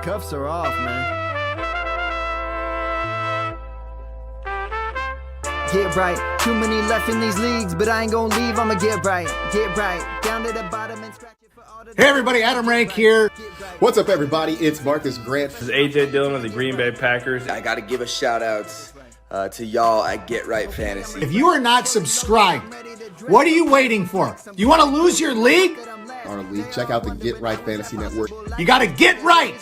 cuffs are off, man. Get right. Too many left in these leagues, but I ain't gonna leave. I'ma get right. Get right. Down to the bottom and scratch it for all the... Hey everybody, Adam Rank here. What's up everybody? It's Marcus Grant. This is AJ Dillon of the Green Bay Packers. I gotta give a shout out to y'all at Get Right Fantasy. If you are not subscribed, what are you waiting for? You want to lose your league? Our league. Check out the Get Right Fantasy Network. You got to get right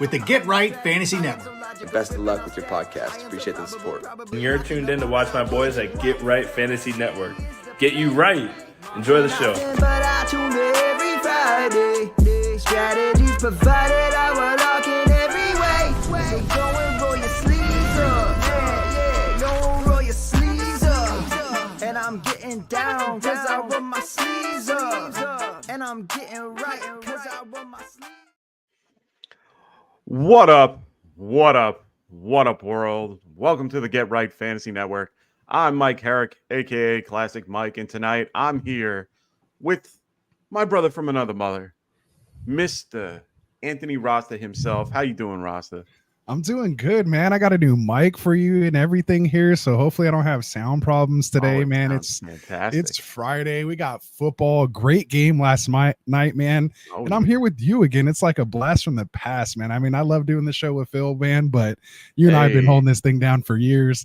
with the Get Right Fantasy Network. Best of luck with your podcast. Appreciate the support. And you're tuned in to watch my boys at Get Right Fantasy Network. Get you right. Enjoy the show. But I tune in every Friday. Strategies provided, I will lock in every way. So go and roll your sleeves up. Yeah, go roll your sleeves up. And I'm getting down, cause I roll my sleeves up. And I'm getting right, cause I roll my sleeves. What up? What up? What up, world? Welcome to the Get Right Fantasy Network. I'm Mike Herrick, aka Classic Mike, and tonight I'm here with my brother from another mother, Mr. Anthony Rasta himself. How you doing, Rasta? I'm doing good, man. I got a new mic for you and everything here, so hopefully I don't have sound problems today, man. It's fantastic. It's Friday. We got football. Great game last night, man. And I'm here with you again. It's like a blast from the past, man. I mean, I love doing the show with Phil, man, but you and I have been holding this thing down for years,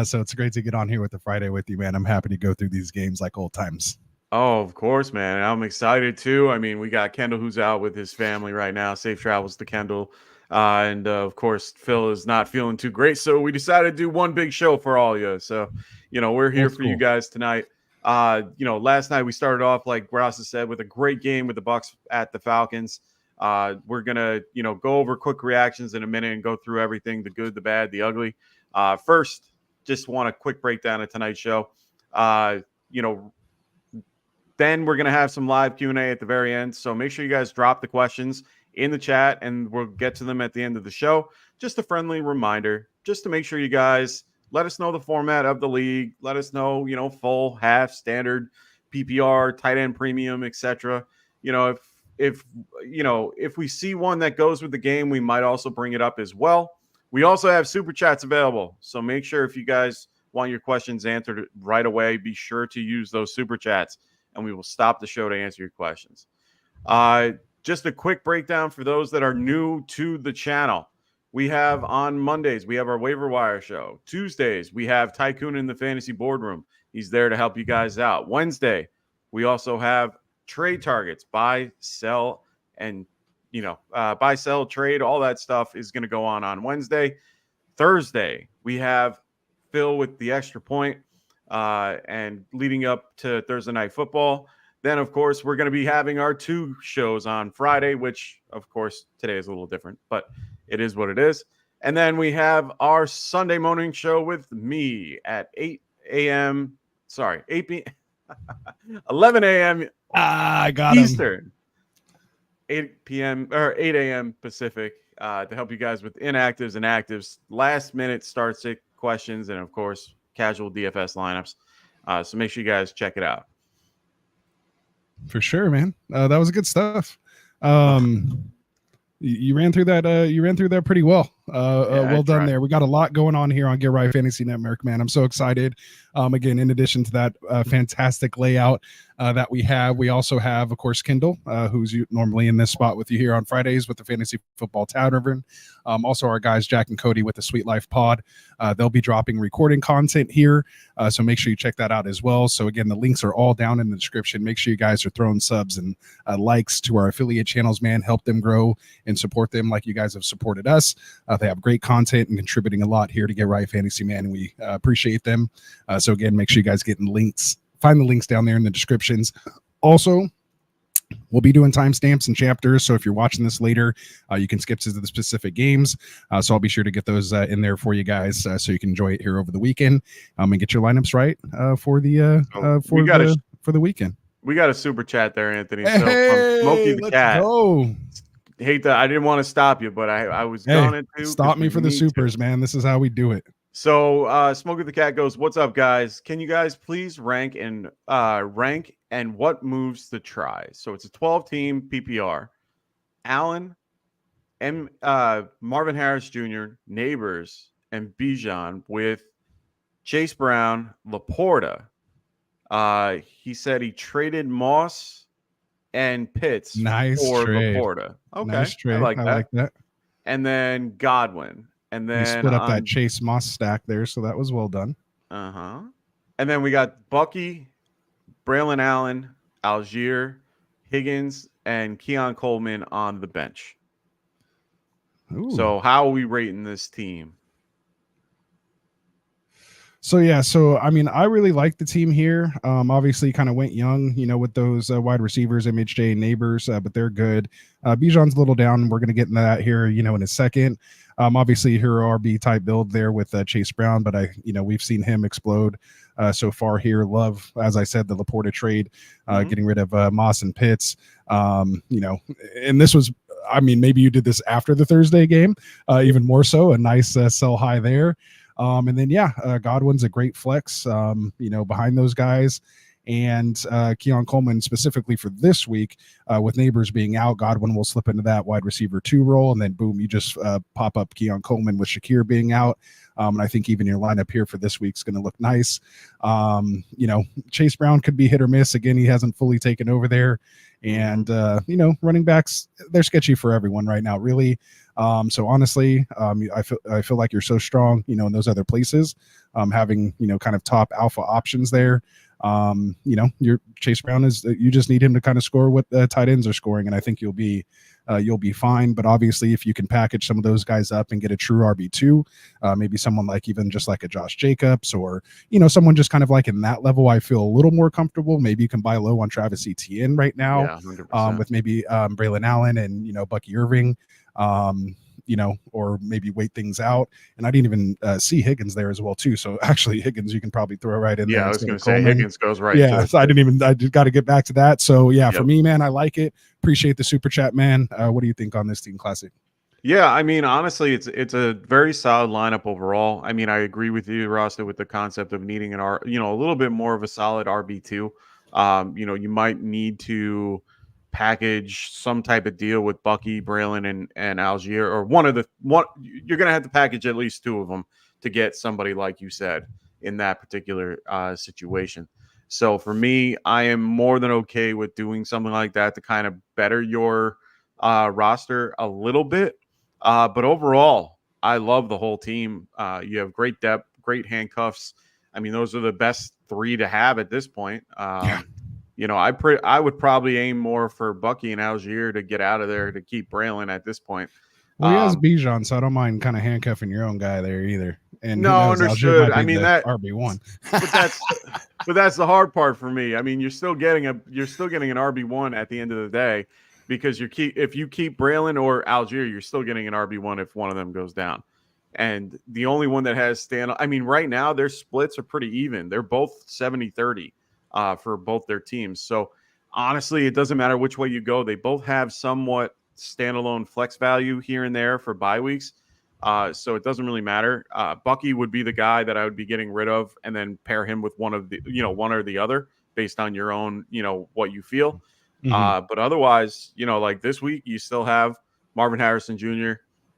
so it's great to get on here with the Friday with you, man. I'm happy to go through these games like old times. Oh, of course, man. I'm excited too. I mean, we got Kendall who's out with his family right now. Safe travels to Kendall. And of course, Phil is not feeling too great. So we decided to do one big show for all of you. So, we're here for you guys tonight. Last night we started off, like Rasta said, with a great game with the Bucs at the Falcons. We're going to, go over quick reactions in a minute and go through everything, the good, the bad, the ugly. First, just want a quick breakdown of tonight's show. Then we're going to have some live Q&A at the very end. So make sure you guys drop the questions in the chat and we'll get to them at the end of the show. Just a friendly reminder, just to make sure you guys let us know the format of the league. Let us know, full, half, standard, PPR, tight end premium, etc. If we see one that goes with the game, we might also bring it up as well. We also have super chats available. So make sure if you guys want your questions answered right away, be sure to use those super chats and we will stop the show to answer your questions. Just a quick breakdown for those that are new to the channel. We have on Mondays, we have our Waiver Wire show. Tuesdays, we have Tycoon in the Fantasy Boardroom. He's there to help you guys out. Wednesday, we also have trade targets, buy, sell, and, buy, sell, trade. All that stuff is going to go on Wednesday. Thursday, we have Phil with the extra point and leading up to Thursday Night Football. Then, of course, we're going to be having our two shows on Friday, which, of course, today is a little different, but it is what it is. And then we have our Sunday morning show with me at 8 p.m. 11 a.m. I got Eastern, 8 p.m. or 8 a.m. Pacific to help you guys with inactives and actives, last-minute start-sit questions, and, of course, casual DFS lineups. So make sure you guys check it out. For sure, man. That was good stuff. You ran through that. You ran through that pretty well. Well done there. We got a lot going on here on Get Right Fantasy Network, man. I'm so excited. Again, in addition to that fantastic layout that we have, we also have, of course, Kendall, who's normally in this spot with you here on Fridays with the Fantasy Football Tavern. Also, our guys Jack and Cody with the Sweet Life Pod. They'll be dropping recording content here, so make sure you check that out as well. So again, the links are all down in the description. Make sure you guys are throwing subs and likes to our affiliate channels, man. Help them grow and support them like you guys have supported us. They have great content and contributing a lot here to Get Right Fantasy, man, and we appreciate them. So again, make sure you guys get in links. Find the links down there in the descriptions. Also, we'll be doing timestamps and chapters, so if you're watching this later, you can skip to the specific games. So I'll be sure to get those in there for you guys, so you can enjoy it here over the weekend and get your lineups right for the weekend. We got a super chat there, Anthony. So hey, from Smokey the Cat. Go. Hate that I didn't want to stop you, but I was going to. Stop me for the supers, man. This is how we do it. So Smokey the Cat goes, "What's up, guys? Can you guys please rank and what moves to try?" So it's a 12-team PPR. Allen, Marvin Harris Jr., Neighbors, and Bijan with Chase Brown, Laporta. He said he traded Moss and Pitts Nice for trade. Laporta. Okay, Nice trade. I like that. And then Godwin. And then You split up that Chase Moss stack there, so that was well done. Uh-huh. And then we got Bucky, Braylon Allen, Algier, Higgins, and Keon Coleman on the bench. Ooh. So how are we rating this team? So I mean, I really like the team here. Obviously kind of went young, with those wide receivers, MHJ and Neighbors, but they're good. Bijan's a little down. We're going to get into that here, in a second. Obviously hero RB type build there with Chase Brown, but we've seen him explode so far here. Love, as I said, the Laporta trade, getting rid of Moss and Pitts, and this was, I mean, maybe you did this after the Thursday game, even more so, a nice sell high there. And then, Godwin's a great flex, behind those guys. And Keon Coleman specifically for this week, with Neighbors being out, Godwin will slip into that wide receiver 2 role. And then, boom, you just pop up Keon Coleman with Shakir being out. And I think even your lineup here for this week's going to look nice. Chase Brown could be hit or miss. Again, he hasn't fully taken over there. And, running backs, they're sketchy for everyone right now, really. So honestly, I feel like you're so strong, in those other places, having, kind of top alpha options there. Your Chase Brown you just need him to kind of score what the tight ends are scoring. And I think you'll be fine. But obviously if you can package some of those guys up and get a true RB2, maybe someone like even just like a Josh Jacobs or, someone just kind of like in that level, I feel a little more comfortable. Maybe you can buy low on Travis Etienne right now, with maybe Braylon Allen and, Bucky Irving. Or maybe wait things out. And I didn't even see Higgins there as well too. So actually Higgins, you can probably throw right in there. Yeah, I was going to say Higgins goes right. Yeah, so I just got to get back to that. So for me, man, I like it. Appreciate the super chat, man. What do you think on this team classic? Yeah, I mean, honestly, it's a very solid lineup overall. I mean, I agree with you, Rasta, with the concept of needing a little bit more of a solid RB2. You might need to package some type of deal with Bucky, Braylon, and Algier, or one. You're going to have to package at least 2 of them to get somebody like you said in that particular situation. So for me, I am more than okay with doing something like that to kind of better your roster a little bit. But overall, I love the whole team. You have great depth, great handcuffs. I mean, those are the best 3 to have at this point. I would probably aim more for Bucky and Algier to get out of there to keep Braylon at this point. Well, he has Bijan, so I don't mind kind of handcuffing your own guy there either. And no, understood. I mean that RB1, but that's the hard part for me. I mean, you're still getting an RB1 at the end of the day because if you keep Braylon or Algier, you're still getting an RB1 if one of them goes down. And the only one that has right now their splits are pretty even. They're both 70-30. For both their teams. So honestly, it doesn't matter which way you go. They both have somewhat standalone flex value here and there for bye weeks. So it doesn't really matter. Bucky would be the guy that I would be getting rid of and then pair him with one or the other based on your own, what you feel. But otherwise, like this week, you still have Marvin Harrison Jr.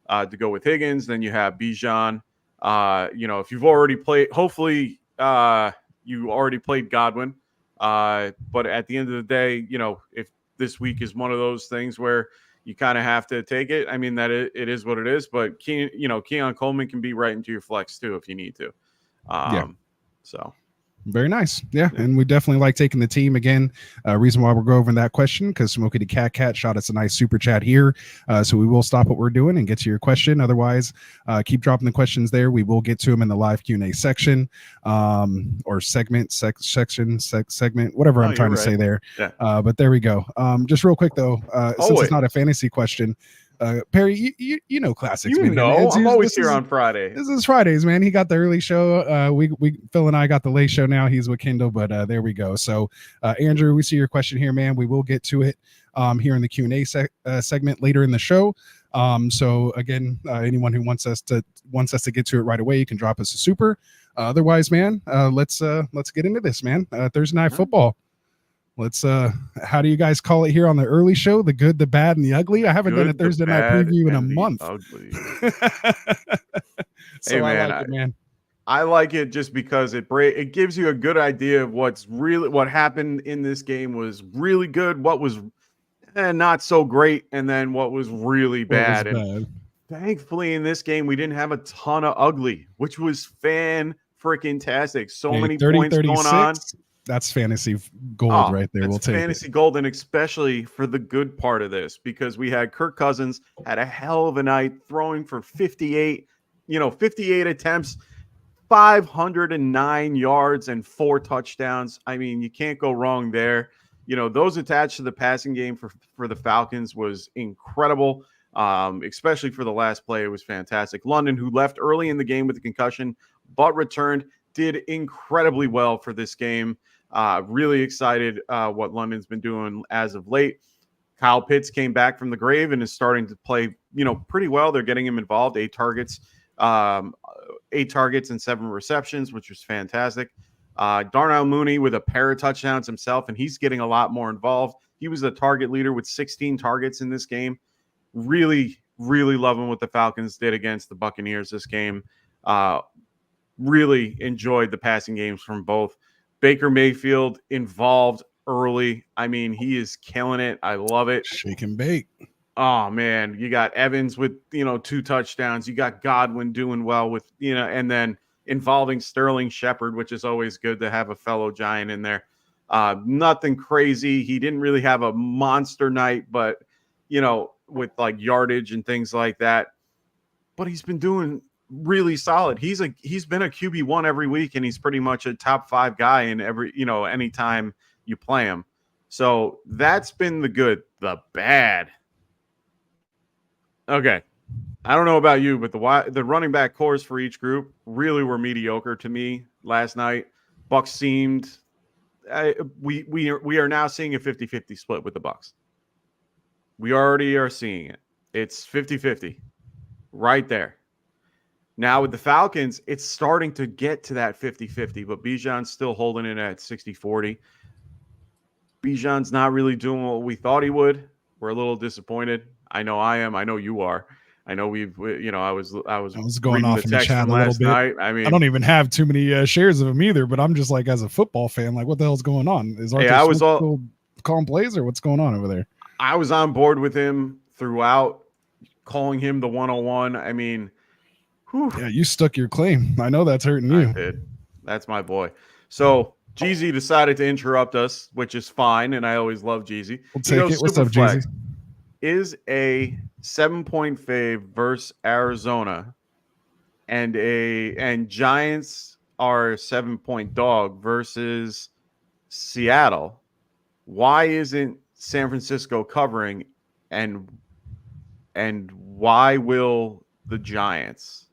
To go with Higgins. Then you have Bijan. If you've already played, hopefully you already played Godwin. But at the end of the day, if this week is one of those things where you kind of have to take it, I mean, that it is what it is. But Keon Coleman can be right into your flex too if you need to. So very nice. Yeah. And we definitely like taking the team again. Reason why we're going over that question, because Smokey the Cat shot us a nice super chat here. So we will stop what we're doing and get to your question. Otherwise, keep dropping the questions there. We will get to them in the live Q&A section or segment, whatever I'm trying to say there. Yeah. But there we go. Just real quick, though, since it's not a fantasy question, Perry, you know classics. I'm always here on Friday. This is Fridays, man. He got the early show. We Phil and I got the late show now. He's with Kindle, but there we go. So Andrew, we see your question here, man. We will get to it here in the Q&A segment later in the show. So again, anyone who wants us to get to it right away, you can drop us a super. Otherwise, man, let's get into this, man. Thursday night football. let's how do you guys call it here on the early show? The good, the bad, and the ugly. I haven't done a Thursday night preview in a month. So hey, man, I like it, man. I like it just because it gives you a good idea of what happened in this game was really good, what was not so great, and then what was really bad. And thankfully in this game we didn't have a ton of ugly, which was fan-freaking-tastic. So many 30, points 36, going on. That's fantasy gold right there. We'll take fantasy gold, and especially for the good part of this, because we had Kirk Cousins had a hell of a night throwing for 58 attempts, 509 yards and 4 touchdowns. I mean, you can't go wrong there. Those attached to the passing game for the Falcons was incredible, especially for the last play. It was fantastic. London, who left early in the game with a concussion but returned, did incredibly well for this game. Really excited what London's been doing as of late. Kyle Pitts came back from the grave and is starting to play, pretty well. They're getting him involved. 8 targets and 7 receptions, which was fantastic. Darnell Mooney with a pair of touchdowns himself, and he's getting a lot more involved. He was the target leader with 16 targets in this game. Really, really loving what the Falcons did against the Buccaneers this game. Really enjoyed the passing games from both. Baker Mayfield involved early. I mean, he is killing it. I love it. Shake and bake. Oh, man. You got Evans with, 2 touchdowns. You got Godwin doing well with, and then involving Sterling Shepard, which is always good to have a fellow Giant in there. Nothing crazy. He didn't really have a monster night, but, with like yardage and things like that. But he's been doing really solid. He's been a QB1 every week, and he's pretty much a top 5 guy in every, anytime you play him. So that's been the good. The bad. Okay. I don't know about you, but the running back cores for each group really were mediocre to me last night. Bucs seemed we are now seeing a 50-50 split with the Bucs. We already are seeing it. It's 50-50 right there. Now with the Falcons, it's starting to get to that 50-50, but Bijan's still holding it at 60-40. Bijan's not really doing what we thought he would. We're a little disappointed. I know I am. I know you are. I know I was going off in the chat a little bit. Night. I mean, I don't even have too many shares of him either, but I'm just like, as a football fan, like, what the hell's going on? Is Arthur still calling plays, or what's going on over there? I was on board with him throughout, calling him the 101. I mean, whew. Yeah, you stuck your claim. I know that's hurting you. I did. That's my boy. So Jeezy decided to interrupt us, which is fine, and I always love Jeezy. We'll take it. What's up, Jeezy? Is a 7-point fave versus Arizona, and Giants are a 7-point dog versus Seattle. Why isn't San Francisco covering, and why will the Giants?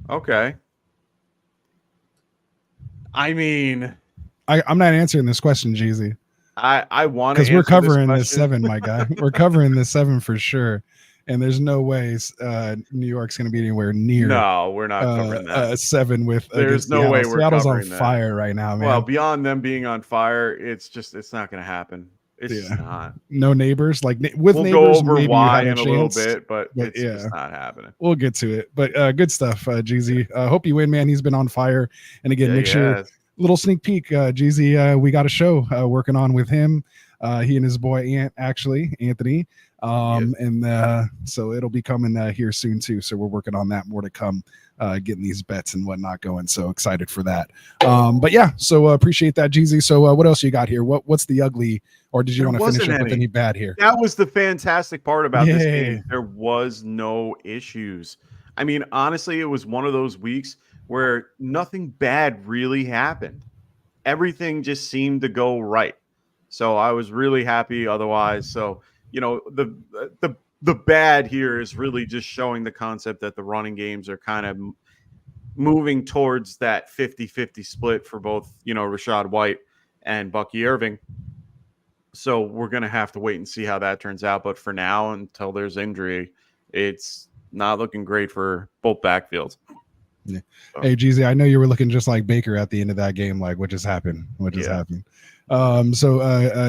Okay. I mean, I'm not answering this question, Jeezy. I want to, because we're covering this 7, my guy. We're covering this 7 for sure, and there's no way New York's going to be anywhere near. No, we're not covering that 7 with. There's no way we're Seattle's covering on fire right now, man. Well, beyond them being on fire, it's not going to happen. It's not. No neighbors, like with we'll neighbors. Go over maybe why in a little bit, but it's yeah, just not happening. We'll get to it, but good stuff, Jeezy. Hope you win, man. He's been on fire, and again, make sure. Little sneak peek, Jeezy. We got a show working on with him. He and his boy Anthony. And so it'll be coming here soon too. So we're working on that. More to come, getting these bets and whatnot going. So excited for that. But yeah, so appreciate that, Jeezy. So what else you got here? What's the ugly, or did you want to finish up with any bad here? That was the fantastic part about this game. There was no issues. I mean, honestly, it was one of those weeks where nothing bad really happened. Everything just seemed to go right. So I was really happy otherwise. So, the bad here is really just showing the concept that the running games are kind of moving towards that 50-50 split for both, Rashad White and Bucky Irving. So we're going to have to wait and see how that turns out. But for now, until there's injury, it's not looking great for both backfields. Yeah. Hey, Jeezy, I know you were looking just like Baker at the end of that game. Like, what just happened? What just happened? So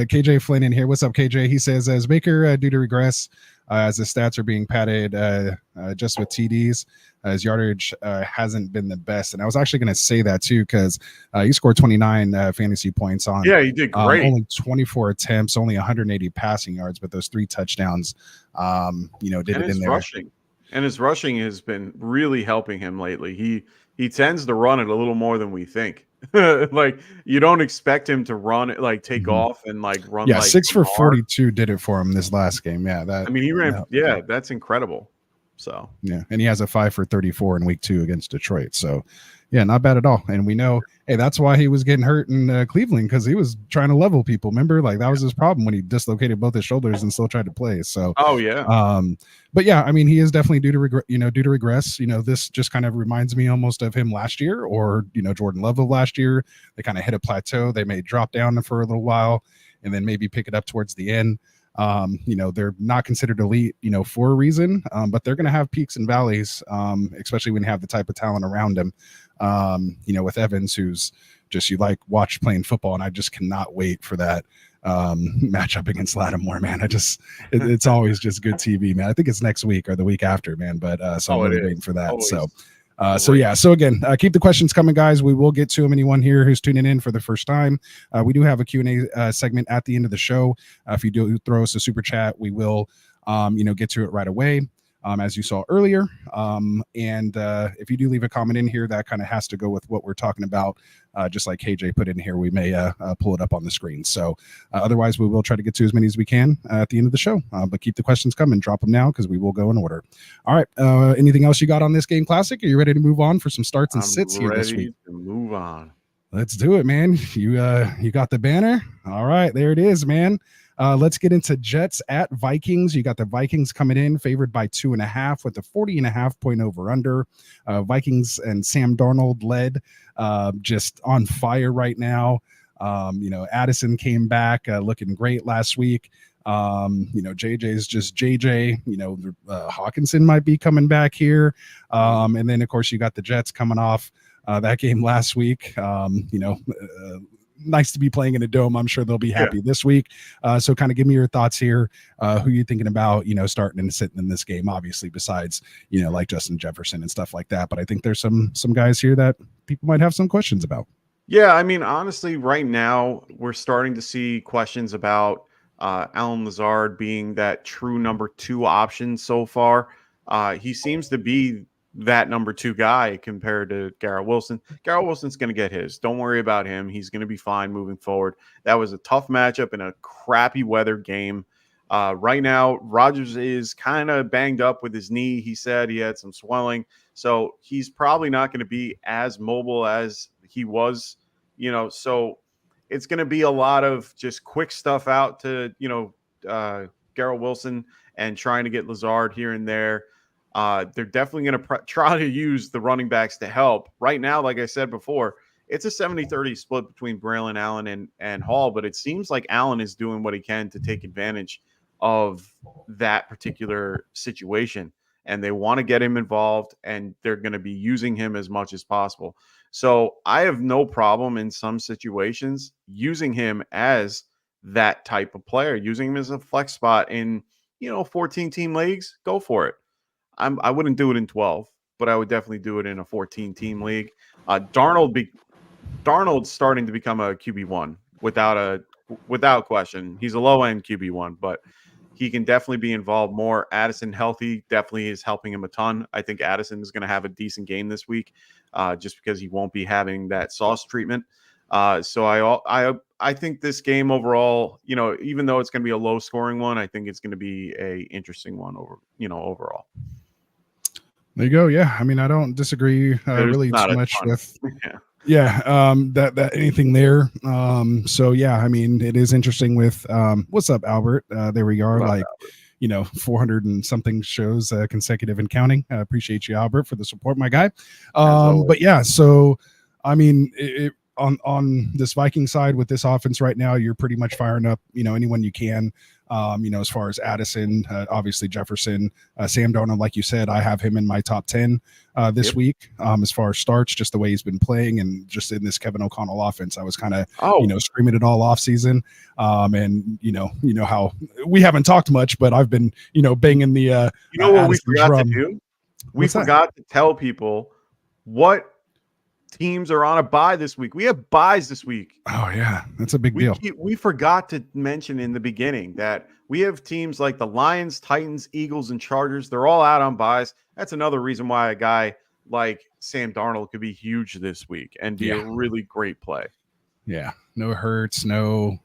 KJ Flynn in here. What's up, KJ? He says, as Baker due to regress, as his stats are being padded just with TDs, his yardage hasn't been the best. And I was actually going to say that too, because he scored 29 fantasy points on. Yeah, he did great. Only 24 attempts, only 180 passing yards, but those 3 touchdowns, did it in there. Rushing. And his rushing has been really helping him lately. He tends to run it a little more than we think. Like, you don't expect him to run it, like take off and like run. Yeah, like 6 for 42 did it for him this last game. Yeah, that. I mean, he ran. Yeah, that's incredible. So yeah, and he has a 5 for 34 in week 2 against Detroit. So yeah, not bad at all. And we know, hey, that's why he was getting hurt in Cleveland, because he was trying to level people. Remember, like that was his problem when he dislocated both his shoulders and still tried to play. So but yeah, I mean, he is definitely due to regress. This just kind of reminds me almost of him last year, or Jordan Love of last year. They kind of hit a plateau. They may drop down for a little while and then maybe pick it up towards the end. They're not considered elite, for a reason, but they're going to have peaks and valleys, especially when you have the type of talent around him. With Evans, who's just, watch playing football, and I just cannot wait for that matchup against Lattimore, man. It's always just good TV, man. I think it's next week or the week after, man. But so I'm really waiting for that. Always. So again, keep the questions coming, guys. We will get to them. Anyone here who's tuning in for the first time, we do have a Q&A segment at the end of the show. If you do throw us a super chat, we will, get to it right away. As you saw earlier. And if you do leave a comment in here, that kind of has to go with what we're talking about. Just like KJ put in here, we may pull it up on the screen. So otherwise, we will try to get to as many as we can at the end of the show. But keep the questions coming. Drop them now, because we will go in order. All right. Anything else you got on this game classic? Are you ready to move on for some starts and sits here this week? To move on. Let's do it, man. You got the banner? All right. There it is, man. Let's get into Jets at Vikings. You got the Vikings coming in favored by 2.5 with a 40.5 point over under. Vikings and Sam Darnold led, just on fire right now. Addison came back looking great last week. JJ's just JJ. Hawkinson might be coming back here. And then of course you got the Jets coming off that game last week. Nice to be playing in a dome. I'm sure they'll be happy this week. So kind of give me your thoughts here. Who you thinking about, starting and sitting in this game, obviously, besides, like Justin Jefferson and stuff like that. But I think there's some guys here that people might have some questions about. Yeah, I mean, honestly, right now we're starting to see questions about Allen Lazard being that true number 2 option so far. He seems to be that number 2 guy compared to Garrett Wilson. Garrett Wilson's going to get his. Don't worry about him. He's going to be fine moving forward. That was a tough matchup in a crappy weather game. Right now, Rodgers is kind of banged up with his knee. He said he had some swelling. So he's probably not going to be as mobile as he was, so it's going to be a lot of just quick stuff out to, Garrett Wilson and trying to get Lazard here and there. They're definitely going to try to use the running backs to help. Right now, like I said before, it's a 70-30 split between Braylon Allen and Hall, but it seems like Allen is doing what he can to take advantage of that particular situation. And they want to get him involved, and they're going to be using him as much as possible. So I have no problem in some situations using him as that type of player, using him as a flex spot in, 14-team leagues. Go for it. I wouldn't do it in 12, but I would definitely do it in a 14-team league. Darnold's starting to become a QB1 without question. He's a low-end QB1, but he can definitely be involved more. Addison healthy definitely is helping him a ton. I think Addison is going to have a decent game this week, just because he won't be having that sauce treatment. So I think this game overall, even though it's going to be a low-scoring one, I think it's going to be a interesting one overall. There you go. Yeah. I mean, I don't disagree really too much with that anything there. So yeah, I mean, it is interesting with what's up, Albert? There we are. Like, Albert. 400 and something shows consecutive and counting. Appreciate you, Albert, for the support, my guy. But yeah, so I mean, on this Viking side with this offense right now, you're pretty much firing up, anyone you can. As far as Addison, obviously Jefferson, Sam Darnold, like you said, I have him in my top 10 this week. As far as starts, just the way he's been playing, and just in this Kevin O'Connell offense, I was kind of, screaming it all off season. And how we haven't talked much, but I've been, banging the, what we forgot to do? We forgot to tell people what teams are on a bye this week. We have byes this week. Oh yeah, that's a big deal. We forgot to mention in the beginning that we have teams like the Lions, Titans, Eagles, and Chargers. They're all out on byes. That's another reason why a guy like Sam Darnold could be huge this week and be a really great play. Yeah, no hurts, no,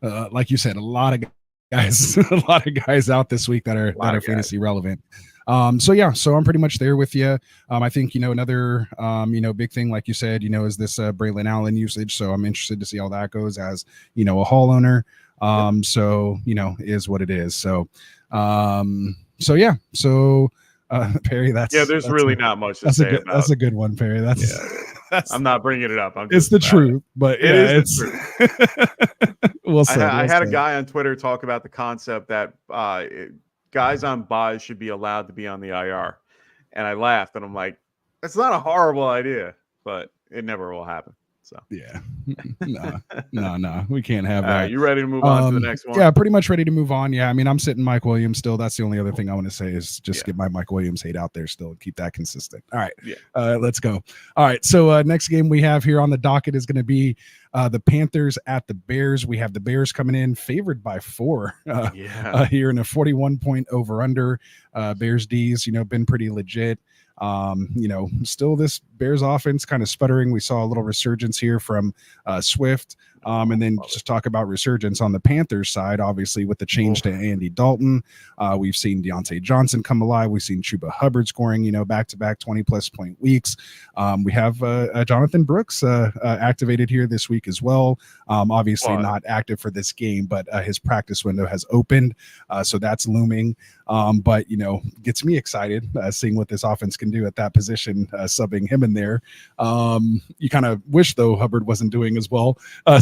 like you said, a lot of guys out this week that are fantasy relevant. So I'm pretty much there with you. I think, another, big thing, like you said, is this Braylon Allen usage. So I'm interested to see how that goes as, a Hall owner. Is what it is. So Perry, there's really not much to say about. That's a good one, Perry. I'm not bringing it up. It's the truth, but it's the truth. We'll see. I had a guy on Twitter talk about the concept that guys on buys should be allowed to be on the IR. And I laughed and I'm like, that's not a horrible idea, but it never will happen. So yeah, no, we can't have that. You ready to move on to the next one? Yeah, pretty much ready to move on. Yeah, I mean, I'm sitting Mike Williams still. That's the only other thing I want to say is just get my Mike Williams hate out there still and keep that consistent. All right, let's go. All right, so next game we have here on the docket is going to be the Panthers at the Bears. We have the Bears coming in favored by 4 here in a 41-point over-under. Bears D's, been pretty legit. Still this Bears offense kind of sputtering. We saw a little resurgence here from Swift. And then just talk about resurgence on the Panthers side, obviously with the change to Andy Dalton. We've seen Deontay Johnson come alive. We've seen Chuba Hubbard scoring, back-to-back 20-plus point weeks. We have Jonathan Brooks activated here this week as well. Obviously not active for this game, but his practice window has opened. So that's looming. But, gets me excited seeing what this offense can do at that position, subbing him in there. You kind of wish, though, Hubbard wasn't doing as well.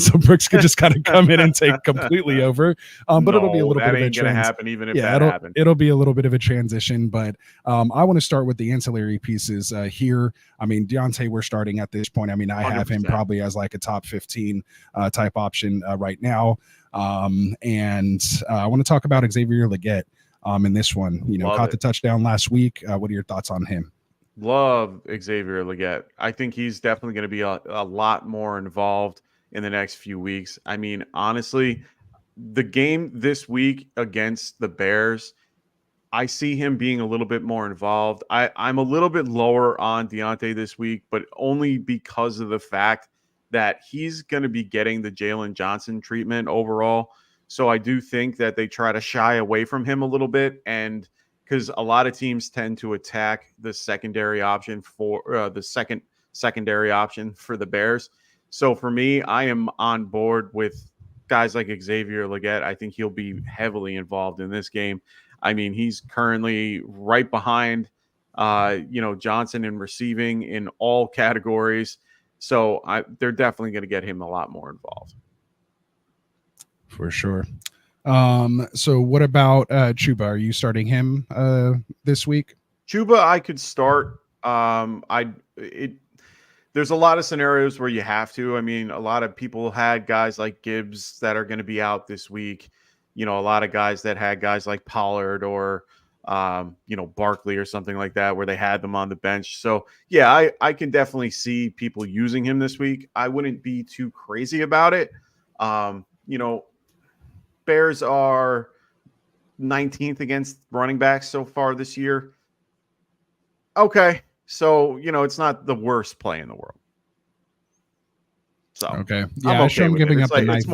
So Brooks could just kind of come in and take completely over. But it'll be a little bit of a transition. Happen even if that happens. It'll be a little bit of a transition. But I want to start with the ancillary pieces here. I mean, Deontay, we're starting at this point. I mean, I 100%. Have him probably as like a top 15 type option right now. And I want to talk about Xavier Legette in this one. Caught the touchdown last week. What are your thoughts on him? Love Xavier Legette. I think he's definitely going to be a lot more involved in the next few weeks. I mean, honestly, the game this week against the Bears, I see him being a little bit more involved. I'm a little bit lower on Deontay this week, but only because of the fact that he's going to be getting the Jalen Johnson treatment overall. So I do think that they try to shy away from him a little bit, and because a lot of teams tend to attack the secondary option for the secondary option for the Bears. So for me, I am on board with guys like Xavier Legette. I think he'll be heavily involved in this game. I mean, he's currently right behind, Johnson in receiving in all categories. So they're definitely going to get him a lot more involved. For sure. So what about Chuba? Are you starting him this week? Chuba, I could start. There's a lot of scenarios where you have to. I mean, a lot of people had guys like Gibbs that are going to be out this week. A lot of guys that had guys like Pollard or, Barkley or something like that where they had them on the bench. So, yeah, I can definitely see people using him this week. I wouldn't be too crazy about it. Bears are 19th against running backs so far this year. Okay. So, it's not the worst play in the world. So, okay. Yeah, I'm giving up the ninth.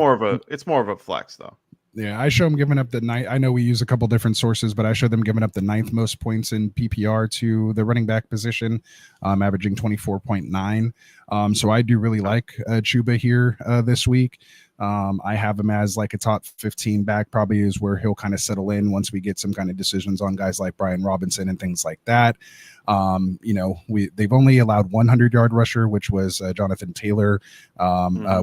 It's more of a flex though. Yeah, I show them giving up the ninth. I know we use a couple different sources, but I show them giving up the ninth most points in PPR to the running back position, averaging 24.9. So I do really like Chuba here this week. I have him as like a top 15 back, probably is where he'll kind of settle in once we get some kind of decisions on guys like Brian Robinson and things like that. They've only allowed 100-yard rusher, which was Jonathan Taylor,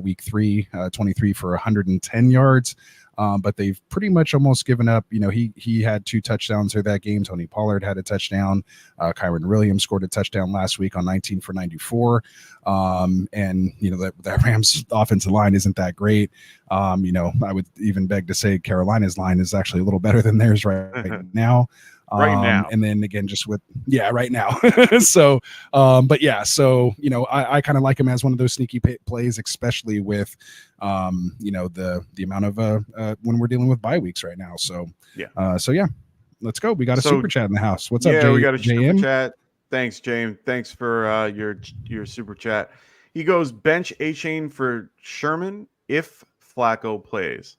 week 3, 23 for 110 yards. But they've pretty much almost given up. He had 2 touchdowns for that game. Tony Pollard had a touchdown. Kyron Williams scored a touchdown last week on 19 for 94. And that Rams offensive line isn't that great. I would even beg to say Carolina's line is actually a little better than theirs right now. And then again, right now. So, I kind of like him as one of those sneaky plays, especially with, the amount of when we're dealing with bye weeks right now. So, let's go. We got a super chat in the house. What's up, we got a JM? super chat. Thanks, James. Thanks for your super chat. He goes bench A-Chain for Sherman if Flacco plays.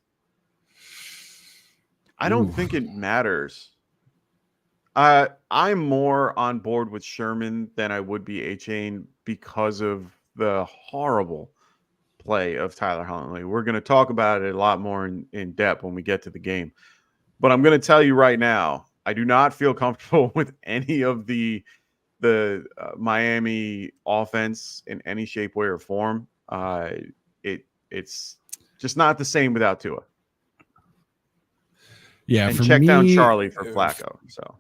I don't think it matters. I'm more on board with Sherman than I would be A-Chain because of the horrible play of Tyler Huntley. We're going to talk about it a lot more in depth when we get to the game. But I'm going to tell you right now, I do not feel comfortable with any of the Miami offense in any shape, way, or form. It's just not the same without Tua. Yeah, and check down Charlie for Flacco. So.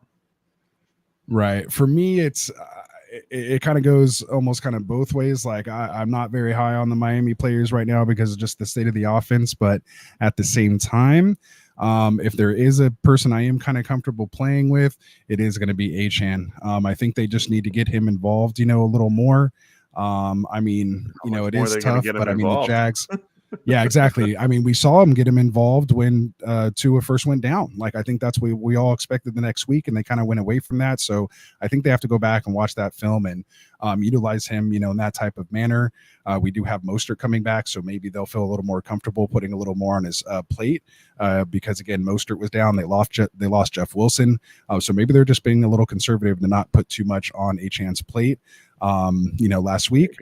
Right. For me, it kind of goes almost kind of both ways. Like I'm not very high on the Miami players right now because of just the state of the offense. But at the same time, if there is a person I am kind of comfortable playing with, it is going to be Achane. I think they just need to get him involved, a little more. It is tough, but the Jags. Yeah, exactly. We saw him get him involved when Tua first went down. Like, I think that's what we all expected the next week, and they kind of went away from that. So I think they have to go back and watch that film and utilize him, in that type of manner. We do have Mostert coming back, so maybe they'll feel a little more comfortable putting a little more on his plate because, again, Mostert was down. They lost Jeff Wilson. So maybe they're just being a little conservative to not put too much on Achane's plate, last week.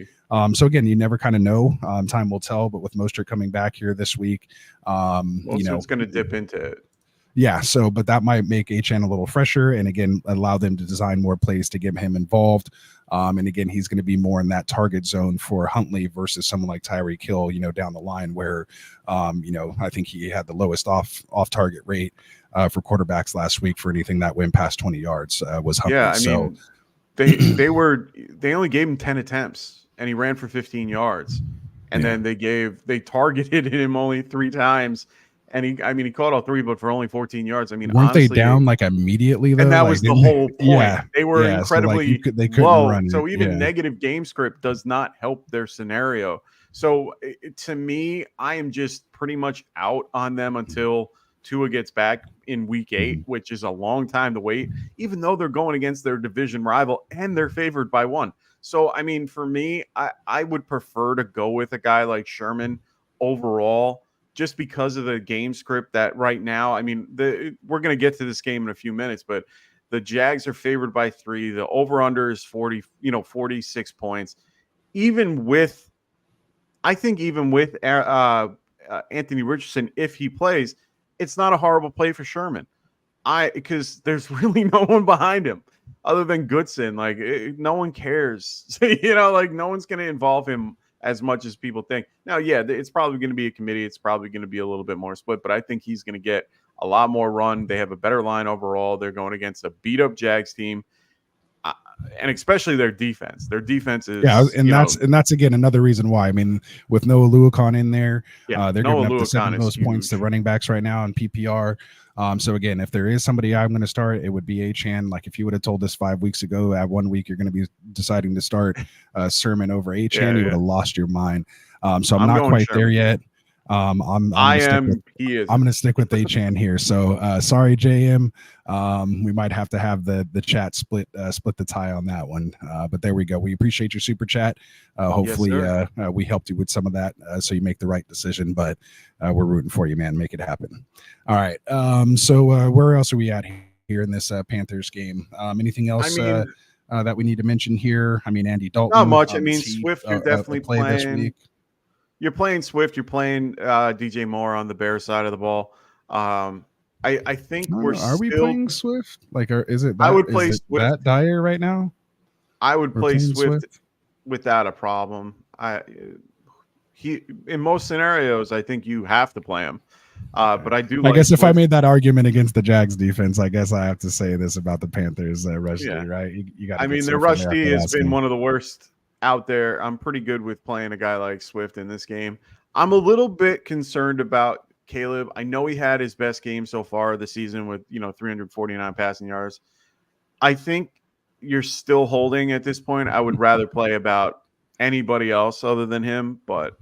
So again, you never kind of know. Time will tell. But with Mostert coming back here this week, it's going to dip into it. Yeah. So, but that might make Achane a little fresher, and again, allow them to design more plays to get him involved. And again, he's going to be more in that target zone for Huntley versus someone like Tyreek Hill, down the line where, I think he had the lowest off target rate for quarterbacks last week for anything that went past 20 yards was Huntley. Yeah. They only gave him 10 attempts. And he ran for 15 yards, and then they targeted him only 3 times, and he caught all 3, but for only 14 yards. Weren't honestly, they down like immediately though? And that was the whole point. Yeah, they were incredibly they couldn't low. run. So even negative game script does not help their scenario. So to me, I am just pretty much out on them until Tua gets back in week 8, which is a long time to wait, even though they're going against their division rival and they're favored by 1. So, for me, I would prefer to go with a guy like Sherman overall, just because of the game script that right now, we're going to get to this game in a few minutes, but the Jags are favored by 3. The over-under is 46 points. Even with Anthony Richardson, if he plays, it's not a horrible play for Sherman. Because there's really no one behind him. Other than Goodson, no one cares, no one's going to involve him as much as people think. Now, it's probably going to be a committee. It's probably going to be a little bit more split, but I think he's going to get a lot more run. They have a better line overall. They're going against a beat up Jags team. And especially their defense. Their defense is that's again another reason why. With Noah Luakon in there, they're giving up the 7 most points to running backs right now in PPR. So again, if there is somebody I'm going to start, it would be Achane. Like if you would have told us 5 weeks ago, at 1 week you're going to be deciding to start Sermon over Achane, you would have lost your mind. So I'm not quite there yet. I'm He is. I'm gonna stick with Achan here. So sorry, JM. We might have to have the chat split the tie on that one. But there we go. We appreciate your super chat. Hopefully we helped you with some of that so you make the right decision. But we're rooting for you, man. Make it happen. All right. So where else are we at here in this Panthers game? Anything else that we need to mention here? I mean, Andy Dalton. Not much. I mean, Swift, you're definitely playing this week. You're playing Swift. You're playing DJ Moore on the Bears side of the ball. I think are we playing Swift? Like, is it? I would play Swift. That dire right now. I would play Swift without a problem. In most scenarios, I think you have to play him. But I do. I guess if I made that argument against the Jags defense, I guess I have to say this about the Panthers rush D, right? You got. I mean, their rush D has been one of the worst out there. I'm pretty good with playing a guy like Swift in this game. I'm a little bit concerned about Caleb. I know he had his best game so far this season with 349 passing yards. I think you're still holding at this point. I would rather play about anybody else other than him, but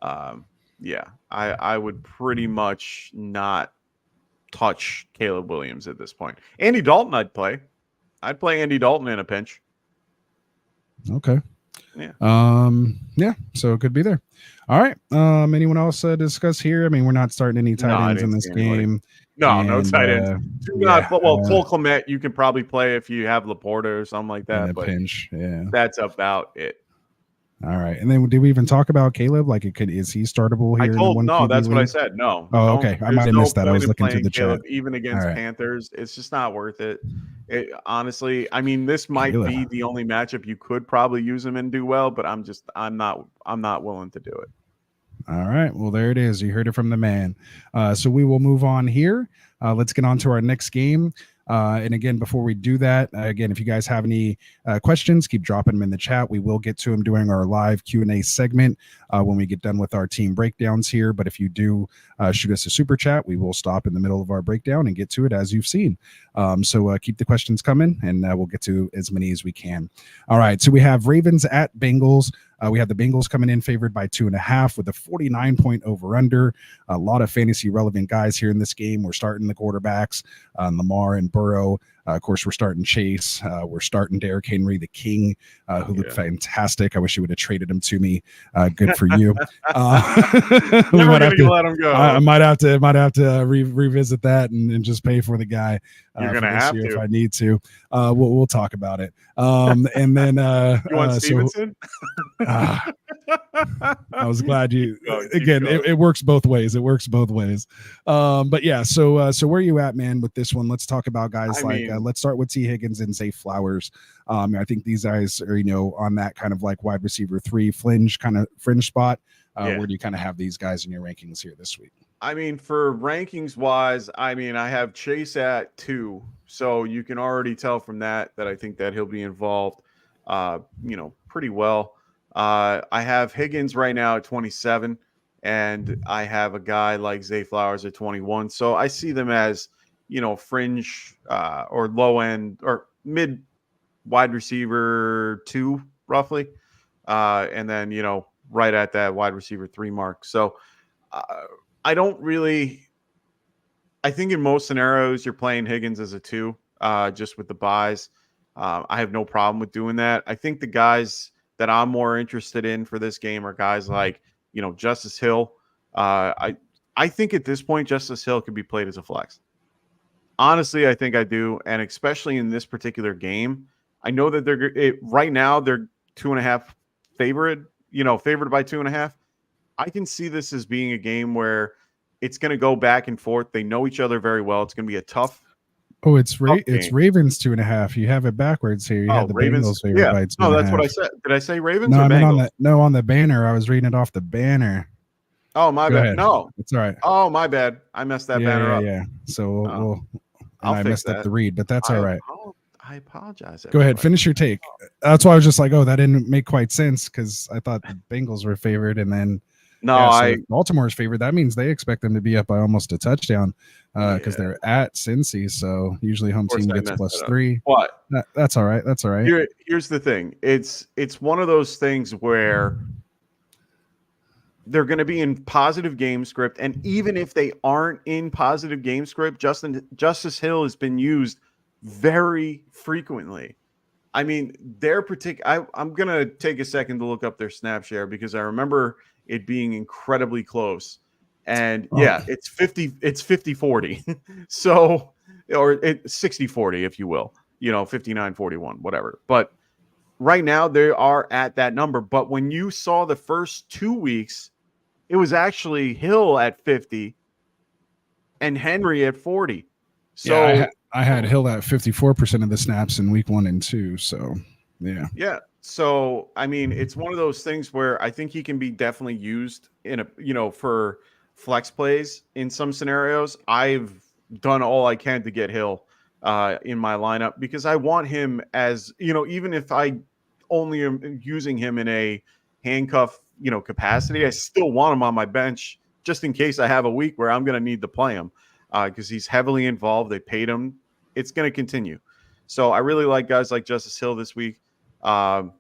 I would pretty much not touch Caleb Williams at this point. Andy Dalton, I'd play Andy Dalton in a pinch. Okay. Yeah. So it could be there. All right. Anyone else discuss here? I mean, we're not starting any tight ends in this game. No tight ends. Cole Kmet, you can probably play if you have Laporta or something like that. But pinch. Yeah. That's about it. All right. And then did we even talk about Caleb? Like, is he startable here? That's what I said. No. Oh, okay. I might have missed that. I was looking through the chat. Even against Panthers, it's just not worth it. Honestly, I mean, this might be the only matchup you could probably use him and do well, but I'm not willing to do it. All right. Well, there it is. You heard it from the man. So we will move on here. Let's get on to our next game. And again, before we do that, again, if you guys have any questions, keep dropping them in the chat. We will get to them during our live Q&A segment when we get done with our team breakdowns here. But if you do shoot us a super chat, we will stop in the middle of our breakdown and get to it as you've seen. So keep the questions coming, and we'll get to as many as we can. All right. So we have Ravens at Bengals. We have the Bengals coming in favored by 2.5 with a 49-point over-under. A lot of fantasy relevant guys here in this game. We're starting the quarterbacks, Lamar and Burrow. Of course, we're starting Chase. We're starting Derrick Henry, the king, who looked fantastic. I wish you would have traded him to me. Good for you. Never gonna let him go. I might have to revisit that and just pay for the guy. You're gonna have to if I need to. We'll talk about it. And then you want Stevenson? I was glad you. Again, it works both ways. But yeah. So where are you at, man, with this one? Let's talk about guys let's start with T. Higgins and Zay Flowers. I think these guys are on that kind of like wide receiver 3 fringe spot. Where do you kind of have these guys in your rankings here this week? I mean, for rankings wise, I have Chase at 2. So you can already tell from that I think that he'll be involved, pretty well. I have Higgins right now at 27, and I have a guy like Zay Flowers at 21. So I see them as, fringe or low end or mid wide receiver 2, roughly. And then, right at that wide receiver 3 mark. So I think in most scenarios you're playing Higgins as a 2, just with the buys. I have no problem with doing that. I think the guys that I'm more interested in for this game are guys like, Justice Hill. I think at this point, Justice Hill could be played as a flex. Honestly, I think I do. And especially in this particular game, I know that right now they're 2.5 favored by 2.5. I can see this as being a game where it's going to go back and forth. They know each other very well. It's going to be a tough. Oh, it's Ravens 2.5. You have it backwards here. You have the Ravens, Bengals favored by 2.5. No, that's what I said. Did I say Ravens or Bengals? On the banner. I was reading it off the banner. Oh, my bad. Ahead. No, it's all right. Oh, my bad. I messed that banner up. Yeah. So I messed up the read, but that's all right. I apologize. Go ahead, finish your take. That's why I was just like, that didn't make quite sense because I thought the Bengals were favored, and then Baltimore's favored. That means they expect them to be up by almost a touchdown because they're at Cincy. So usually home team gets +3. What? That's all right. Here's the thing. It's one of those things where they're going to be in positive game script. And even if they aren't in positive game script, Justice Hill has been used very frequently. I mean, I'm going to take a second to look up their snap share because I remember it being incredibly close. And it's 50-40. So, or it's 60-40, if you will, 59-41, whatever. But right now they are at that number. But when you saw the first 2 weeks, it was actually Hill at 50 and Henry at 40. So yeah, I had Hill at 54% of the snaps in week 1 and 2. So yeah. So I mean, it's one of those things where I think he can be definitely used in for flex plays in some scenarios. I've done all I can to get Hill in my lineup because I want him as, even if I only am using him in a handcuff, capacity, I still want him on my bench just in case I have a week where I'm going to need to play him because he's heavily involved. They paid him. It's going to continue. So I really like guys like Justice Hill this week. I'm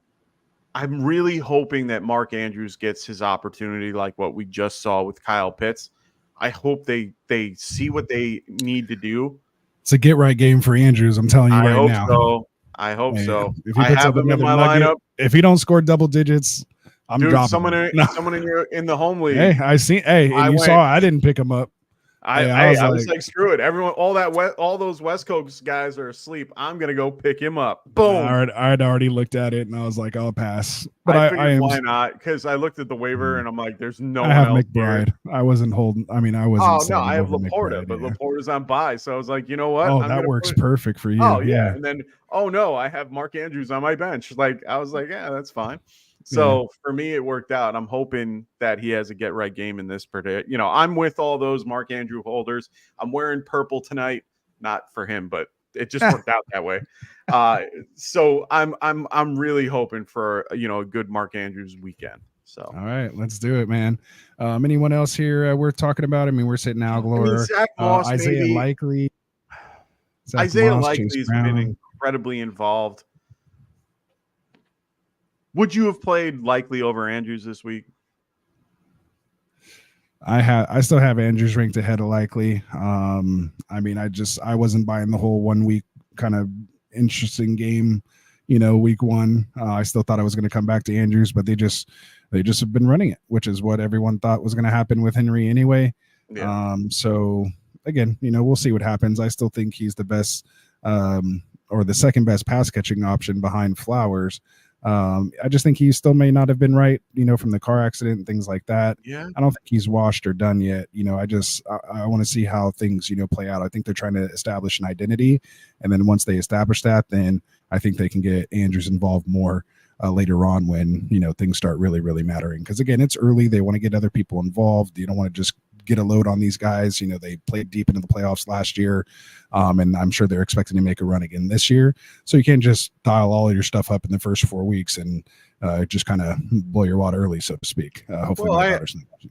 really hoping that Mark Andrews gets his opportunity like what we just saw with Kyle Pitts. I hope they see what they need to do. It's a get right game for Andrews. I'm telling you right now. I hope so. If he puts up him in my nugget, lineup. If he don't score double digits, I'm dropping someone in the home league. Hey, I seen. Hey, and you saw I didn't pick him up. I was like, screw it. Everyone, all those West Coast guys are asleep. I'm gonna go pick him up. Boom. I'd already looked at it and I was like, I'll pass. But I am. Why not? Because I looked at the waiver and I'm like, there's no one else. I have McBride. Here. I wasn't holding. I mean, I wasn't. Oh no, I have Laporta, but Laporta's on bye, so I was like, you know what? Oh, that works perfect for you. Oh yeah. And then I have Mark Andrews on my bench. Like I was like, yeah, that's fine. So for me, it worked out. I'm hoping that he has a get right game in this particular. I'm with all those Mark Andrew holders. I'm wearing purple tonight, not for him, but it just worked out that way. So I'm really hoping for a good Mark Andrews weekend. So all right, let's do it, man. Anyone else here worth talking about? I mean, we're sitting Alglor, Zach Moss, Isaiah Likely. Isaiah Likely's been incredibly involved. Would you have played Likely over Andrews this week? I still have Andrews ranked ahead of Likely. I mean, I wasn't buying the whole 1 week kind of interesting game, week 1. I still thought I was going to come back to Andrews, but they just have been running it, which is what everyone thought was going to happen with Henry anyway. Yeah. So again, we'll see what happens. I still think he's the best or the second best pass catching option behind Flowers. I just think he still may not have been right, from the car accident and things like that. Yeah. I don't think he's washed or done yet. I want to see how things, play out. I think they're trying to establish an identity. And then once they establish that, then I think they can get Andrews involved more later on when, things start really, really mattering. Because again, it's early. They want to get other people involved. You don't want to just get a load on these guys. They played deep into the playoffs last year. And I'm sure they're expecting to make a run again this year. So you can't just dial all your stuff up in the first 4 weeks and just kind of blow your wad early, so to speak. Hopefully my daughter's not watching.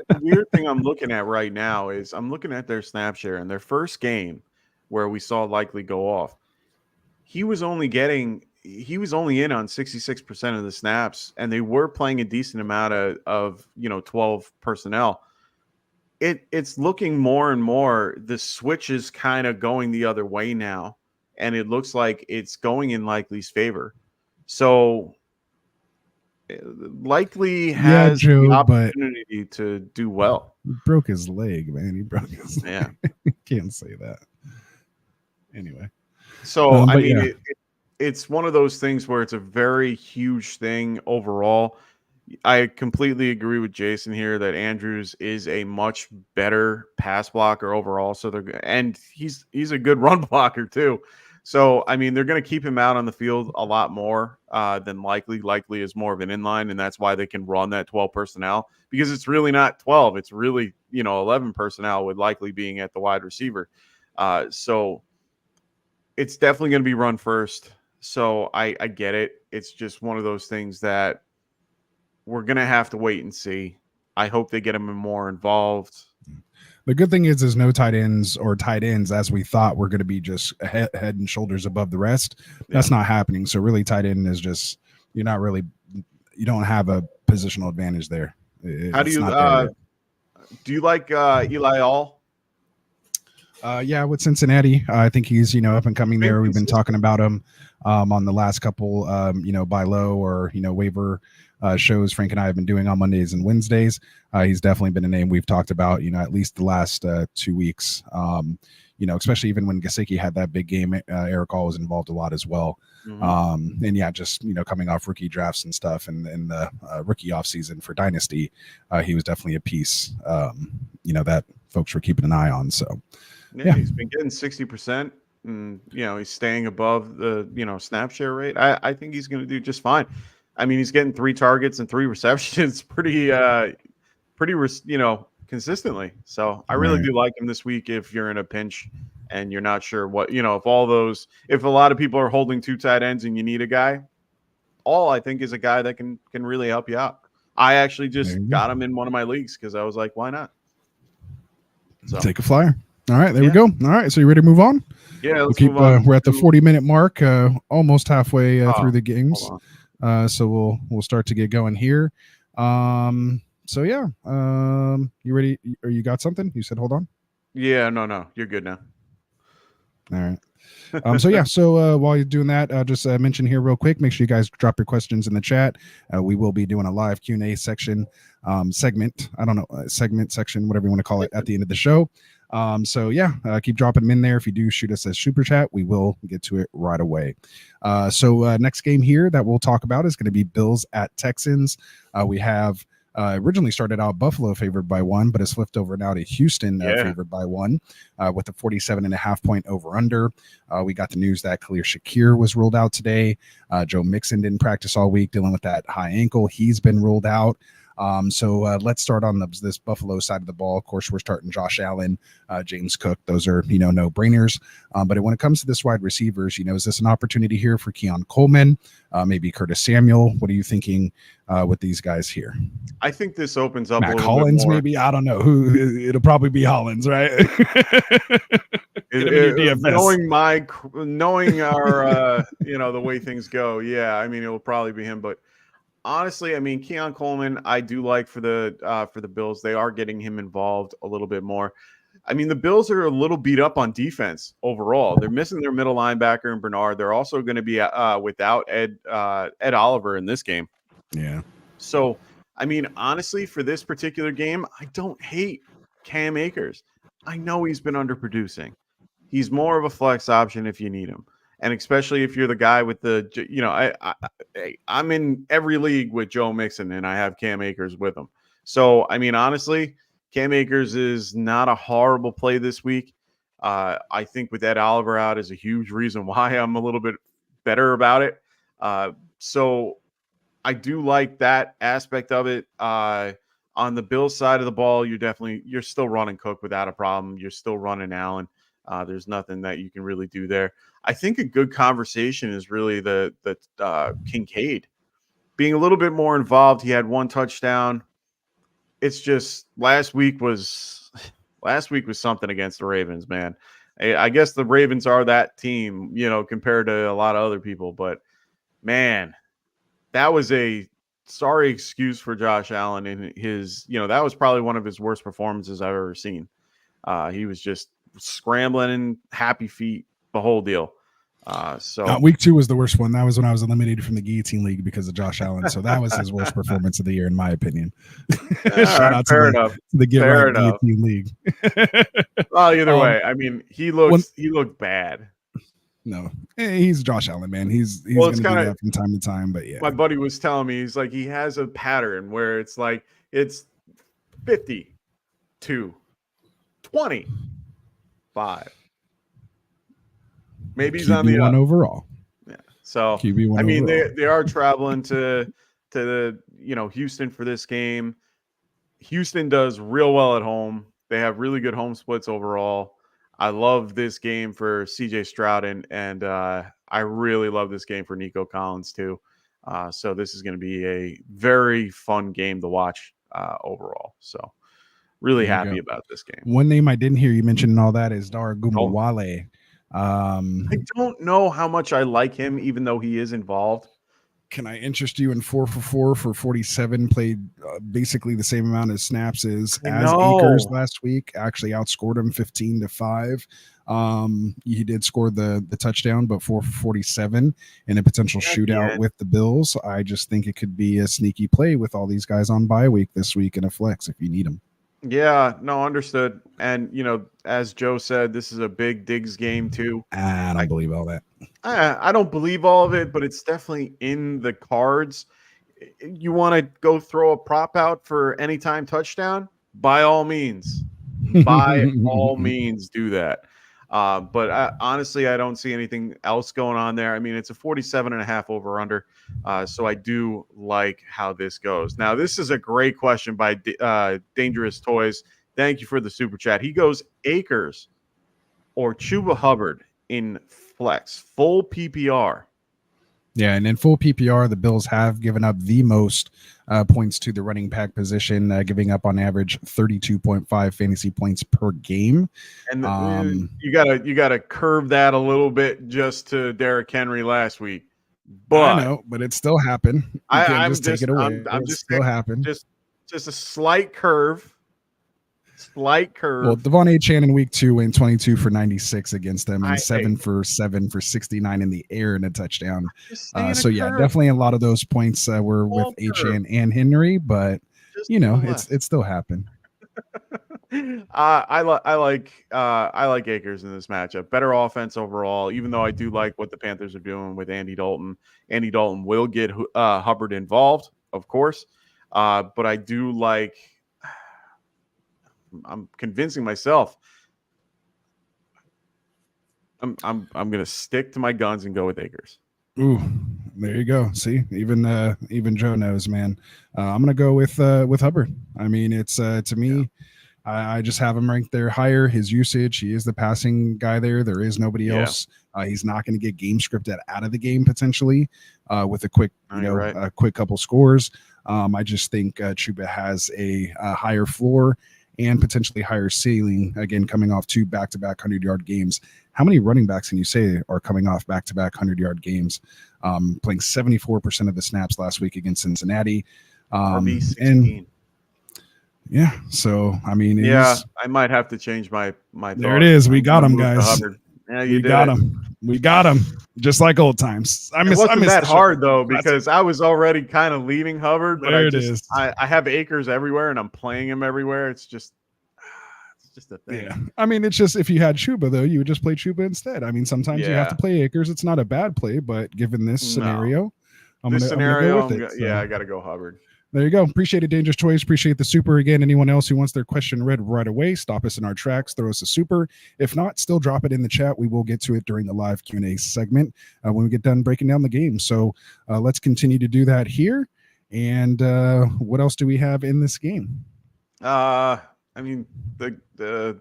The weird thing I'm looking at right now is I'm looking at their snap share and their first game where we saw Likely go off. He was only in on 66% of the snaps, and they were playing a decent amount of 12 personnel. It's looking more and more, the switch is kind of going the other way now, and it looks like it's going in Likely's favor. So Likely has the opportunity to do well. He broke his leg, man. He broke his leg. Yeah. Can't say that. Anyway. So, I mean, it's one of those things where it's a very huge thing overall. I completely agree with Jason here that Andrews is a much better pass blocker overall. And he's a good run blocker too. So, I mean, they're going to keep him out on the field a lot more than Likely. Likely is more of an inline, and that's why they can run that 12 personnel, because it's really not 12. It's really, 11 personnel with Likely being at the wide receiver. So it's definitely going to be run first. So I get it. It's just one of those things that we're going to have to wait and see. I hope they get him more involved. The good thing is there's no tight ends as we thought were going to be just head and shoulders above the rest. That's not happening. So really tight end is just, you're not really, you don't have a positional advantage there. How do you like Eli All? Yeah, with Cincinnati, I think he's up and coming there. We've been talking about him on the last couple buy low or waiver shows Frank and I have been doing on Mondays and Wednesdays. He's definitely been a name we've talked about at least the last 2 weeks. Especially even when Gesicki had that big game, Eric All was involved a lot as well. And yeah, just coming off rookie drafts and stuff, and the rookie offseason for Dynasty, he was definitely a piece that folks were keeping an eye on. So yeah, he's been getting 60%, and he's staying above the snap share rate. I think he's going to do just fine. I mean, he's getting 3 targets and 3 receptions pretty consistently. So I really do like him this week if you're in a pinch and you're not sure what, if a lot of people are holding 2 tight ends and you need a guy, All I think is a guy that can really help you out. I actually just got him in one of my leagues because I was like, why not? So take a flyer. All right, there we go. All right, so you ready to move on? Yeah, let's move on. We're at the 40-minute mark, almost halfway through the games. So we'll start to get going here. So yeah, you ready? Or you got something? You said hold on. Yeah, no, you're good now. All right. So while you're doing that, just mention here real quick. Make sure you guys drop your questions in the chat. We will be doing a live Q&A segment. I don't know, segment section, whatever you want to call it, at the end of the show. Keep dropping them in there. If you do shoot us a super chat, we will get to it right away. Next game here that we'll talk about is going to be Bills at Texans. We have originally started out Buffalo favored by 1, but it's flipped over now to Houston favored by 1 with a 47.5 point over under. We got the news that Khalil Shakir was ruled out today. Joe Mixon didn't practice all week dealing with that high ankle. He's been ruled out. Let's start on this Buffalo side of the ball. Of course, we're starting Josh Allen, James Cook. Those are, no brainers. But when it comes to this wide receivers, is this an opportunity here for Keon Coleman, maybe Curtis Samuel? What are you thinking with these guys here? I think this opens up Mac Hollins, maybe. I don't know who. It'll probably be Hollins, right? Knowing our, the way things go. Yeah. I mean, it'll probably be him, but honestly, I mean, Keon Coleman, I do like for the Bills. They are getting him involved a little bit more. I mean, the Bills are a little beat up on defense overall. They're missing their middle linebacker in Bernard. They're also going to be without Ed Oliver in this game. Yeah. So, I mean, honestly, for this particular game, I don't hate Cam Akers. I know he's been underproducing. He's more of a flex option if you need him. And especially if you're the guy with I'm in every league with Joe Mixon, and I have Cam Akers with him. So, I mean, honestly, Cam Akers is not a horrible play this week. I think with Ed Oliver out is a huge reason why I'm a little bit better about it. So I do like that aspect of it. On the Bills side of the ball, you're still running Cook without a problem. You're still running Allen. There's nothing that you can really do there. I think a good conversation is really the Kincaid being a little bit more involved. He had 1 touchdown. It's just last week was something against the Ravens, man. I guess the Ravens are that team, compared to a lot of other people. But man, that was a sorry excuse for Josh Allen in his. That was probably one of his worst performances I've ever seen. He was just scrambling, happy feet, the whole deal. Week 2 was the worst one. That was when I was eliminated from the Guillotine League because of Josh Allen. So that was his worst performance of the year, in my opinion. Shout out to the Guillotine League. Well, either way, I mean, he looked bad. No, he's Josh Allen, man. He's going to do that from time to time. But yeah, my buddy was telling me, he's like, he has a pattern where it's like it's 52, 25. Maybe he's QB on the one overall. Yeah. So QB1 I mean, overall. they are traveling to Houston for this game. Houston does real well at home. They have really good home splits overall. I love this game for CJ Stroud and I really love this game for Nico Collins too. So this is going to be a very fun game to watch overall. So really happy about this game. One name I didn't hear you mention and all that is Dar Gumawale. I don't know how much I like him, even though he is involved. Can I interest you in 4 for 47? Played basically the same amount of snaps as Akers last week. Actually outscored him 15-5. He did score the touchdown, but 4 for 47 in a potential shootout with the Bills. I just think it could be a sneaky play with all these guys on bye week this week in a flex if you need them. Yeah, no, understood. And, as Joe said, this is a big Diggs game too. I don't believe all that. I don't believe all of it, but it's definitely in the cards. You want to go throw a prop out for anytime touchdown? By all means. By all means, do that. But honestly, I don't see anything else going on there. I mean, it's a 47.5 over under. So I do like how this goes. Now, this is a great question by Dangerous Toys. Thank you for the super chat. He goes Akers or Chuba Hubbard in flex, full PPR. Yeah, and in full PPR, the Bills have given up the most points to the running back position, giving up on average 32.5 fantasy points per game. And you gotta curve that a little bit just to Derrick Henry last week. But I know, but it still happened. You can't just take it away. I'm it just still happened. Just a slight curve. Slight curve. Well, Devon Achane in week 2 went 22 for 96 against them and 7 for 69 in the air and a touchdown. So yeah, definitely a lot of those points were with Achane and Henry, but it still happened. I like Akers in this matchup. Better offense overall, even though I do like what the Panthers are doing with Andy Dalton. Andy Dalton will get Hubbard involved, of course, but I do like. I'm convincing myself. I'm gonna stick to my guns and go with Akers. Ooh, there you go. See, even Joe knows, man. I'm gonna go with Hubbard. I mean, it's to me, I just have him ranked there higher. His usage, he is the passing guy there. There is nobody else. He's not going to get game scripted out of the game potentially with a quick, a quick couple scores. I just think Chuba has a higher floor and potentially higher ceiling, again, coming off 2 back-to-back 100-yard games. How many running backs can you say are coming off back-to-back 100-yard games? Playing 74% of the snaps last week against Cincinnati. And yeah, so, I mean, I might have to change my there it is. We got him, guys. Yeah, we got him. We got him, just like old times. It wasn't that hard, though, because I was already kind of leaving Hubbard. But I have Akers everywhere, and I'm playing him everywhere. It's just a thing. Yeah, I mean, it's just if you had Chuba, though, you would just play Chuba instead. I mean, sometimes you have to play Akers. It's not a bad play, but given this scenario, I'm gonna go with it. I got to go Hubbard. There you go. Appreciate it, Dangerous Choice. Appreciate the super. Again, anyone else who wants their question read right away, stop us in our tracks, throw us a super. If not, still drop it in the chat. We will get to it during the live Q&A segment when we get done breaking down the game. So let's continue to do that here. And what else do we have in this game? I mean, the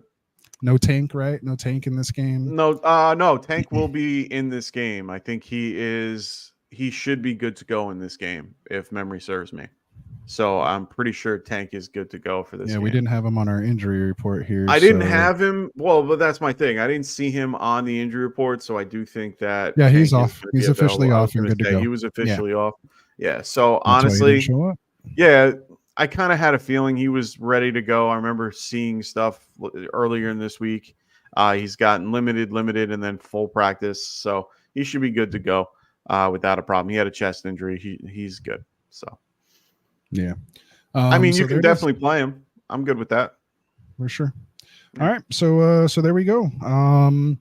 no Tank, right? No Tank in this game. No, Tank will be in this game. I think he should be good to go in this game if memory serves me. So I'm pretty sure Tank is good to go for this game. We didn't have him on our injury report here. I didn't have him. Well, but that's my thing. I didn't see him on the injury report, so I do think that he's off. He's officially off and good to go. He was officially off. Yeah. So honestly, I kind of had a feeling he was ready to go. I remember seeing stuff earlier in this week. He's gotten limited, and then full practice. So he should be good to go without a problem. He had a chest injury. He's good. So. Yeah. I mean, you can definitely play him. I'm good with that. For sure. All right. So there we go. And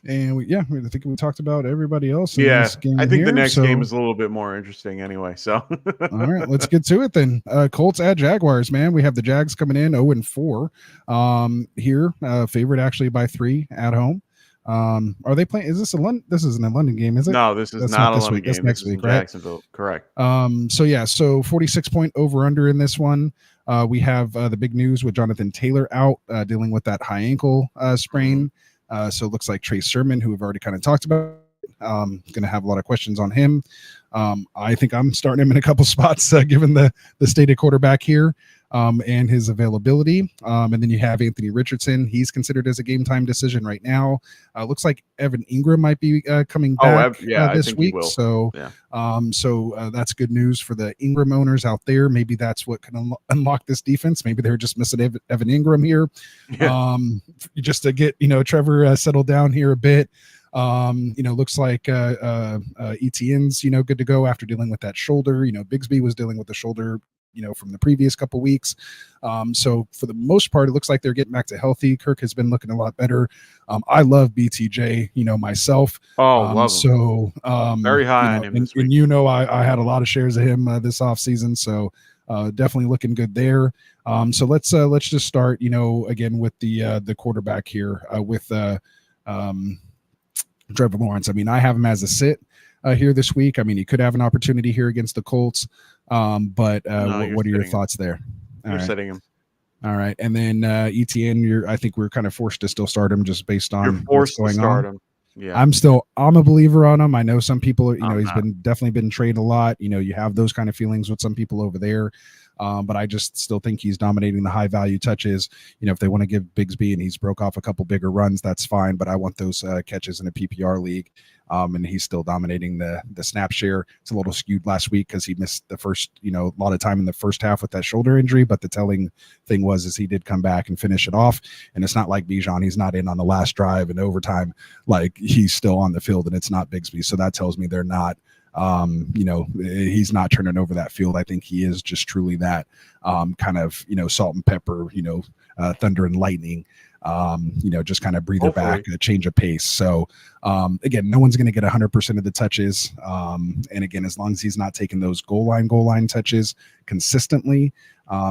I think we talked about everybody else. I think the next game is a little bit more interesting anyway. So all right, let's get to it then. Colts at Jaguars, man. We have the Jags coming in 0-4 here. Favorite actually by 3 at home. Are they playing? Is this this isn't a London game, is it? No, this is not a London game. That's next week, right? Jacksonville, correct. So 46 point over under in this one. We have the big news with Jonathan Taylor out dealing with that high ankle sprain. So it looks like Trey Sermon, who we've already kind of talked about, going to have a lot of questions on him. I think I'm starting him in a couple spots given the state of quarterback here. and his availability. And then you have Anthony Richardson. He's considered as a game time decision right now. Looks like Evan Ingram might be coming back this week. So, that's good news for the Ingram owners out there. Maybe that's what can unlock this defense. Maybe they're just missing Evan Ingram here, just to get Trevor settled down here a bit. Looks like Etienne's good to go after dealing with that shoulder. Bigsby was dealing with the shoulder from the previous couple weeks. So for the most part, it looks like they're getting back to healthy. Kirk has been looking a lot better. I love BTJ, myself. Love so very high on him this week. And I had a lot of shares of him this offseason. So definitely looking good there. So let's just start, again with the quarterback here with Trevor Lawrence. I mean, I have him as a sit here this week. I mean, he could have an opportunity here against the Colts. But what are your thoughts there? You're sitting him. All right. And then Etienne, I think we're kind of forced to still start him just based on what's going on. Him. Yeah. I'm a believer on him. I know some people, he's definitely been traded a lot. You have those kind of feelings with some people over there. But I just still think he's dominating the high value touches. If they want to give Bigsby and he's broke off a couple bigger runs, that's fine. But I want those catches in a PPR league. And he's still dominating the snap share. It's a little skewed last week because he missed the first, a lot of time in the first half with that shoulder injury. But the telling thing is he did come back and finish it off. And it's not like Bijan, he's not in on the last drive and overtime. Like he's still on the field and it's not Bigsby. So that tells me they're not, he's not turning over that field. I think he is just truly that kind of, salt and pepper, thunder and lightning. Just kind of breather back, a change of pace. So, again, no one's going to get 100% of the touches. And again, as long as he's not taking those goal line touches consistently,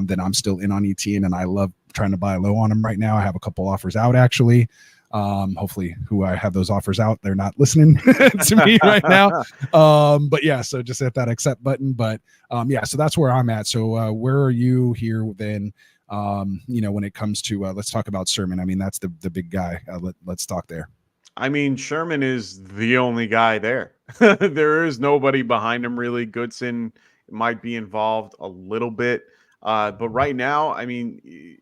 then I'm still in on Etienne, and I love trying to buy low on him right now. I have a couple offers out actually. Hopefully who I have those offers out, they're not listening to me right now. But yeah, so just hit that accept button. But so that's where I'm at. So where are you here then? When it comes to let's talk about Sermon. I mean, that's the big guy. Let's talk there. I mean, Sherman is the only guy there. There is nobody behind him really. Goodson might be involved a little bit. But right now, I mean,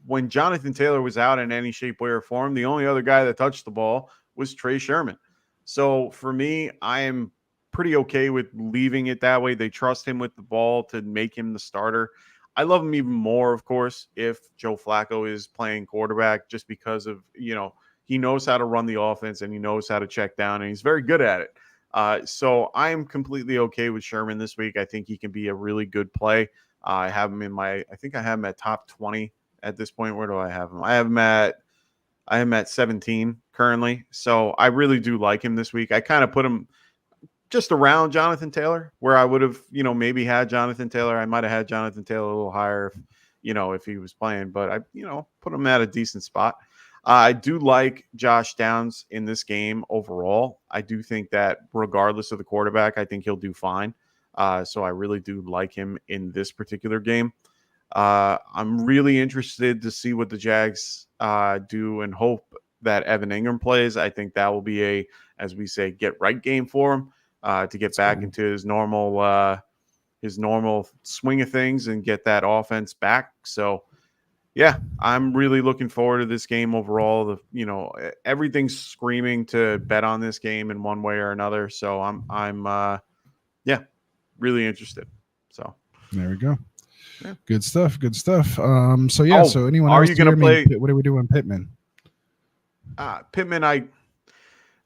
when Jonathan Taylor was out in any shape, way, or form, the only other guy that touched the ball was Trey Sherman. So for me, I am pretty okay with leaving it that way. They trust him with the ball to make him the starter. I love him even more, of course, if Joe Flacco is playing quarterback, just because of, he knows how to run the offense and he knows how to check down and he's very good at it. So I'm completely okay with Sherman this week. I think he can be a really good play. I have him I think I have him at top 20 at this point. Where do I have him? I am at 17 currently. So I really do like him this week. I kind of put him just around Jonathan Taylor, where I would have, maybe had Jonathan Taylor. I might have had Jonathan Taylor a little higher, if he was playing, but I, put him at a decent spot. I do like Josh Downs in this game overall. I do think that regardless of the quarterback, I think he'll do fine. So I really do like him in this particular game. I'm really interested to see what the Jags do and hope that Evan Ingram plays. I think that will be as we say, get right game for him. To get back into his normal swing of things and get that offense back. So, yeah, I'm really looking forward to this game overall. Everything's screaming to bet on this game in one way or another. So I'm really interested. So there we go. Yeah. Good stuff. So anyone else? Are you going to play? What are we doing, Pittman? Pittman,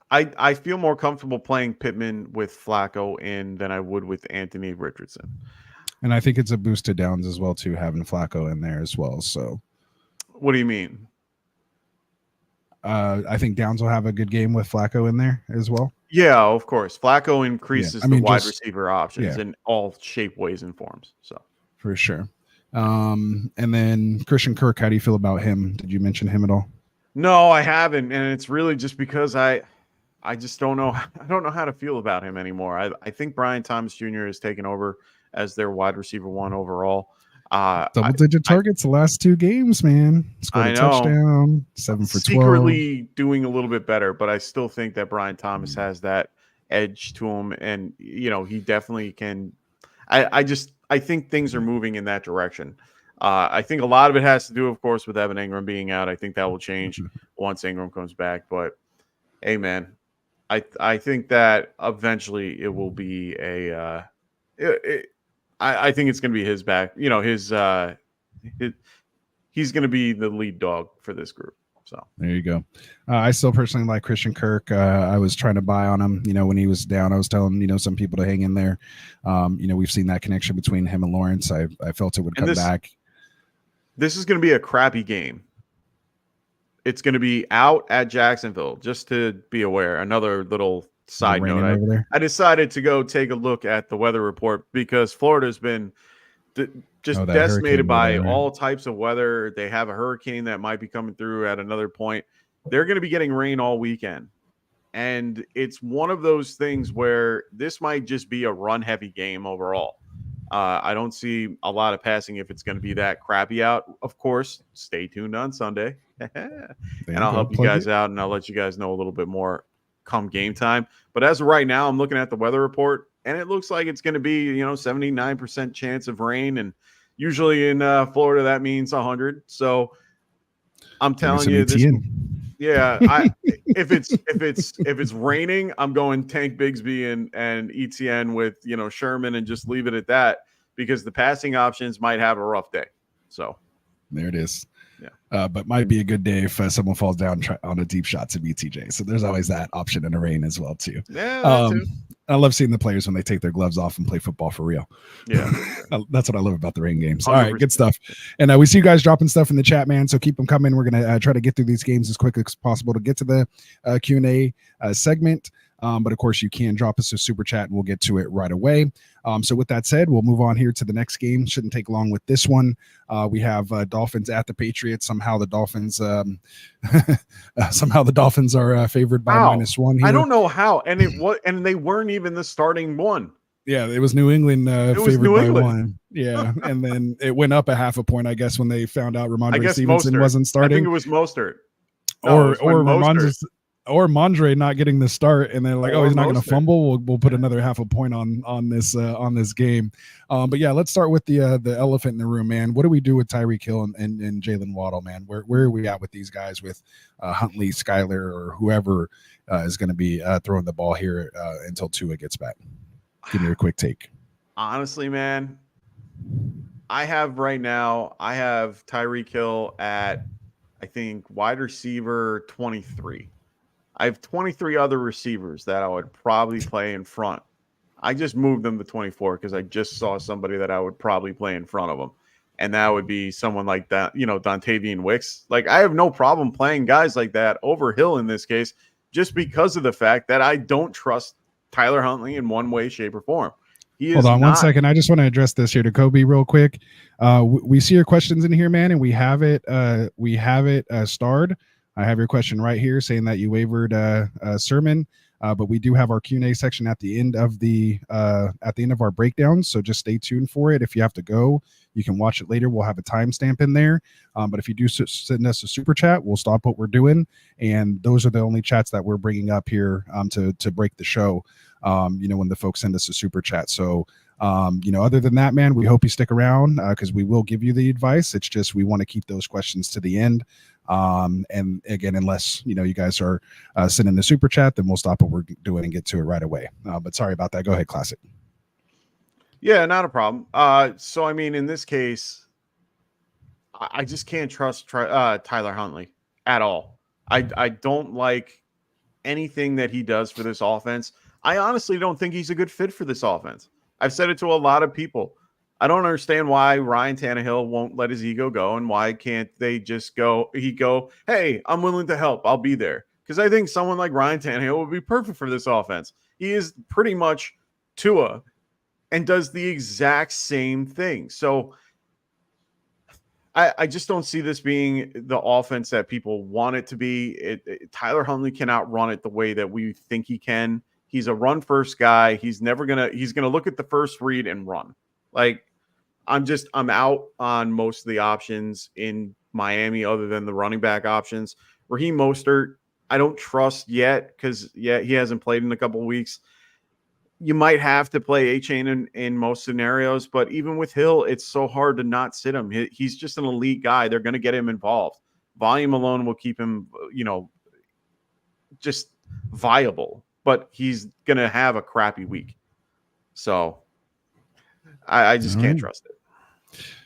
I feel more comfortable playing Pittman with Flacco in than I would with Anthony Richardson. And I think it's a boost to Downs as well, too, having Flacco in there as well. So what do you mean? I think Downs will have a good game with Flacco in there as well. Yeah, of course. Flacco increases the wide receiver options in all shape, ways, and forms. So for sure. And then Christian Kirk, how do you feel about him? Did you mention him at all? No, I haven't. And it's really just because I just don't know. I don't know how to feel about him anymore. I think Brian Thomas Jr. has taken over as their wide receiver one overall. Double-digit targets the last two games, man. Scored a touchdown, 7 for 12. Secretly doing a little bit better, but I still think that Brian Thomas has that edge to him, and he definitely can. I think things are moving in that direction. I think a lot of it has to do, of course, with Evan Ingram being out. I think that will change once Ingram comes back. But hey, man, I think that eventually it will be a. I think it's going to be his back. You know, he's going to be the lead dog for this group. So there you go. I still personally like Christian Kirk. I was trying to buy on him, when he was down. I was telling, some people to hang in there. We've seen that connection between him and Lawrence. I felt it would come back. This is going to be a crappy game. It's going to be out at Jacksonville, just to be aware. Another little side note. I decided to go take a look at the weather report because Florida's been decimated by all types of weather. They have a hurricane that might be coming through at another point. They're going to be getting rain all weekend. And it's one of those things where this might just be a run-heavy game overall. I don't see a lot of passing if it's going to be that crappy out. Of course, stay tuned on Sunday. And I'll help you guys out, and I'll let you guys know a little bit more come game time. But as of right now, I'm looking at the weather report, and it looks like it's going to be, 79% chance of rain. And usually in Florida, that means 100. So I'm telling you this. Yeah, if it's raining, I'm going Tank Bigsby and ETN with Sherman and just leave it at that because the passing options might have a rough day. So there it is. Yeah, but might be a good day if someone falls down on a deep shot to beat TJ. So there's always that option in the rain as well too. Yeah, that too. I love seeing the players when they take their gloves off and play football for real. Yeah. That's what I love about the rain games. 100%. All right, good stuff. And we see you guys dropping stuff in the chat, man. So keep them coming. We're going to try to get through these games as quickly as possible to get to the Q&A segment. But of course, you can drop us a super chat and we'll get to it right away. So with that said, we'll move on here to the next game. Shouldn't take long with this one. We have Dolphins at the Patriots. Somehow the Dolphins are favored by -1 here. I don't know how. And they weren't even the starting one. Yeah, it was New England favored by 1. Yeah, and then it went up a half a point, I guess, when they found out Ramondre Stevenson wasn't starting. I think it was Mostert. Or Mondre not getting the start, and they're like, "Oh, he's not going to fumble. We'll put another half a point on this game." But yeah, let's start with the elephant in the room, man. What do we do with Tyreek Hill and Jalen Waddle, man? Where are we at with these guys with Huntley, Skyler, or whoever is going to be throwing the ball here until Tua gets back? Give me your quick take. Honestly, man, I have Tyreek Hill at I think wide receiver 23. I have 23 other receivers that I would probably play in front. I just moved them to 24 because I just saw somebody that I would probably play in front of them. And that would be someone like that, Dontavian Wicks. Like, I have no problem playing guys like that over Hill in this case, just because of the fact that I don't trust Tyler Huntley in one way, shape, or form. Hold on 1 second. I just want to address this here to Kobe real quick. We see your questions in here, man, and we have it starred. I have your question right here saying that you wavered Sermon, but we do have our Q&A section at the end of our breakdown. So just stay tuned for it. If you have to go, you can watch it later. We'll have a timestamp in there. But if you do send us a super chat, we'll stop what we're doing. And those are the only chats that we're bringing up here to break the show. When the folks send us a super chat. So, other than that, man, we hope you stick around because we will give you the advice. It's just we want to keep those questions to the end. And again, unless you guys are sending the super chat, then we'll stop what we're doing and get to it right away. But sorry about that. Go ahead, Classic. Yeah, not a problem. So I mean, in this case, I just can't trust Tyler Huntley at all. I don't like anything that he does for this offense. I honestly don't think he's a good fit for this offense. I've said it to a lot of people. I don't understand why Ryan Tannehill won't let his ego go, and why can't they just go, hey, I'm willing to help. I'll be there. Because I think someone like Ryan Tannehill would be perfect for this offense. He is pretty much Tua and does the exact same thing. So I just don't see this being the offense that people want it to be. Tyler Huntley cannot run it the way that we think he can. He's a run first guy. He's going to look at the first read and run. Like, I'm out on most of the options in Miami other than the running back options. Raheem Mostert, I don't trust yet because he hasn't played in a couple of weeks. you might have to play A-Chain in most scenarios, but even with Hill, it's so hard to not sit him. He's just an elite guy. They're going to get him involved. Volume alone will keep him, just viable, but he's going to have a crappy week. So I just can't trust it.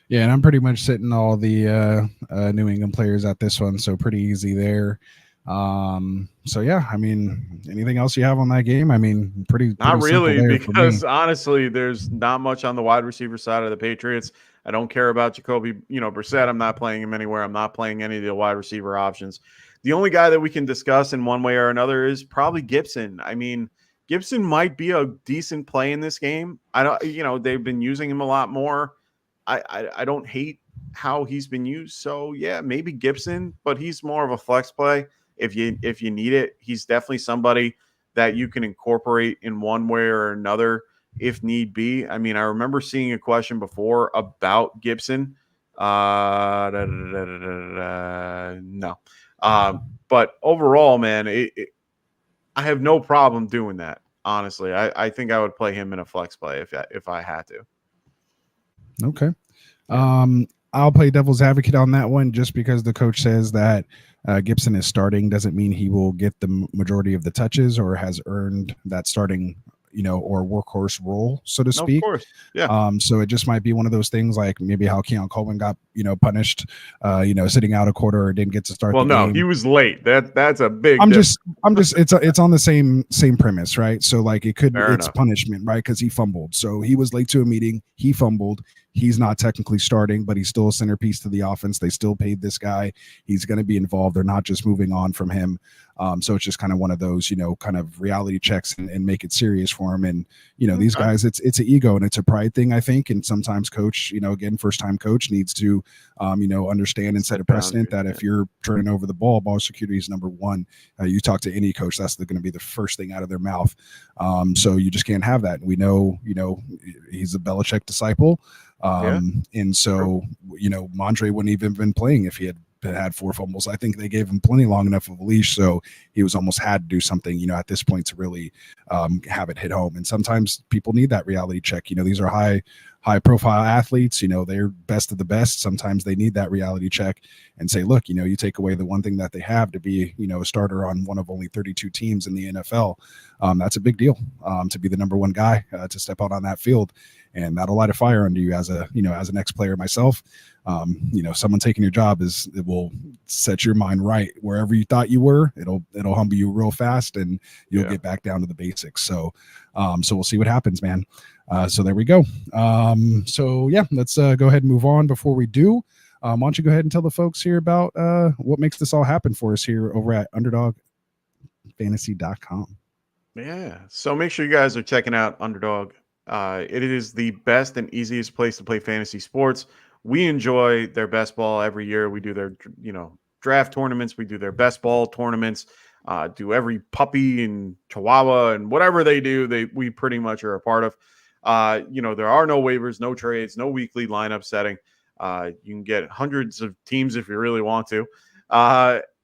Yeah, and I'm pretty much sitting all the New England players at this one, so pretty easy there. So yeah, I mean, anything else you have on that game? I mean, pretty not really, because honestly, there's not much on the wide receiver side of the Patriots. I don't care about Jacoby, Brissett. I'm not playing him anywhere. I'm not playing any of the wide receiver options. The only guy that we can discuss in one way or another is probably Gibson. I mean, Gibson might be a decent play in this game. I don't, they've been using him a lot more. I don't hate how he's been used. So yeah, maybe Gibson, but he's more of a flex play. If you need it, he's definitely somebody that you can incorporate in one way or another if need be. I mean, I remember seeing a question before about Gibson. No. But overall, man, I have no problem doing that. Honestly, I think I would play him in a flex play if I had to. Okay. I'll play devil's advocate on that one just because the coach says that Gibson is starting doesn't mean he will get the majority of the touches or has earned that starting, or workhorse role, so to speak. Of course. Yeah. So it just might be one of those things like maybe how Keon Coleman got, punished, sitting out a quarter or didn't get to start. Well, the game. He was late. That's a big. I'm just it's on the same premise, right? So like it's enough. Punishment, right? Because he fumbled. So he was late to a meeting. He fumbled. He's not technically starting, but he's still a centerpiece to the offense. They still paid this guy. He's going to be involved. They're not just moving on from him. So it's just kind of one of those, kind of reality checks and make it serious for him. And, these guys, it's an ego and it's a pride thing, I think. And sometimes coach, again, first time coach needs to, understand and set a precedent that if you're turning over the ball security is number one. You talk to any coach, that's going to be the first thing out of their mouth. So you just can't have that. And we know, he's a Belichick disciple. And so, Mondre wouldn't even been playing if he had 4 fumbles. I think they gave him plenty long enough of a leash, so he was almost had to do something, at this point to really have it hit home. And sometimes people need that reality check. These are high profile athletes, they're best of the best. Sometimes they need that reality check and say, look, you take away the one thing that they have to be, a starter on one of only 32 teams in the NFL. That's a big deal to be the number one guy to step out on that field. And that'll light a fire under you as an ex-player myself. Someone taking your job it will set your mind right wherever you thought you were. It'll humble you real fast and you'll get back down to the basics. So we'll see what happens, man. So there we go. So yeah, let's go ahead and move on. Before we do, why don't you go ahead and tell the folks here about what makes this all happen for us here over at UnderdogFantasy.com. Yeah. So make sure you guys are checking out Underdog. It is the best and easiest place to play fantasy sports. We enjoy their best ball every year. We do their, draft tournaments. We do their best ball tournaments. Do every puppy and chihuahua and whatever they do, we pretty much are a part of. There are no waivers, no trades, no weekly lineup setting. You can get hundreds of teams if you really want to.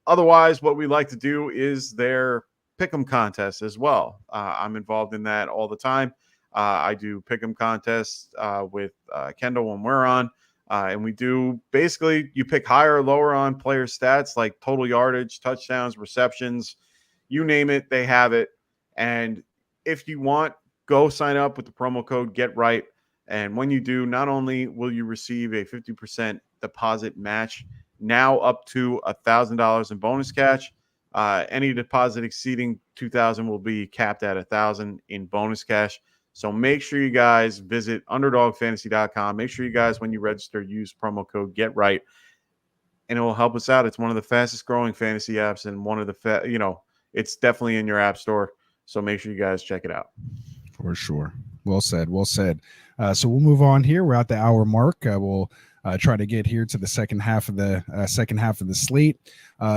Otherwise, what we like to do is their pick'em contest as well. I'm involved in that all the time. I do pick'em contests with Kendall when we're on. And we do basically you pick higher or lower on player stats like total yardage, touchdowns, receptions, you name it, they have it. And if you want, go sign up with the promo code GetRight. And when you do, not only will you receive a 50% deposit match, now up to $1,000 in bonus cash. Any deposit exceeding $2,000 will be capped at $1,000 in bonus cash. So make sure you guys visit UnderdogFantasy.com. Make sure you guys, when you register, use promo code GetRight, and it will help us out. It's one of the fastest growing fantasy apps, and one of the it's definitely in your app store. So make sure you guys check it out. For sure. Well said. Well said. So we'll move on here. We're at the hour mark. We'll try to get here to the second half of the slate.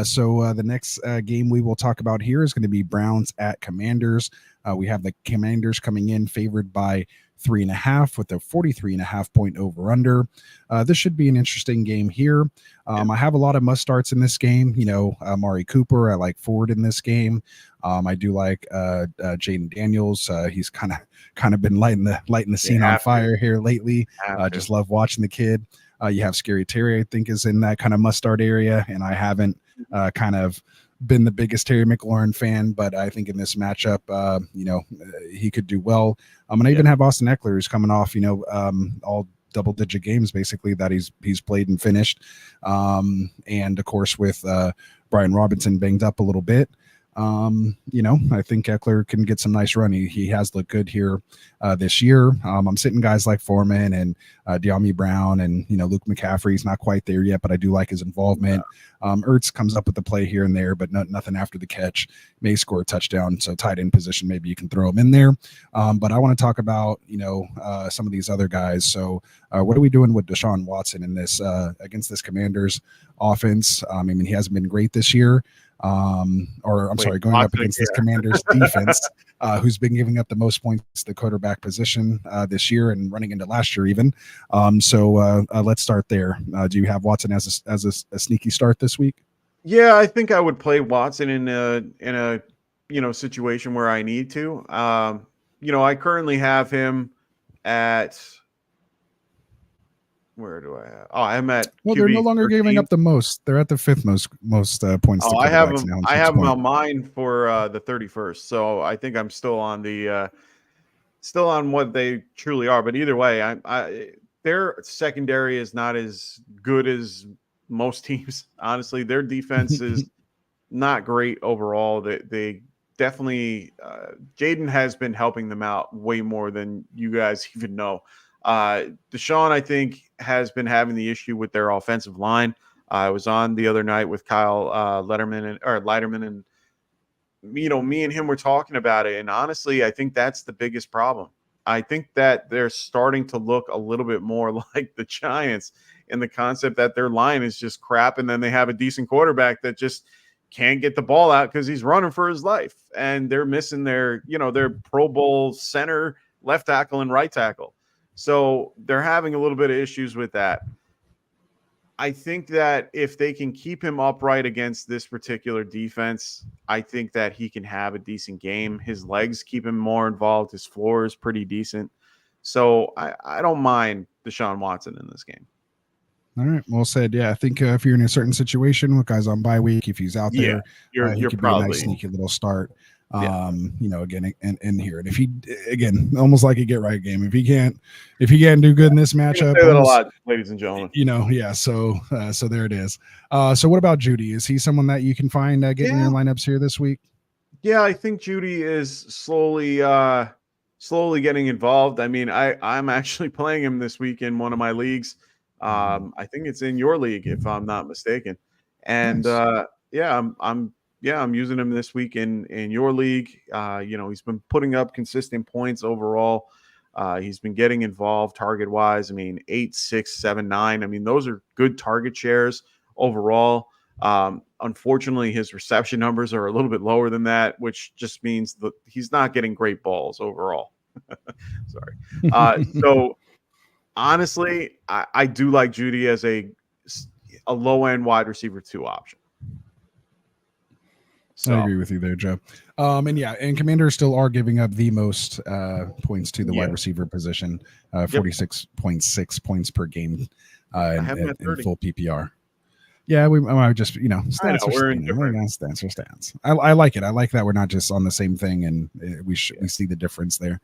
So the next game we will talk about here is going to be Browns at Commanders. We have the Commanders coming in favored by 3.5 with a 43.5 point over under. This should be an interesting game here. I have a lot of must starts in this game. Amari Cooper, I like Ford in this game. I do like Jaden Daniels. He's kind of been lighting the scene on fire here lately. Just love watching the kid. You have Scary Terry, I think, is in that kind of must start area, and I haven't kind of been the biggest Terry McLaurin fan, but I think in this matchup, he could do well. And I even have Austin Eckler, who's coming off, all double-digit games basically that he's played and finished, and of course with Brian Robinson banged up a little bit. I think Eckler can get some nice run. He has looked good here this year. I'm sitting guys like Foreman and De'Ami Brown and Luke McCaffrey's not quite there yet, but I do like his involvement. Ertz comes up with the play here and there, but nothing after the catch. May score a touchdown, so tight end position maybe you can throw him in there. But I want to talk about some of these other guys. So what are we doing with Deshaun Watson in this against this Commanders offense? He hasn't been great this year. Going up against this Commanders defense, who's been giving up the most points to the quarterback position this year and running into last year even. Let's start there. Do you have Watson as a sneaky start this week? Yeah, I think I would play Watson in a situation where I need to. I currently have him at. Where do I have? Oh, I'm at. Well, they're no longer 13. Giving up the most. They're at the fifth most points. Oh, I have them. I have them on mine for the 31st. So I think I'm still on what they truly are. But either way, their secondary is not as good as most teams. Honestly, their defense is not great overall. They definitely Jaden has been helping them out way more than you guys even know. Deshaun, I think, has been having the issue with their offensive line. I was on the other night with Kyle Leiterman, and me and him were talking about it. And honestly, I think that's the biggest problem. I think that they're starting to look a little bit more like the Giants in the concept that their line is just crap, and then they have a decent quarterback that just can't get the ball out because he's running for his life, and they're missing their Pro Bowl center, left tackle, and right tackle. So they're having a little bit of issues with that. I think that if they can keep him upright against this particular defense, I think that he can have a decent game. His legs keep him more involved. His floor is pretty decent. So I don't mind Deshaun Watson in this game. All right. Well said. Yeah, I think if you're in a certain situation with guys on bye week, if he's out there, you're could probably be a nice sneaky little start. Again, in here, and if he almost like a get right game. If he can't do good in this matchup, say that a lot, ladies and gentlemen. So there it is. So what about Judy? Is he someone that you can find getting your lineups here this week? Yeah, I think Judy is slowly getting involved. I'm actually playing him this week in one of my leagues. I think it's in your league, if I'm not mistaken. And nice. I'm using him this week in your league. He's been putting up consistent points overall. He's been getting involved target wise. 8, 6, 7, 9. Those are good target shares overall. Unfortunately, his reception numbers are a little bit lower than that, which just means that he's not getting great balls overall. Sorry. So honestly, I do like Judy as a low end wide receiver 2 option. So. I agree with you there, Joe. And Commanders still are giving up the most points to the wide receiver position, 46.6 points per game in full PPR. Yeah, I just stats are stats. I like it. I like that we're not just on the same thing, and we see the difference there.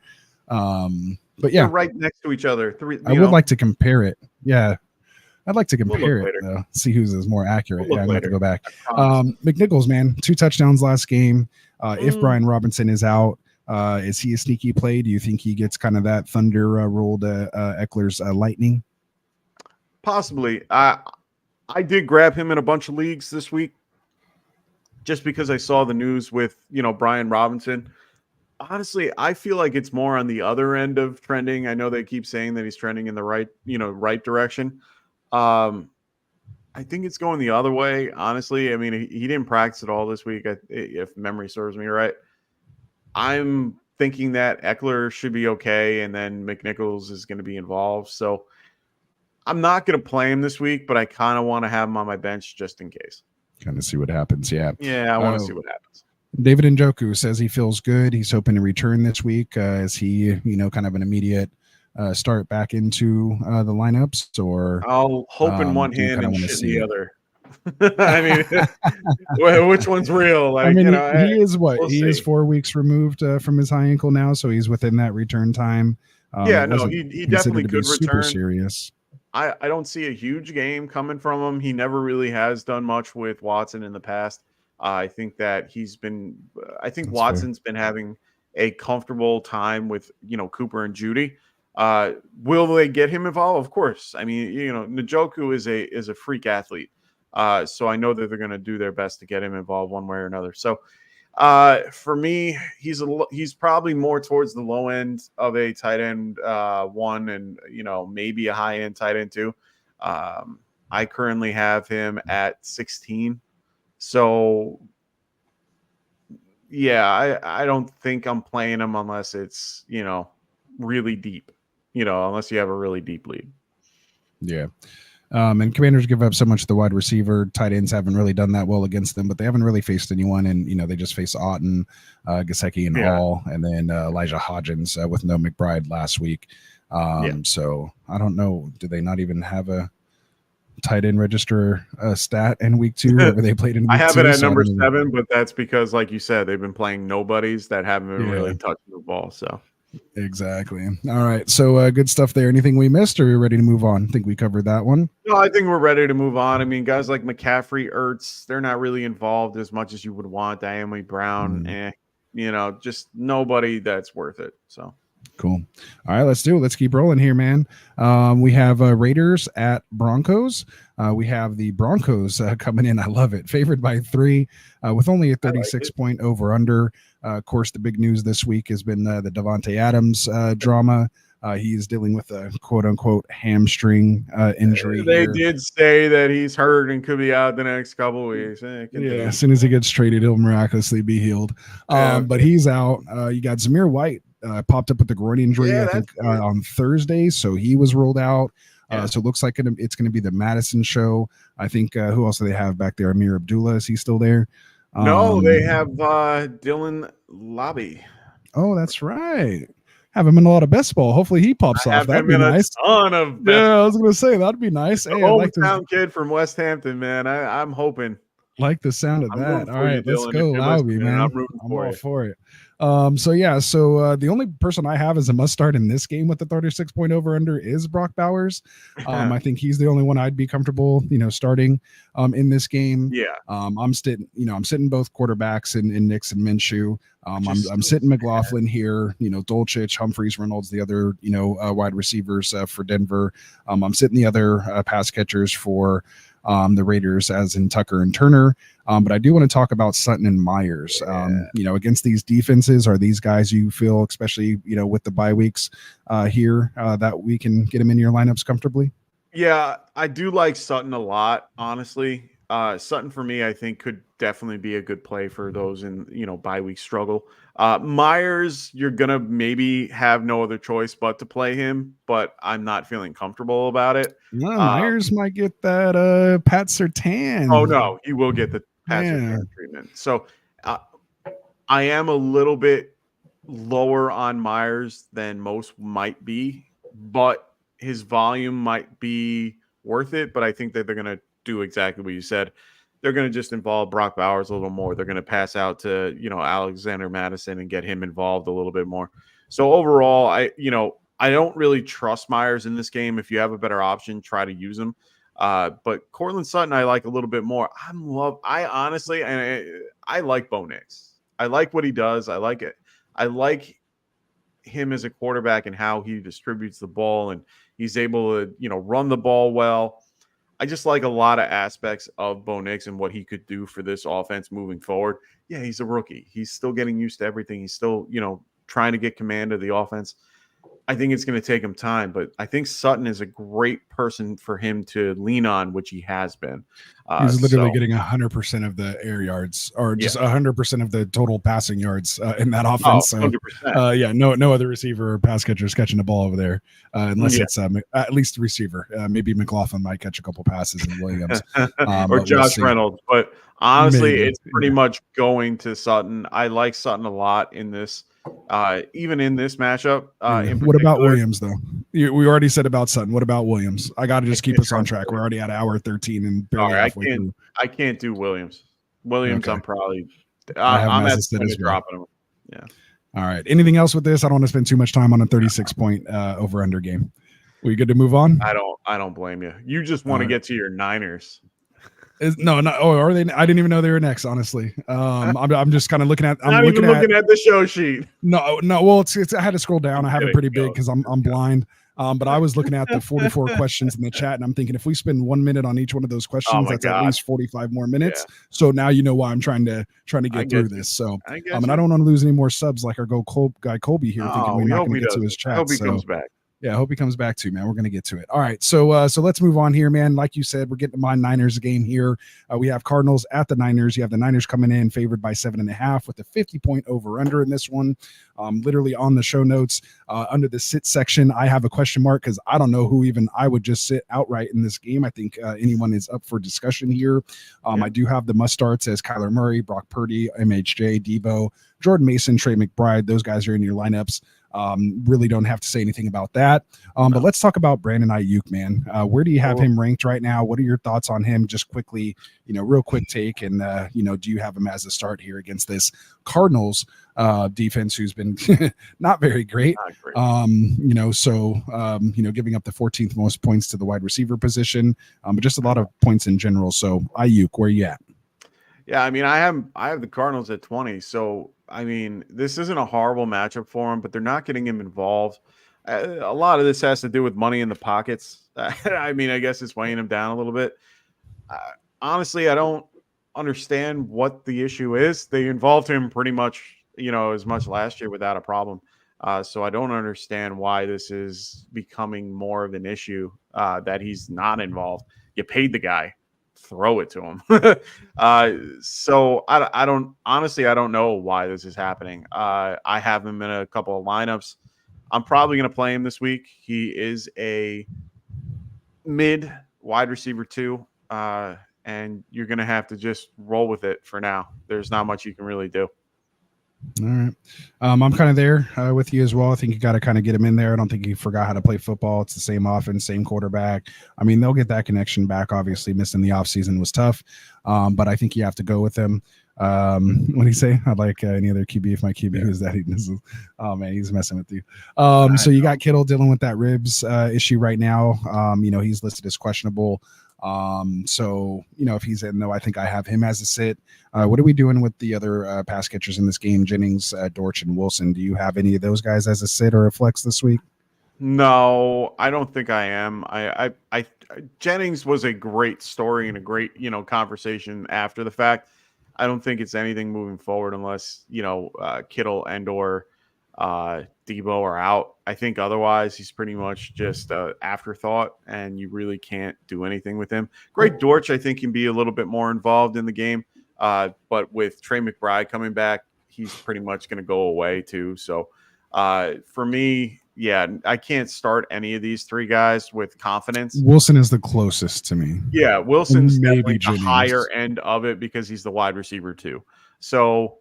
But yeah, they're right next to each other. I would like to compare it. Yeah. I'd like to compare it, though, see who's is more accurate. I'm going to go back. McNichols, man, 2 touchdowns last game. If Brian Robinson is out, is he a sneaky play? Do you think he gets kind of that thunder rolled Eckler's lightning? Possibly. I did grab him in a bunch of leagues this week just because I saw the news with, Brian Robinson. Honestly, I feel like it's more on the other end of trending. I know they keep saying that he's trending in the right direction. I I think it's going the other way, honestly. I mean, he didn't practice at all this week, if memory serves me right. I'm thinking that Eckler should be okay, and then McNichols is going to be involved. So I'm not going to play him this week, but I kind of want to have him on my bench just in case. Kind of see what happens. Yeah. Yeah, I want to see what happens. David Njoku says he feels good. He's hoping to return this week. Is he, kind of an immediate start back into the lineups, or I'll hope in one hand and shit in the other. I mean, which one's real? Like, he is what? We'll he is 4 weeks removed from his high ankle now, so he's within that return time. He definitely could return. Super serious. I don't see a huge game coming from him. He never really has done much with Watson in the past. I think that That's Watson's been having a comfortable time with, Cooper and Judy. Will they get him involved? Of course. I mean, Njoku is a freak athlete. So I know that they're going to do their best to get him involved one way or another. So for me, he's probably more towards the low end of a tight end one, and maybe a high end tight end two. I currently have him at 16. So yeah, I don't think I'm playing him unless it's really deep. Unless you have a really deep lead. Yeah. And Commanders give up so much to the wide receiver. Tight ends haven't really done that well against them, but they haven't really faced anyone. And, they just faced Otten, Gesicki, and Hall, and then Elijah Hodgins with no McBride last week. So I don't know. Do they not even have a tight end register stat in week 2? Or they played in week I have 2, it at number 7, but that's because, like you said, they've been playing nobodies that haven't been really touching the ball. So. Exactly. All right. So good stuff there. Anything we missed, or are we ready to move on? I think we covered that one. No, I think we're ready to move on. I mean, guys like McCaffrey, Ertz, they're not really involved as much as you would want. Diami Brown, just nobody that's worth it. So cool. All right, let's do it. Let's keep rolling here, man. We have Raiders at Broncos. We have the Broncos coming in. I love it. Favored by 3 with only a 36-point over-under. Of course, the big news this week has been the Devontae Adams drama. He is dealing with a quote-unquote hamstring injury. They did say that he's hurt and could be out the next couple of weeks. As soon as he gets traded, he'll miraculously be healed. But he's out. You got Zamir White popped up with a groin injury, I think, on Thursday, so he was ruled out. So it looks like it's going to be the Madison show. I think who else do they have back there? Amir Abdullah, is he still there? No, they have Dylan Lobby. Oh, that's right. Have him in a lot of best ball. Hopefully he pops off. That'd be nice. I was going to say that'd be nice. Hey, hometown kid from West Hampton, man. I'm hoping. Like the sound of that. All right, let's go, Lobby, man. I'm all for it. So the only person I have as a must start in this game with the 36-point over under is Brock Bowers. I think he's the only one I'd be comfortable, starting in this game. Yeah. I'm sitting both quarterbacks in Nix and Minshew. I'm sitting McLaughlin here, Dolchich, Humphreys, Reynolds, the other, wide receivers for Denver. I'm sitting the other pass catchers for the Raiders, as in Tucker and Turner. But I do want to talk about Sutton and Myers. Against these defenses, are these guys you feel, especially, with the bye weeks here, that we can get them in your lineups comfortably? Yeah, I do like Sutton a lot, honestly. Sutton, for me, I think could definitely be a good play for those in, bye week struggle. Myers, you're going to maybe have no other choice but to play him, but I'm not feeling comfortable about it. No, Myers might get that Pat Surtain. Oh, no, he will get the Pat Surtain treatment. So I am a little bit lower on Myers than most might be, but his volume might be worth it. But I think that they're going to do exactly what you said. They're going to just involve Brock Bowers a little more. They're going to pass out to, Alexander Madison and get him involved a little bit more. So overall, I don't really trust Myers in this game. If you have a better option, try to use him. But Cortland Sutton, I like a little bit more. I honestly like Bo Nix. I like what he does. I like it. I like him as a quarterback and how he distributes the ball, and he's able to, run the ball well. I just like a lot of aspects of Bo Nix and what he could do for this offense moving forward. Yeah, he's a rookie. He's still getting used to everything. He's still, trying to get command of the offense. I think it's going to take him time, but I think Sutton is a great person for him to lean on, which he has been. He's literally getting 100% of the air yards, or just 100% of the total passing yards in that offense. So, 100%. No other receiver or pass catcher is catching the ball over there, unless it's at least the receiver. Maybe McLaughlin might catch a couple passes in Williams, or Josh Reynolds. But honestly, it's pretty much going to Sutton. I like Sutton a lot in this. Even in this matchup. What about Williams, though? We already said about Sutton. What about Williams? I got to just keep us on track. We're already at hour 13 and barely halfway through. I can't do Williams. Okay. I'm probably I'm at dropping him. Yeah. All right. Anything else with this? I don't want to spend too much time on a 36-point over-under game. We good to move on? I don't blame you. You just want to get to your Niners. No. Oh, are they? I didn't even know they were next. Honestly, I'm just kind of looking at. I'm looking at the show sheet. No. Well, it's I had to scroll down. I have it pretty big because I'm blind. But I was looking at the 44 questions in the chat, and I'm thinking if we spend 1 minute on each one of those questions, that's at least 45 more minutes. Yeah. So now you know why I'm trying to get through this. So, and I don't want to lose any more subs like our guy Colby here, thinking we're not going to get to his chat. I hope he comes back. Yeah, I hope he comes back too, man. We're going to get to it. All right, so let's move on here, man. Like you said, we're getting to my Niners game here. We have Cardinals at the Niners. You have the Niners coming in favored by 7.5 with a 50-point over-under in this one. Literally on the show notes, under the sit section, I have a question mark because I don't know who even I would just sit outright in this game. I think anyone is up for discussion here. I do have the must-starts as Kyler Murray, Brock Purdy, MHJ, Debo, Jordan Mason, Trey McBride. Those guys are in your lineups. Really don't have to say anything about that. But let's talk about Brandon Ayuk, man. Where do you have him ranked right now? What are your thoughts on him? Just quickly, real quick take. And, do you have him as a start here against this Cardinals defense who's been not very great? Giving up the 14th most points to the wide receiver position, but just a lot of points in general. So Ayuk, where are you at? Yeah, I mean, I have the Cardinals at 20. So, I mean, this isn't a horrible matchup for him, but they're not getting him involved. A lot of this has to do with money in the pockets. I mean, I guess it's weighing him down a little bit. Honestly, I don't understand what the issue is. They involved him pretty much, as much last year without a problem. So I don't understand why this is becoming more of an issue that he's not involved. You paid the guy. Throw it to him. So I don't know why this is happening. I have him in a couple of lineups. I'm probably going to play him this week. He is a mid wide receiver 2, and you're going to have to just roll with it for now. There's not much you can really do. All right. I'm kind of there with you as well. I think you got to kind of get him in there. I don't think he forgot how to play football. It's the same offense, same quarterback. I mean, they'll get that connection back. Obviously, missing the offseason was tough, but I think you have to go with him. What do you say? I'd like any other QB if my QB was that. Oh, man, he's messing with you. So you got Kittle dealing with that ribs issue right now. He's listed as questionable. So if he's in, though, I think I have him as a sit. What are we doing with the other pass catchers in this game? Jennings, Dortch, and Wilson. Do you have any of those guys as a sit or a flex this week? No, I don't think I am. I Jennings was a great story and a great, conversation after the fact. I don't think it's anything moving forward unless, Kittle and or Debo are out. I think otherwise he's pretty much just an afterthought, and you really can't do anything with him. Great Dortch, I think, can be a little bit more involved in the game. But with Trey McBride coming back, he's pretty much going to go away too. So for me, yeah, I can't start any of these three guys with confidence. Wilson is the closest to me. Yeah, Wilson's maybe the higher end of it because he's the wide receiver too. So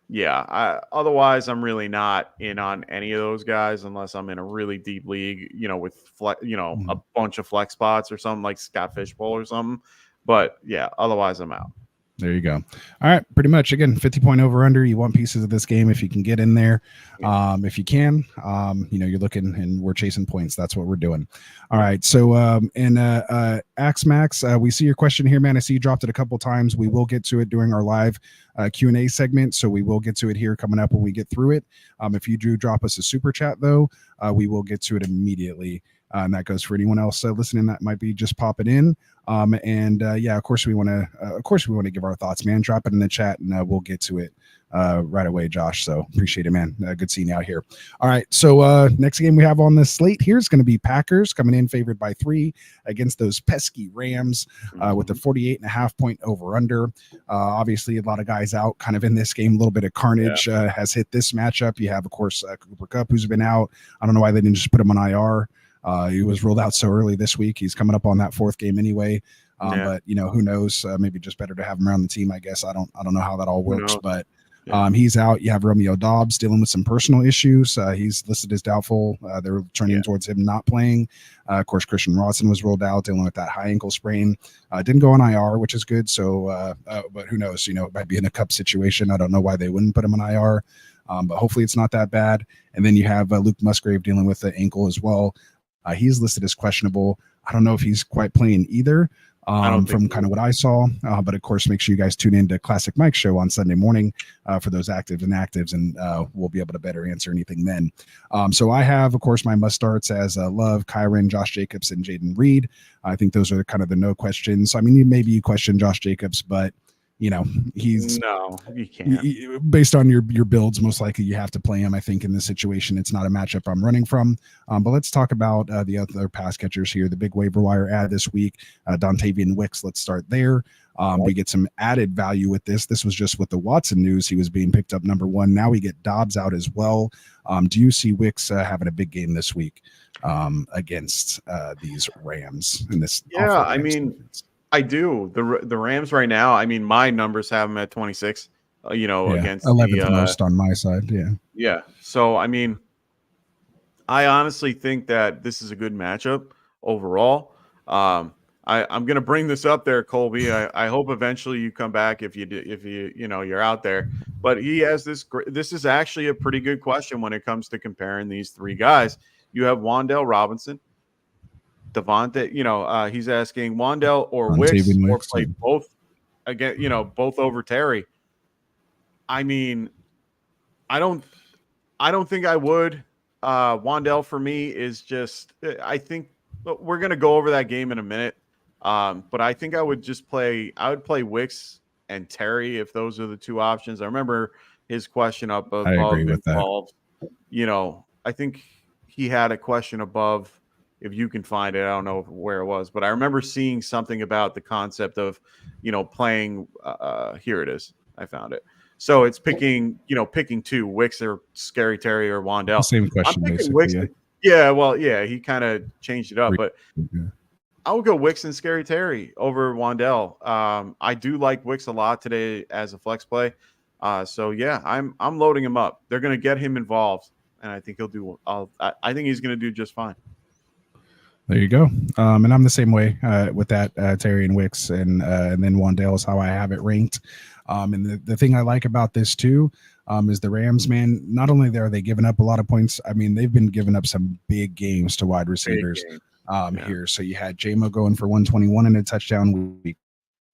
yeah, otherwise I'm really not in on any of those guys unless I'm in a really deep league, with a bunch of flex spots or something like Scott Fishbowl or something. But yeah, otherwise I'm out. There you go. All right. Pretty much, again, 50-point over-under. You want pieces of this game if you can get in there. If you can, you're looking and we're chasing points. That's what we're doing. All right. So, Axe Max, we see your question here, man. I see you dropped it a couple times. We will get to it during our live Q&A segment. So we will get to it here coming up when we get through it. If you do drop us a super chat, though, we will get to it immediately And that goes for anyone else listening that might be just popping in. Of course we want to give our thoughts, man. Drop it in the chat and we'll get to it right away, Josh. So appreciate it, man. Good seeing you out here. All right. So next game we have on the slate here is going to be Packers coming in favored by 3 against those pesky Rams with a 48.5 point over under. Obviously a lot of guys out kind of in this game. A little bit of carnage has hit this matchup. You have, of course, Cooper Kupp, who's been out. I don't know why they didn't just put him on IR. He was ruled out so early this week. He's coming up on that 4th game anyway. But who knows? Maybe just better to have him around the team, I guess. I don't know how that all works, but he's out. You have Romeo Doubs dealing with some personal issues. He's listed as doubtful. They're turning towards him not playing. Of course, Christian Watson was ruled out, dealing with that high ankle sprain. Didn't go on IR, which is good. So, but who knows? It might be in a Cup situation. I don't know why they wouldn't put him on IR, but hopefully it's not that bad. And then you have Luke Musgrave dealing with the ankle as well. He's listed as questionable. I don't know if he's quite playing either. From kind of what I saw, but of course, make sure you guys tune in to Classic Mike's show on Sunday morning for those actives and actives, and we'll be able to better answer anything then. So I have, of course, my must starts as Love, Kyron, Josh Jacobs, and Jaden Reed. I think those are kind of the no questions. I mean, maybe you question Josh Jacobs, but he's no, you can't. Based on your builds, most likely you have to play him. I think in this situation, it's not a matchup I'm running from. But let's talk about the other pass catchers here. The big waiver wire ad this week, Dontavian Wicks. Let's start there. We get some added value with this. This was just with the Watson news. He was being picked up number 1. Now we get Dobbs out as well. Do you see Wicks having a big game this week against these Rams in this? Yeah, I mean. Defense? I do. The Rams right now, I mean, my numbers have them at 26, against 11th most on my side. Yeah. Yeah. So, I mean, I honestly think that this is a good matchup overall. I'm going to bring this up there, Colby. I hope eventually you come back if you're out there. But he has this is actually a pretty good question when it comes to comparing these 3 guys. You have Wan'Dale Robinson, Devontae, he's asking Wan'Dale or Wicks or play both again, both over Terry. I mean, I don't think I would. Wan'Dale for me is just, I think we're going to go over that game in a minute. But I think I would play Wicks and Terry if those are the 2 options. I remember his question up above. I agree with that. I think he had a question above. If you can find it, I don't know where it was, but I remember seeing something about the concept of, playing. Here it is. I found it. So it's picking 2, Wicks or Scary Terry or Wan'Dale. Same question, basically. Wicks, he kind of changed it up, but I would go Wicks and Scary Terry over Wan'Dale. I do like Wicks a lot today as a flex play. So yeah, I'm loading him up. They're going to get him involved, and I think he'll do. I think he's going to do just fine. There you go. And I'm the same way with that, Terry and Wicks, and then Wan'Dale is how I have it ranked. And the thing I like about this too is the Rams, man, not only are they giving up a lot of points, I mean, they've been giving up some big games to wide receivers here. So you had J-Mo going for 121 and a touchdown week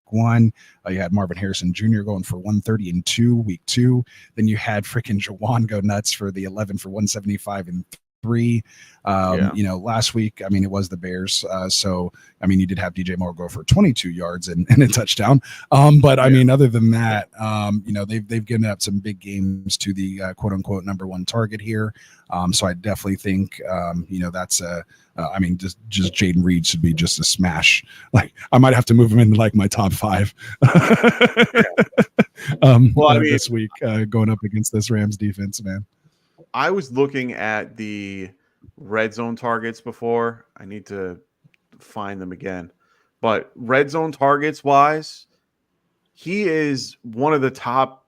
1. You had Marvin Harrison Jr. going for 130 and 2 week 2. Then you had freaking Jawan go nuts for the 11 for 175 and 3. Last week, I mean, it was the Bears. So, I mean, you did have DJ Moore go for 22 yards and a touchdown. But I mean, other than that, they've given up some big games to the quote unquote number 1 target here. So I definitely think, that's just Jaden Reed should be just a smash. Like I might have to move him into like my top 5 this week going up against this Rams defense, man. I was looking at the red zone targets before. I need to find them again. But red zone targets wise, he is one of the top.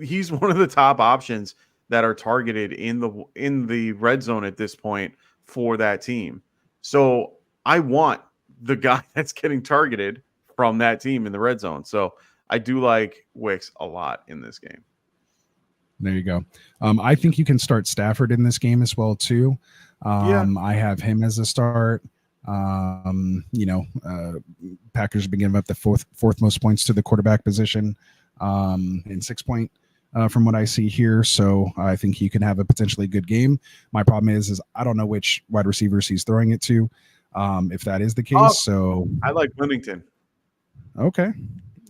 He's one of the top options that are targeted in the red zone at this point for that team. So I want the guy that's getting targeted from that team in the red zone. So I do like Wicks a lot in this game. There you go. I think you can start Stafford in this game as well too. I have him as a start. Packers have been giving up the fourth most points to the quarterback position in 6 point from what I see here. So I think he can have a potentially good game. My problem is I don't know which wide receivers he's throwing it to, if that is the case. So I like Winnington. Okay.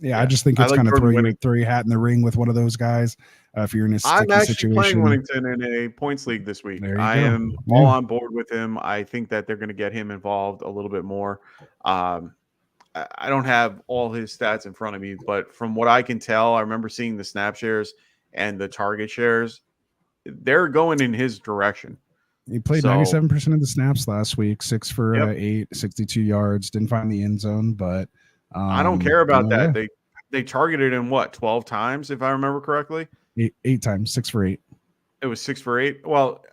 Yeah, I just think it's like kind of throw your hat in the ring with one of those guys. If you're in a sticky I'm actually situation. playing Winnington in a points league this week. I am all on board with him. I think that they're going to get him involved a little bit more. I don't have all his stats in front of me, but from what I can tell, I remember seeing the snap shares and the target shares. They're going in his direction. He played 97% of the snaps last week, 6 for 8, 62 yards. Didn't find the end zone, but I don't care about that. Yeah. They targeted him 12 times, if I remember correctly. 8 times, 6 for 8. It was 6 for 8. Well,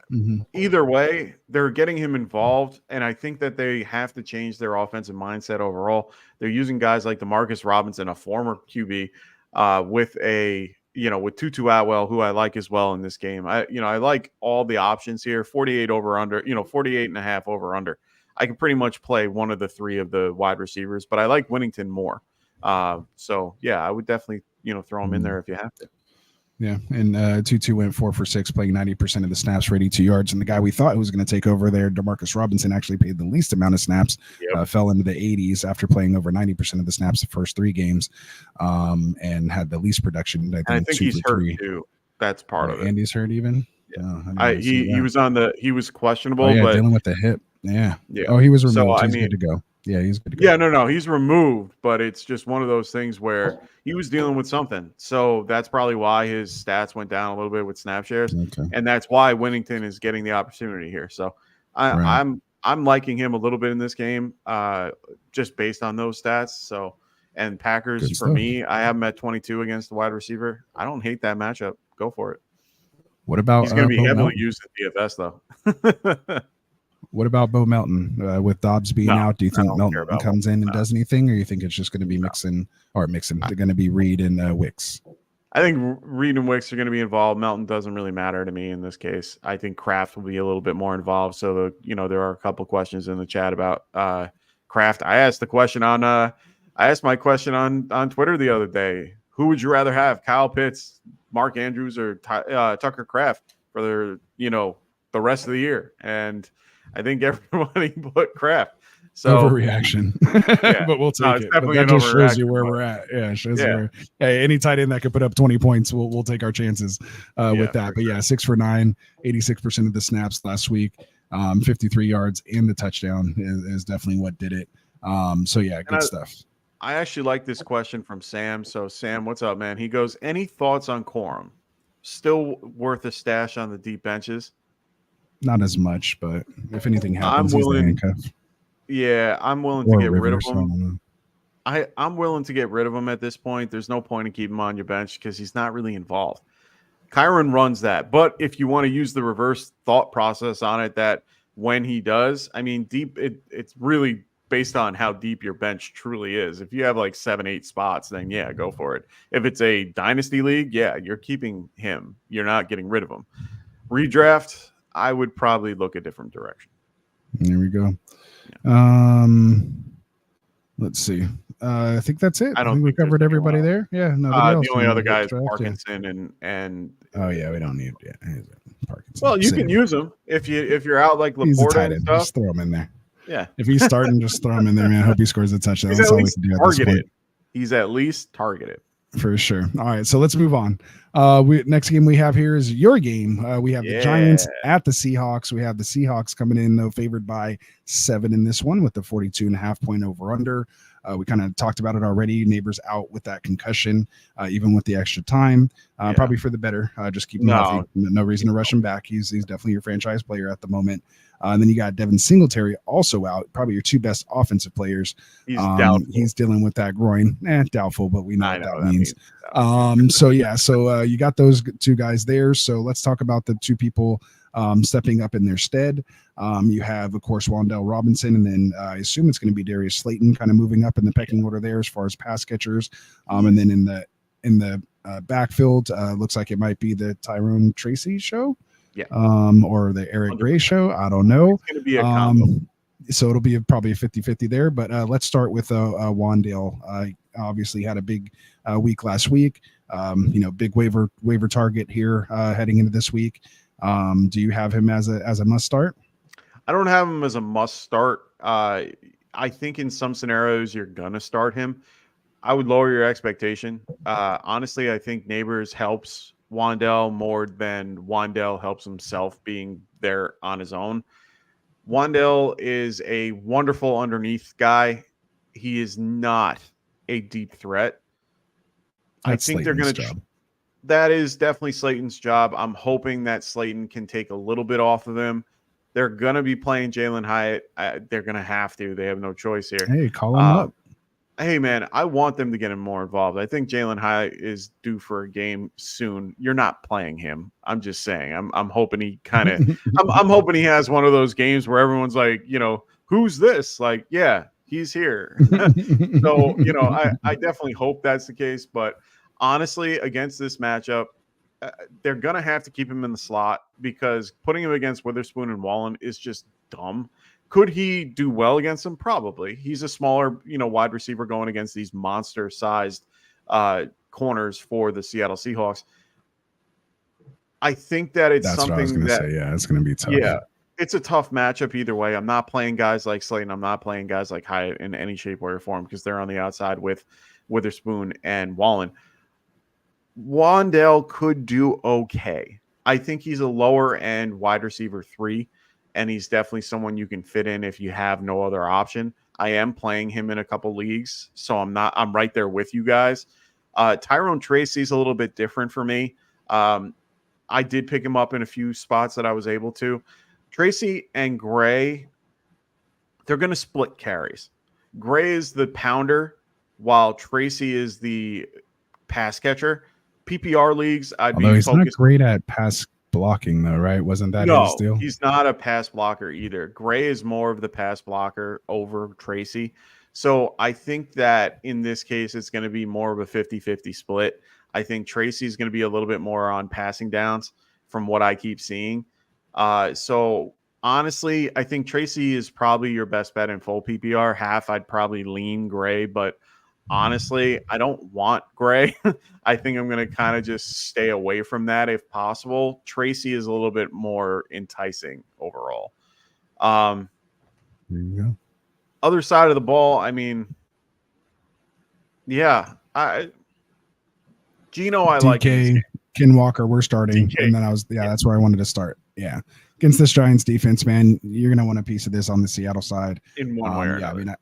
either way, they're getting him involved, and I think that they have to change their offensive mindset overall. They're using guys like DeMarcus Robinson, a former QB, with Tutu Atwell, who I like as well in this game. I like all the options here. 48 over under, 48.5 over under. I can pretty much play one of the 3 of the wide receivers, but I like Winnington more. So yeah, I would definitely, throw him in there if you have to. Yeah, and Tutu went 4 for 6, playing 90% of the snaps for 82 yards. And the guy we thought was going to take over there, DeMarcus Robinson, actually played the least amount of snaps, fell into the 80s after playing over 90% of the snaps the first 3 games, and had the least production. I think he's hurt too. That's part of it. And he's hurt even. Yeah. He was questionable, but dealing with the hip. Yeah. Oh, he was removed. So, he's good to go. Yeah, he's good to go. Yeah, no, he's removed, but it's just one of those things where he was dealing with something. So that's probably why his stats went down a little bit with snap shares, and that's why Winnington is getting the opportunity here. So I'm liking him a little bit in this game, just based on those stats. So and Packers for me, I have him at 22 against the wide receiver. I don't hate that matchup. Go for it. What about he's going to be heavily used in DFS though. What about Bo Melton with Dobbs being out? Do you think Melton comes in and does anything, or you think it's just going to be mixing? They're going to be Reed and Wicks. I think Reed and Wicks are going to be involved. Melton doesn't really matter to me in this case. I think Kraft will be a little bit more involved. So there are a couple questions in the chat about Kraft. I asked my question on Twitter the other day. Who would you rather have, Kyle Pitts, Mark Andrews, or Tucker Kraft for the rest of the year? And I think everybody put Kraft. So overreaction, but we'll take it. But that just shows you where we're at. Yeah, shows you hey, any tight end that could put up 20 points, we'll take our chances with that. But 6 for 9, 86% of the snaps last week, 53 yards and the touchdown is definitely what did it. Good stuff. I actually like this question from Sam. So Sam, what's up, man? He goes, any thoughts on Corum? Still worth a stash on the deep benches? Not as much, but if anything happens, he's the handcuff. Yeah, I'm willing to get rid of him. I'm willing to get rid of him at this point. There's no point in keeping him on your bench because he's not really involved. Kyron runs that. But if you want to use the reverse thought process on it, that when he does, I mean, it's really based on how deep your bench truly is. If you have like 7-8 spots, then go for it. If it's a dynasty league, you're keeping him. You're not getting rid of him. Redraft, I would probably look a different direction. There we go. Let's see. I think that's it. I think we covered everybody there. Yeah. The only other guy is Parkinson and we don't need Parkinson. Well, you can use him if you're out like Laporta and stuff. Just throw him in there. Yeah. If he's starting, just throw him in there, man. I hope he scores a touchdown. That's all we can do at this point. He's at least targeted. For sure. All right, so let's move on. Next game we have here is your game. We have the Giants at the Seahawks. We have the Seahawks coming in, though, favored by 7 in this one with the 42.5 point over under. We kind of talked about it already. Neighbors out with that concussion, even with the extra time. Probably for the better. Just keep him healthy. No reason to rush him back. He's definitely your franchise player at the moment. And then you got Devin Singletary also out, probably your 2 best offensive players. He's dealing with that groin. Doubtful, but we know what that means. So you got those 2 guys there. So let's talk about the 2 people stepping up in their stead. You have, of course, Wan'Dale Robinson, and then I assume it's going to be Darius Slayton kind of moving up in the pecking order there as far as pass catchers. And then in the backfield, looks like it might be the Tyrone Tracy show. Yeah. Or the Eric Gray show. I don't know. It's going to be a combo. So it'll be probably a 50-50 there. But let's start with Wan'Dale. Obviously had a big week last week. big waiver target here heading into this week. Do you have him as a must start? I don't have him as a must start. I think in some scenarios you're gonna start him. I would lower your expectation. Honestly, I think Neighbors helps Wan'Dale more than Wan'Dale helps himself being there on his own. Wan'Dale is a wonderful underneath guy. He is not a deep threat. That's I think they're going to. That is definitely Slayton's job. I'm hoping that Slayton can take a little bit off of him. They're going to be playing Jalen Hyatt. They're going to have to. They have no choice here. Hey, call him up. Hey, man, I want them to get him more involved. I think Jalen Hyatt is due for a game soon. You're not playing him. I'm just saying. I'm hoping he kind of I'm hoping he has one of those games where everyone's like, who's this? Like, yeah, he's here. So, I definitely hope that's the case. But honestly, against this matchup, they're going to have to keep him in the slot because putting him against Witherspoon and Wallen is just dumb. Could he do well against them? Probably. He's a smaller, wide receiver going against these monster-sized corners for the Seattle Seahawks. I think that it's something what I was going to say. Yeah, it's going to be tough. Yeah, it's a tough matchup either way. I'm not playing guys like Slayton. I'm not playing guys like Hyatt in any shape, way, or form because they're on the outside with Witherspoon and Wallen. Wan'Dale could do okay. I think he's a lower-end wide receiver 3. And he's definitely someone you can fit in if you have no other option. I am playing him in a couple leagues, so I'm right there with you guys. Tyrone Tracy's a little bit different for me. I did pick him up in a few spots that I was able to. Tracy and Gray, they're going to split carries. Gray is the pounder, while Tracy is the pass catcher. PPR leagues, Although he's not great at pass blocking though, right? Wasn't that his deal? He's not a pass blocker either. Gray is more of the pass blocker over Tracy. So I think that in this case, it's going to be more of a 50-50 split. I think Tracy is going to be a little bit more on passing downs from what I keep seeing. So honestly, I think Tracy is probably your best bet in full PPR. Half, I'd probably lean Gray, but honestly, I don't want Gray. I think I'm going to kind of just stay away from that if possible. Tracy is a little bit more enticing overall. There you go. Other side of the ball, I mean, yeah, Gino, I like. DK, Ken Walker, we're starting, DK. And then that's where I wanted to start. Yeah, against this Giants defense, man, you're going to want a piece of this on the Seattle side in one way or another.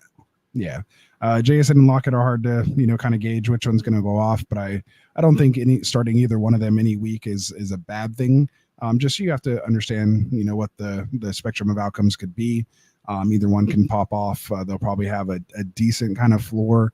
JSN and Lockett are hard to kind of gauge which one's going to go off, but I don't think starting either one of them any week is a bad thing. Just you have to understand what the spectrum of outcomes could be. Either one can pop off. They'll probably have a decent kind of floor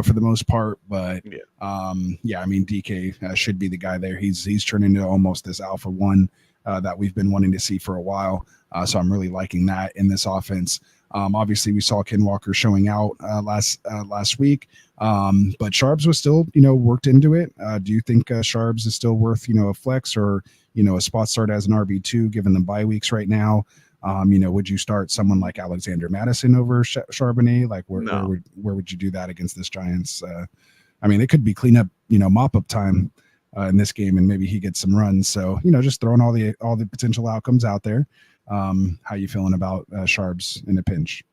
for the most part, but DK should be the guy there. He's turned into almost this alpha one that we've been wanting to see for a while. So I'm really liking that in this offense. Obviously, we saw Ken Walker showing out last week, but Sharps was still, worked into it. Do you think Sharps is still worth, a flex or, a spot start as an RB2 given the bye weeks right now? Would you start someone like Alexander Madison over Charbonnet? Like where would you do that against this Giants? It could be cleanup, mop up time in this game, and maybe he gets some runs. So, just throwing all the potential outcomes out there. How you feeling about Sharps in a pinch?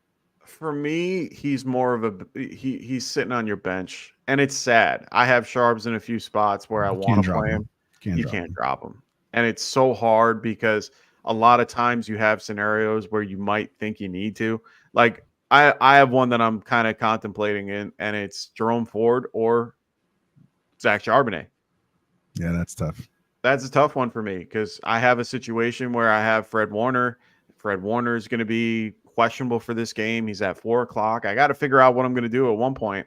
For me, he's more of he's sitting on your bench, and it's sad. I have Sharps in a few spots where I want to play him. You can't drop him, and it's so hard because a lot of times you have scenarios where you might think you need to. Like I have one that I'm kind of contemplating in, and it's Jerome Ford or Zach Charbonnet. Yeah, that's tough. That's a tough one for me because I have a situation where I have Fred Warner. Fred Warner is going to be questionable for this game. He's at 4:00. I got to figure out what I'm going to do at one point.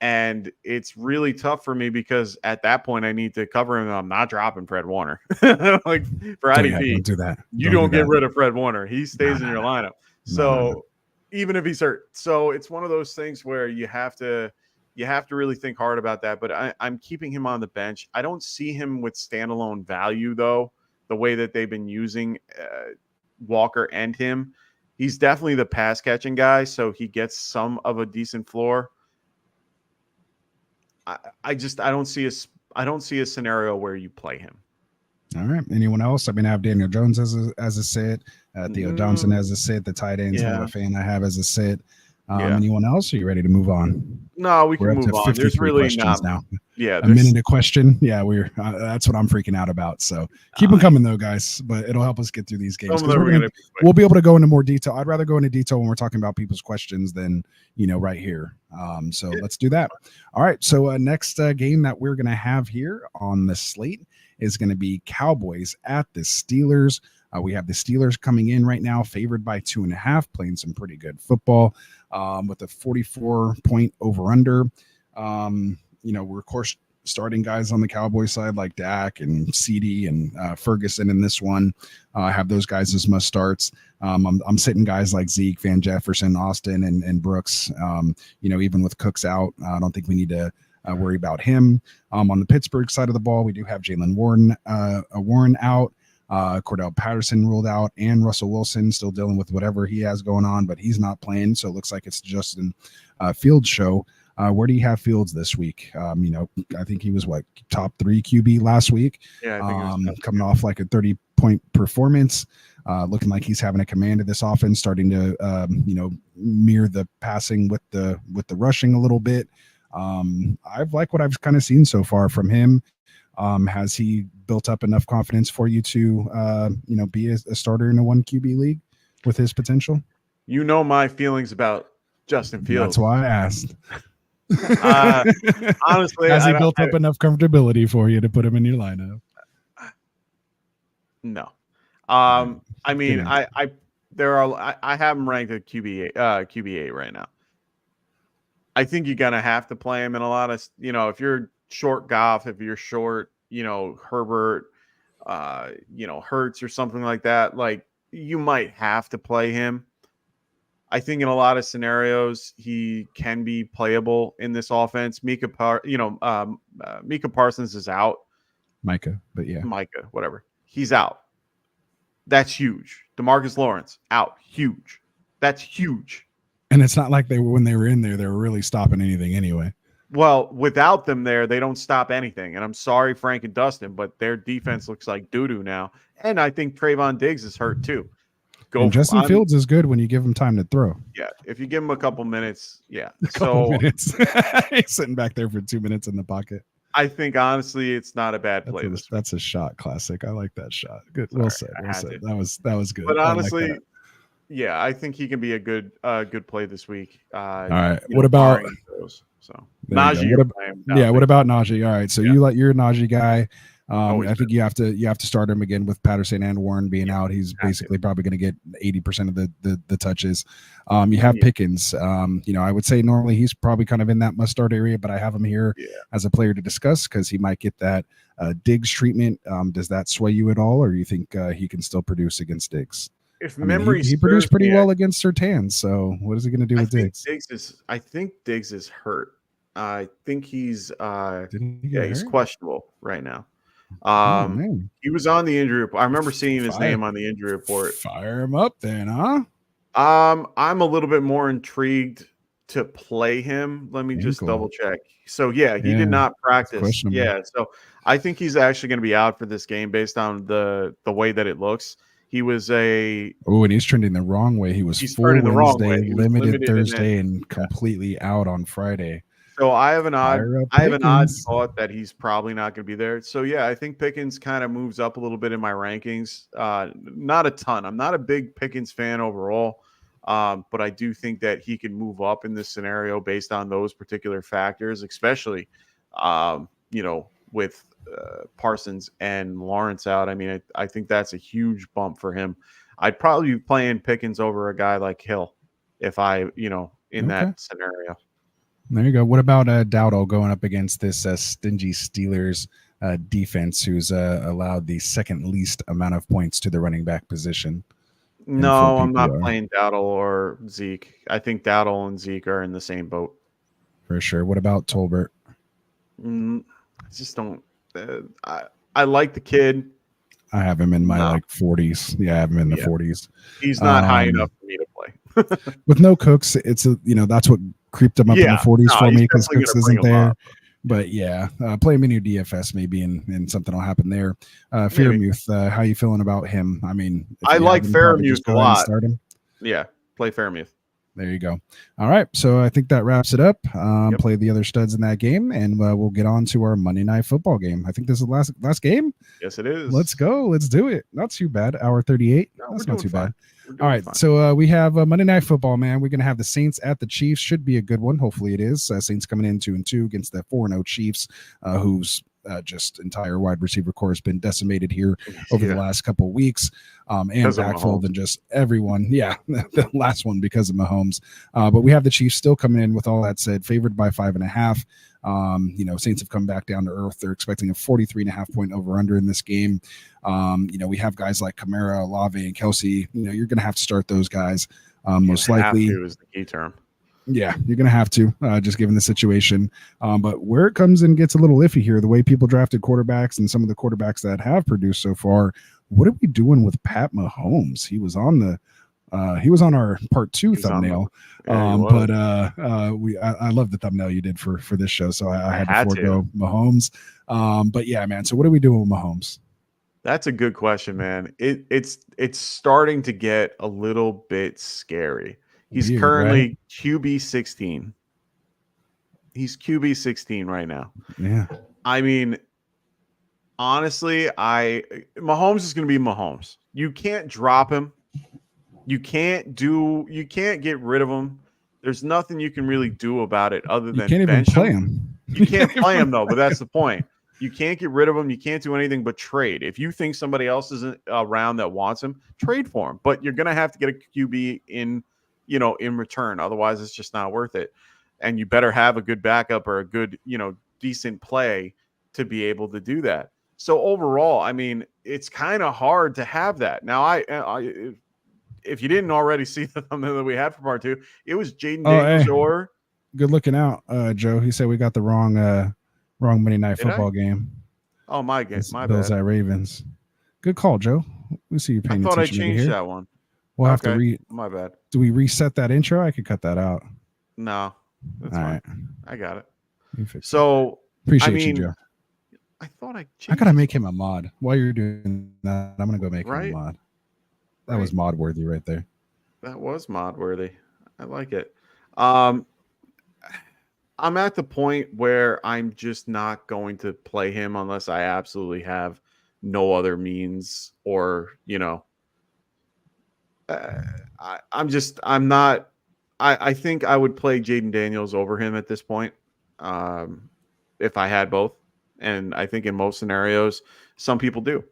And it's really tough for me because at that point I need to cover him. I'm not dropping Fred Warner. Like for IDP, don't do that. You don't get rid of Fred Warner. He stays in your lineup. So even if he's hurt. So it's one of those things where you have to really think hard about that. But I'm keeping him on the bench. I don't see him with standalone value, though, the way that they've been using Walker and him. He's definitely the pass catching guy, so he gets some of a decent floor. I don't see I don't see a scenario where you play him. All right. Anyone else? I mean, I have Daniel Jones as a sit, Theo Johnson as a sit. The tight ends, not a fan I have as a sit. Anyone else? Are you ready to move on? No, we can move on. There's really not. Now. Yeah, a minute a question. Yeah, that's what I'm freaking out about. So keep them coming though, guys. But it'll help us get through these games. We'll be able to go into more detail. I'd rather go into detail when we're talking about people's questions than right here. So let's do that. All right. So next game that we're gonna have here on the slate is going to be Cowboys at the Steelers. We have the Steelers coming in right now, favored by 2.5, playing some pretty good football with a 44-point over-under. We're, of course, starting guys on the Cowboys side like Dak and CD and Ferguson in this one. I have those guys as must starts. I'm sitting guys like Zeke, Van Jefferson, Austin, and Brooks. Even with Cooks out, I don't think we need to worry about him. On the Pittsburgh side of the ball, we do have Jalen Warren out, Cordell Patterson ruled out, and Russell Wilson still dealing with whatever he has going on, but he's not playing, so it looks like it's Justin Fields' show. Where do you have Fields this week? I think he was top 3 QB last week. Yeah, I think coming off like a 30-point performance. Looking like he's having a command of this offense, starting to mirror the passing with the rushing a little bit. I've liked what I've kind of seen so far from him. Has he built up enough confidence for you to be a starter in a 1 QB league with his potential? My feelings about Justin Fields. That's why I asked. Honestly, has he built up enough comfortability for you to put him in your lineup? No. I mean, I have him ranked at QB8 right now. I think you're gonna have to play him in a lot of, if you're short Goff, if you're short, Herbert, Hurts or something like that, like you might have to play him. I think in a lot of scenarios he can be playable in this offense. Micah Parsons is out. Micah, whatever. He's out. That's huge. DeMarcus Lawrence out. Huge. That's huge. And it's not like when they were in there, they were really stopping anything anyway. Well, without them there, they don't stop anything. And I'm sorry, Frank and Dustin, but their defense looks like doo-doo now. And I think Trayvon Diggs is hurt too. Justin Fields is good when you give him time to throw. Yeah, if you give him a couple minutes, yeah. Minutes. He's sitting back there for 2 minutes in the pocket. I think, honestly, it's not a bad play. That's a shot classic. I like that shot. Good. Well said. That was good. But honestly, yeah, I think he can be a good play this week. All right. What about Najee? What about Najee? All right. So you're a Najee guy. I think you have to start him again with Patterson and Warren being out. He's basically probably going to get 80% of the touches. You have Pickens. I would say normally he's probably kind of in that must start area, but I have him here as a player to discuss because he might get that Diggs treatment. Does that sway you at all, or you think he can still produce against Diggs? If memory, he produced pretty well against Surtain. So what is he going to do with Diggs? I think Diggs is hurt. I think he's he's questionable right now. He was on the injury report. I remember seeing his name on the injury report. Fire him up then, huh? I'm a little bit more intrigued to play him. Let me just double check. So he did not practice. Yeah, so I think he's actually going to be out for this game based on the way that it looks. He was and he's trending the wrong way. He's full Wednesday, limited Thursday, and completely out on Friday. So I have an odd thought that he's probably not going to be there. So I think Pickens kind of moves up a little bit in my rankings. Not a ton. I'm not a big Pickens fan overall, but I do think that he can move up in this scenario based on those particular factors, especially with Parsons and Lawrence out. I mean, I think that's a huge bump for him. I'd probably be playing Pickens over a guy like Hill if I, in that scenario. There you go. What about Dowdle going up against this stingy Steelers defense, who's allowed the second least amount of points to the running back position? No, I'm not playing Dowdle or Zeke. I think Dowdle and Zeke are in the same boat. For sure. What about Tolbert? I just don't. I like the kid. I have him in my 40s. Yeah, I have him in the 40s. He's not high enough for me to play. With no Cooks, it's that's what creeped him up in the 40s for me because Cooks isn't there. But yeah, play him in your DFS maybe, and something will happen there. Fairmuth, how you feeling about him? I mean, I like Fairmuth a lot. Start him. Yeah, play Fairmuth. There you go. All right, so I think that wraps it up. Play the other studs in that game, and we'll get on to our Monday Night Football game. I think this is the last game. Yes, it is. Let's go. Let's do it. Not too bad. Hour 38. No, that's not too fine. bad. All right, so we have Monday Night Football, man. We're going to have the Saints at the Chiefs. Should be a good one. Hopefully it is. Saints coming in 2-2 against the 4-0 Chiefs, whose just entire wide receiver core has been decimated here over the last couple of weeks, and backfilled and just everyone. Yeah, the last one because of Mahomes. But we have the Chiefs still coming in, with all that said, favored by 5.5. Saints have come back down to earth. They're expecting a 43.5 point over under in this game. We have guys like Kamara, Olave, and Kelsey. You're going to have to start those guys. Most likely is the key term. Yeah, you're going to have to, just given the situation. But where it comes and gets a little iffy here, the way people drafted quarterbacks and some of the quarterbacks that have produced so far, what are we doing with Pat Mahomes? He was on our part 2 thumbnail. I love the thumbnail you did for this show, so I had to forego Mahomes. But yeah, man. So what are we doing with Mahomes? That's a good question, man. It's starting to get a little bit scary. He's currently QB 16. He's QB 16 right now. Yeah. I mean, honestly, Mahomes is going to be Mahomes. You can't drop him. You can't get rid of him. There's nothing you can really do about it other than you can't even play him. You can't play him though, but that's the point. You can't get rid of him. You can't do anything but trade. If you think somebody else isn't around that wants him, trade for him. But you're going to have to get a QB in return. Otherwise, it's just not worth it. And you better have a good backup or a good, decent play to be able to do that. So overall, I mean, it's kind of hard to have that. Now, if you didn't already see the thumbnail that we had for part 2, it was Jaden Daniels or good looking out, Joe. He said we got the wrong Monday Night Football game. Oh, my God. My Bills bad. at Ravens. Good call, Joe. We see you paying attention. I thought I changed that one. We'll have to my bad. Do we reset that intro? I could cut that out. No. That's fine. Right. I got it. So appreciate you, Joe. I thought I gotta make him a mod. While you're doing that, I'm gonna go make him a mod. That was mod worthy right there. That was mod worthy. I like it. I'm at the point where I'm just not going to play him unless I absolutely have no other means, or I think I would play Jaden Daniels over him at this point, if I had both. And I think in most scenarios, some people do.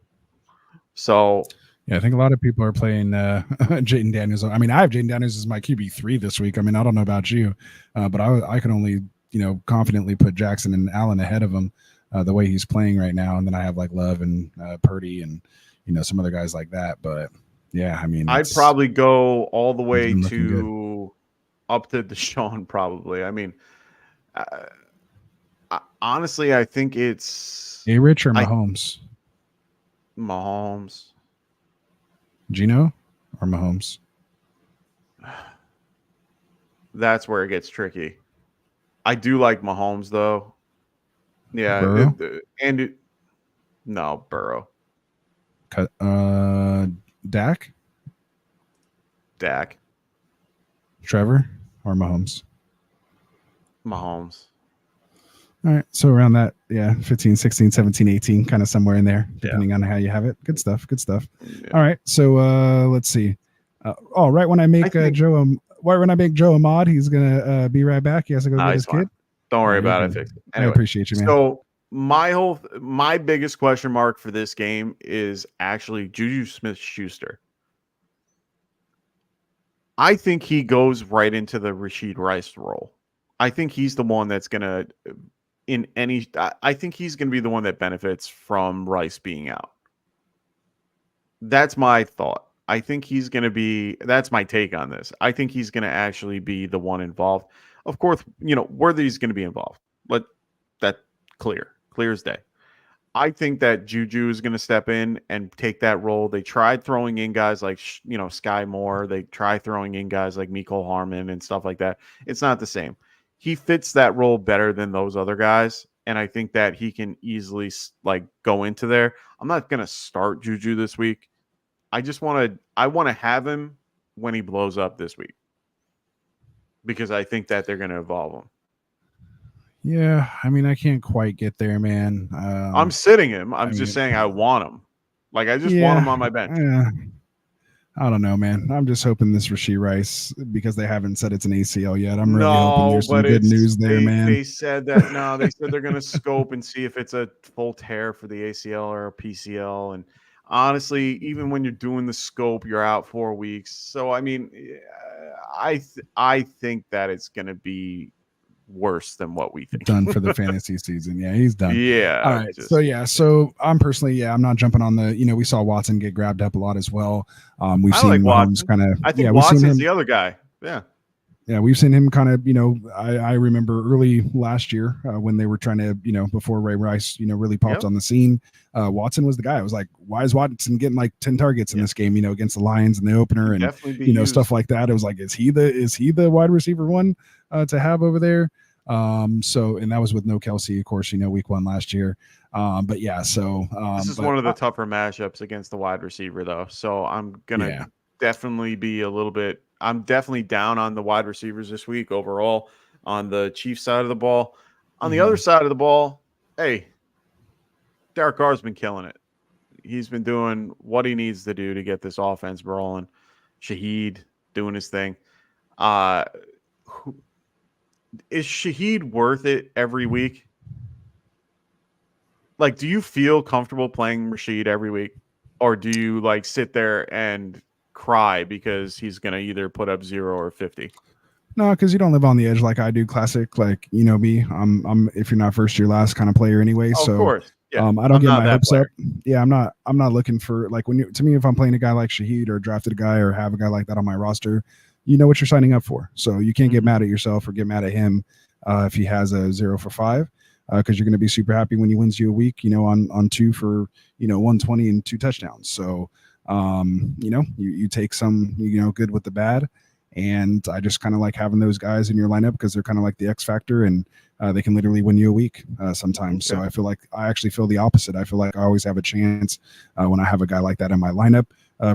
So yeah, I think a lot of people are playing Jaden Daniels. I mean, I have Jaden Daniels as my QB3 this week. I mean, I don't know about you, but I can only confidently put Jackson and Allen ahead of him the way he's playing right now. And then I have like Love and Purdy and some other guys like that. But yeah, I mean, I'd probably go all the way to up to Deshaun. Probably. I mean, honestly, I think it's Rich or Mahomes. Mahomes. Gino or Mahomes? That's where it gets tricky. I do like Mahomes though. Yeah, Burrow? Burrow. Dak. Trevor or Mahomes? Mahomes. All right, so around that, 15, 16, 17, 18, kind of somewhere in there, depending on how you have it. Good stuff. Yeah. All right, so let's see. Right when I make Joe a mod, he's gonna be right back. He has to go get his kid. Don't worry about it. Anyway, I appreciate you, man. So my biggest question mark for this game is actually Juju Smith-Schuster. I think he goes right into the Rashid Rice role. I think he's the one that's gonna. I think he's going to be the one that benefits from Rice being out. That's my thought. I think he's going to be, that's my take on this. I think he's going to actually be the one involved. Of course, Worthy's going to be involved. But that clear as day. I think that Juju is going to step in and take that role. They tried throwing in guys like, Sky Moore. They tried throwing in guys like Mecole Hardman and stuff like that. It's not the same. He fits that role better than those other guys. and I think that he can easily like go into there. I'm not gonna start Juju this week. I want to have him when he blows up this week because I think that they're gonna evolve him. Yeah, I mean, I can't quite get there, man. I'm sitting him. I'm just saying I want him. Like I just want him on my bench. I don't know, man. I'm just hoping this Rashee Rice, because they haven't said it's an ACL yet. I'm really hoping there's some good news there, man. They said that they said they're gonna scope and see if it's a full tear for the ACL or a PCL. And honestly, even when you're doing the scope, you're out 4 weeks. So I mean, I think that it's gonna be worse than what we think. Done for the fantasy season. Yeah, he's done. Yeah. All right. So I'm personally, I'm not jumping on the, we saw Watson get grabbed up a lot as well. We've seen Mahomes kind of, I think Watson's the other guy. Yeah. Yeah. We've seen him kind of, I remember early last year when they were trying to, before Ray Rice, really popped on the scene. Watson was the guy. I was like, why is Watson getting like 10 targets in this game, against the Lions in the opener and, stuff like that. It was like, is he the wide receiver one to have over there? And that was with no Kelsey, of course, week 1 last year. But yeah, so this is one of the tougher matchups against the wide receiver though. So I'm going to definitely be I'm definitely down on the wide receivers this week overall on the Chiefs side of the ball. On the other side of the ball, hey, Derek Carr's been killing it. He's been doing what he needs to do to get this offense rolling. Shaheed doing his thing. Is Shaheed worth it every week? Like, do you feel comfortable playing Rashid every week? Or do you like sit there and cry because he's going to either put up 0 or 50? No, because you don't live on the edge like I do. Classic, like, me. I'm if you're not first, you're last kind of player anyway. Oh, so of course. Yeah. I don't get my hopes up. Yeah, I'm not looking for like to me, if I'm playing a guy like Shaheed or drafted a guy or have a guy like that on my roster, you know what you're signing up for. So you can't get mad at yourself or get mad at him if he has a 0 for 5, because you're going to be super happy when he wins you a week, on 2 for 120 and 2 touchdowns. So you take some good with the bad, and I just kind of like having those guys in your lineup because they're kind of like the X factor, and they can literally win you a week sometimes. Okay. So I feel like I actually feel the opposite. I feel like I always have a chance when I have a guy like that in my lineup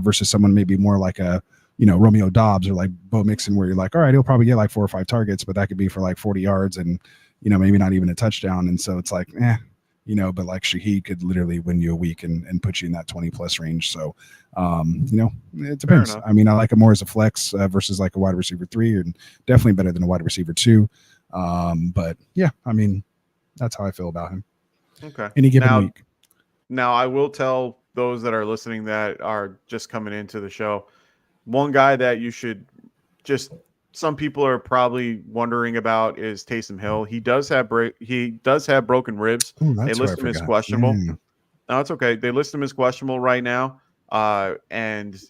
versus someone maybe more like a Romeo Dobbs or like Bo Mixon, where you're like, all right, he'll probably get like 4 or 5 targets, but that could be for like 40 yards and, maybe not even a touchdown. And so it's like, but like Shaheed could literally win you a week and put you in that 20 plus range. So, it depends. I mean, I like him more as a flex versus like a wide receiver 3, and definitely better than a wide receiver 2. But yeah, I mean, that's how I feel about him. Okay. Any given week. Now I will tell those that are listening that are just coming into the show, one guy that you should some people are probably wondering about is Taysom Hill. He does have broken ribs. Ooh, they list him as questionable. No, it's okay. They list him as questionable right now. And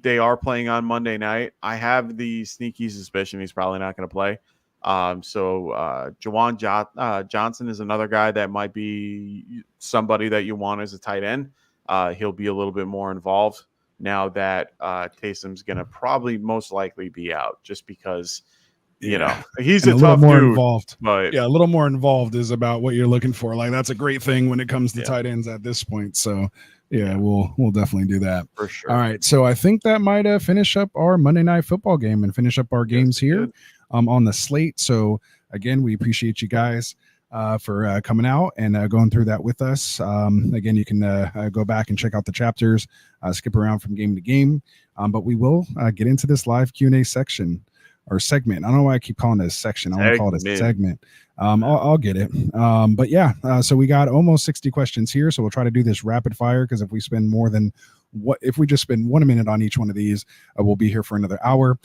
they are playing on Monday night. I have the sneaky suspicion he's probably not going to play. So Jawan Johnson is another guy that might be somebody that you want as a tight end. He'll be a little bit more involved now that Taysom's going to probably most likely be out, just because, he's a tough more dude, involved. But yeah, a little more involved is about what you're looking for. Like, that's a great thing when it comes to tight ends at this point. So yeah, we'll definitely do that for sure. All right. So I think that might finish up our Monday Night Football game and finish up our games here on the slate. So again, we appreciate you guys for coming out and going through that with us. Again, you can go back and check out the chapters, skip around from game to game, but we will get into this live Q&A section or segment. I don't know why I keep calling it a section. I want to call it a segment. I'll get it. But yeah, so we got almost 60 questions here. So we'll try to do this rapid fire, because if we spend if we just spend 1 minute on each one of these, we'll be here for another hour.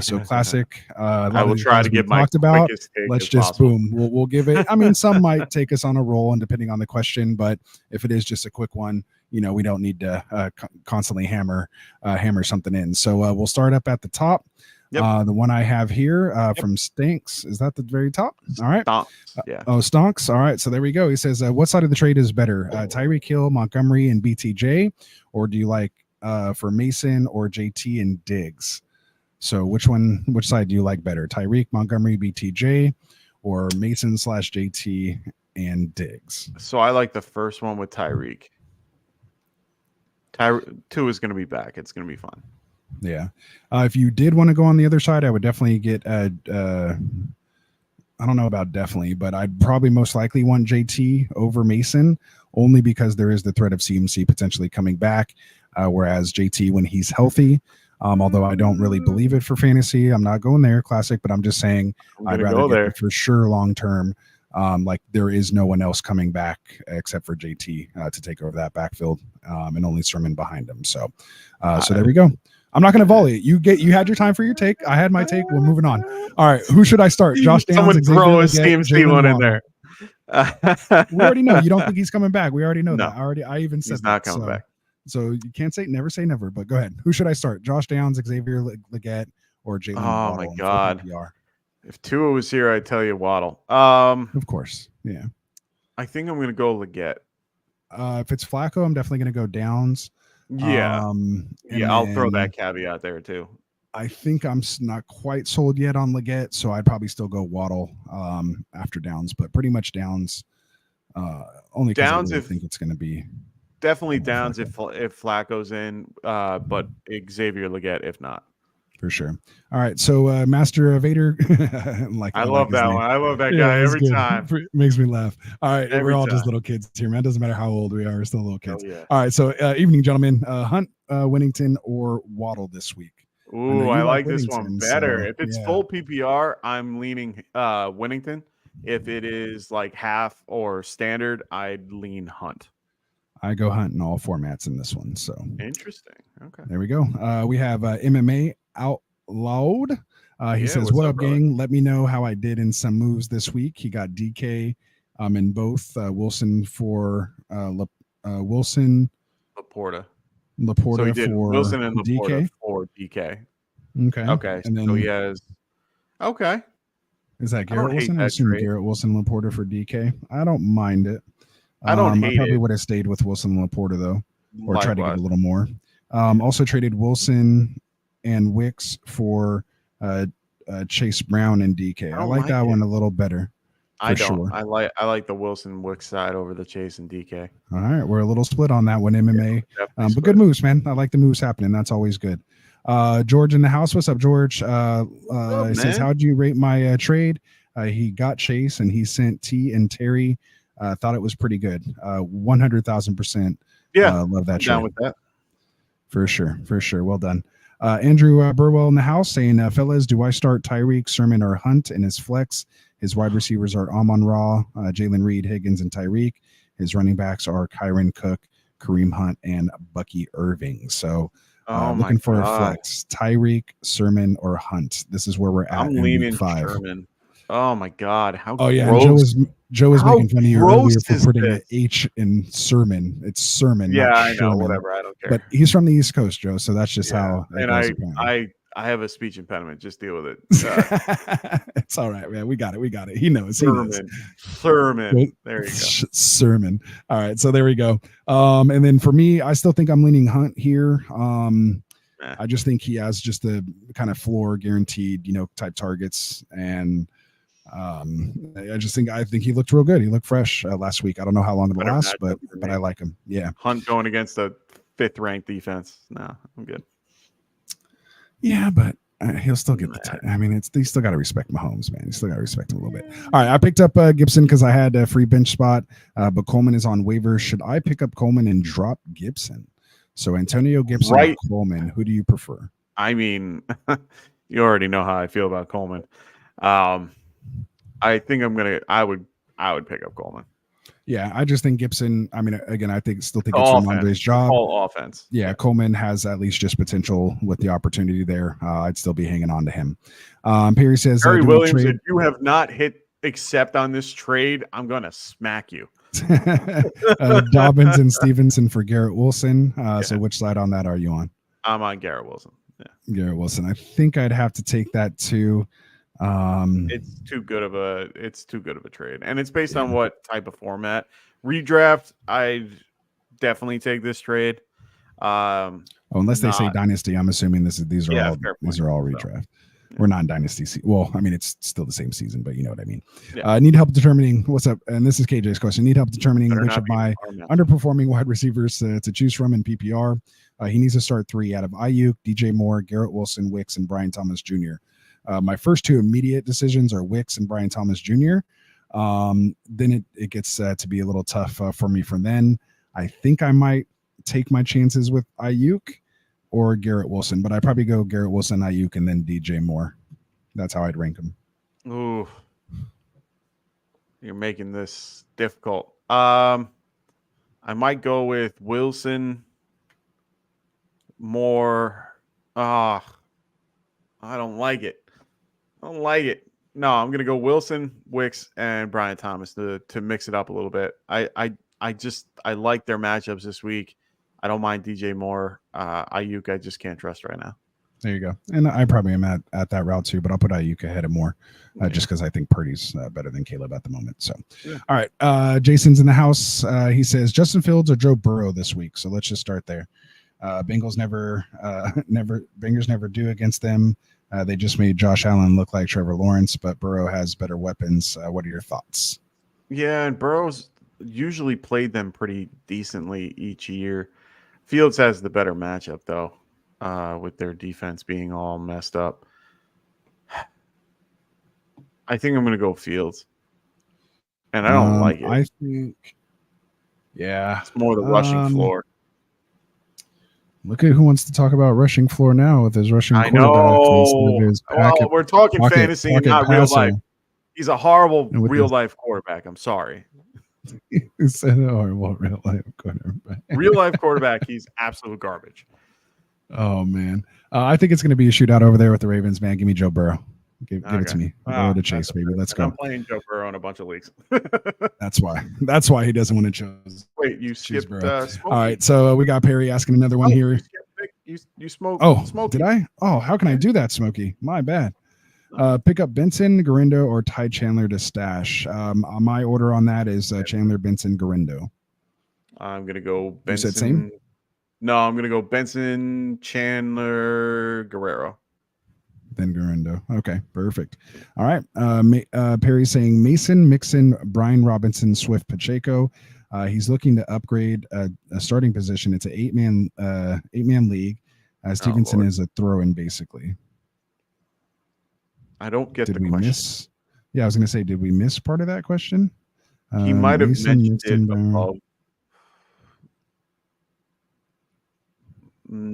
So classic. I will try to get my talked about. quickest take Let's if just possible. boom. We'll give it. I mean, some might take us on a roll, and depending on the question, but if it is just a quick one, we don't need to constantly hammer something in. So we'll start up at the top. Yep. The one I have here from Stinks, is that the very top? All right. Stonks. Yeah. Stonks. All right. So there we go. He says, what side of the trade is better? Tyreek Hill, Montgomery, and BTJ? Or do you like for Mason or JT and Diggs? So which side do you like better? Tyreek, Montgomery, BTJ, or Mason /JT and Diggs. So I like the first one with Tyreek. 2 is going to be back. It's going to be fun. Yeah. If you did want to go on the other side, I would definitely get I don't know about definitely, but I'd probably most likely want JT over Mason, only because there is the threat of CMC potentially coming back. Whereas JT, when he's healthy, although I don't really believe it for fantasy, I'm not going there, classic, but I'm just saying I'd rather get there for sure long term. Like there is no one else coming back except for JT to take over that backfield, and only Sermon behind him. So there we go. I'm not going to volley it. You had your time for your take. I had my take. We're moving on. All right, who should I start? Josh Downs. Someone throw a CMC one in there. We already know. You don't think he's coming back. We already know that. I even said he's not coming back. So you can't say never, but go ahead. Who should I start? Josh Downs, Xavier Legette, or Jalen Waddle? Oh my God. If Tua was here, I'd tell you Waddle. Of course. Yeah. I think I'm going to go Legette. If it's Flacco, I'm definitely going to go Downs. Yeah. I'll throw that caveat there too. I think I'm not quite sold yet on Legette, so I'd probably still go Waddle after Downs, but pretty much Downs. Only Downs. I really think it's going to be definitely Downs Flacco. if Flacco's in, but Xavier Legette if not. For sure. All right. So Master Vader. I love that one. I love that guy every time. Makes me laugh. All right. We're all just little kids here, man. Doesn't matter how old we are. We're still little kids. Yeah. All right. So evening, gentlemen. Hunt, Winnington, or Waddle this week? Ooh, I like this one better. If it's full PPR, I'm leaning Winnington. If it is like half or standard, I'd lean Hunt. I go Hunt in all formats in this one. So interesting. Okay. There we go. We have MMA Out Loud. He says, "What up, gang? Let me know how I did in some moves this week." He got DK in both. Wilson for Wilson. Laporta so he did for Wilson and Laporta DK for DK. Okay. And then so he has. Okay. Is that Garrett Wilson? I assume Garrett Wilson and Laporta for DK. I don't mind it. I don't hate I probably it. would have stayed with Wilson and Laporta though, or Likewise. tried to get a little more. Also traded Wilson and Wicks for Chase Brown and DK. I like that one a little better. Sure. I like the Wilson Wicks side over the Chase and DK. All right, we're a little split on that one, MMA. But good moves, man. I like the moves happening. That's always good. George in the house. What's up, George? He says, "How'd you rate my trade?" He got Chase and he sent T and Terry. Thought it was pretty good. 100,000%. Yeah, love that. Down with that. For sure. Well done. Andrew Burwell in the house saying, "Fellas, do I start Tyreek, Sermon, or Hunt in his flex? His wide receivers are Amon-Ra, Jalen Reed, Higgins, and Tyreek. His running backs are Kyron Cook, Kareem Hunt, and Bucky Irving." So looking for a flex, Tyreek, Sermon, or Hunt. This is where we're at. I'm leaning Sherman. Oh my God! How? Oh yeah, gross. Joe was making fun of you earlier for putting an this? H in Sermon. It's Sermon. Yeah, not I know. Sherman. Whatever. I don't care. But he's from the East Coast, Joe. So that's just how. And I have a speech impediment. Just deal with it. It's all right, man. We got it. He knows. Sermon. There you go. Sermon. All right. So there we go. And then for me, I still think I'm leaning Hunt here. I just think he has just the kind of floor guaranteed, type targets. And I think he looked real good. He looked fresh last week. I don't know how long it'll last, but I like him. Yeah. Hunt going against the 5th ranked defense. No, I'm good. Yeah, but he'll still get the you still got to respect Mahomes, man. You still got to respect him a little bit. All right, I picked up Gibson because I had a free bench spot, but Coleman is on waivers. Should I pick up Coleman and drop Gibson? So Antonio Gibson or Coleman, who do you prefer? I mean, you already know how I feel about Coleman. I think I would pick up Coleman. Yeah, I just think Gibson. I mean, again, still think it's Ramondre's job. All offense. Yeah, Coleman has at least just potential with the opportunity there. I'd still be hanging on to him. Perry says, Perry Williams, if you have not hit accept on this trade, I'm going to smack you. Dobbins and Stevenson for Garrett Wilson. So which side on that are you on? I'm on Garrett Wilson. Yeah. Garrett Wilson. I think I'd have to take that too. It's too good of a trade, and it's based on what type of format. Redraft, I'd definitely take this trade. Unless they say Dynasty, I'm assuming these are all redraft. We're not in Dynasty. Well, I mean, it's still the same season, but you know what I mean. Yeah. Need help determining what's up. And this is KJ's question. Need help determining Better which not of be my in the underperforming wide receivers to choose from in PPR. He needs to start 3 out of Ayuk, DJ Moore, Garrett Wilson, Wicks, and Brian Thomas Jr. My first 2 immediate decisions are Wicks and Brian Thomas Jr. Then it gets to be a little tough for me from then. I think I might take my chances with Ayuk or Garrett Wilson, but I'd probably go Garrett Wilson, Ayuk, and then DJ Moore. That's how I'd rank them. Ooh, you're making this difficult. I might go with Wilson, Moore. I don't like it. No, I'm gonna go Wilson, Wicks, and Brian Thomas to mix it up a little bit. I like their matchups this week. I don't mind DJ Moore. Ayuk, I just can't trust right now. There you go. And I probably am at that route too, but I'll put Ayuk ahead of Moore just because I think Purdy's better than Caleb at the moment. So, All right. Jason's in the house. He says Justin Fields or Joe Burrow this week. So let's just start there. Bengals Bengals never do against them. They just made Josh Allen look like Trevor Lawrence, but Burrow has better weapons. What are your thoughts? Yeah, and Burrow's usually played them pretty decently each year. Fields has the better matchup, though, with their defense being all messed up. I think I'm going to go Fields. And I don't like it. I think, yeah. It's more the rushing floor. Look at who wants to talk about rushing floor now with his rushing I quarterback. know. We're talking fantasy, not real life. He's a horrible real-life quarterback. I'm sorry. It's a horrible real-life quarterback. Real-life quarterback, he's absolute garbage. Oh, man. I think it's going to be a shootout over there with the Ravens, man. Give me Joe Burrow. Give it to me. Go to Chase, baby. Let's go. I'm playing Joe Burrow in a bunch of leagues. That's why he doesn't want to choose. Wait, you skipped All right, so we got Perry asking another one here. You smoke. Oh, Smokey. Did I? Oh, how can I do that, Smokey? My bad. Pick up Benson, Garindo, or Ty Chandler to stash. My order on that is Chandler, Benson, Garindo. I'm gonna go Benson. You said same? No, I'm gonna go Benson, Chandler, Guerrero. Then Garindo. Okay, perfect. All right. Perry saying Mason, Mixon, Brian Robinson, Swift, Pacheco. He's looking to upgrade a starting position. It's an 8-man league. Stevenson is a throw-in, basically. I don't get the question. Yeah, I was going to say, did we miss part of that question? He might have mentioned it, but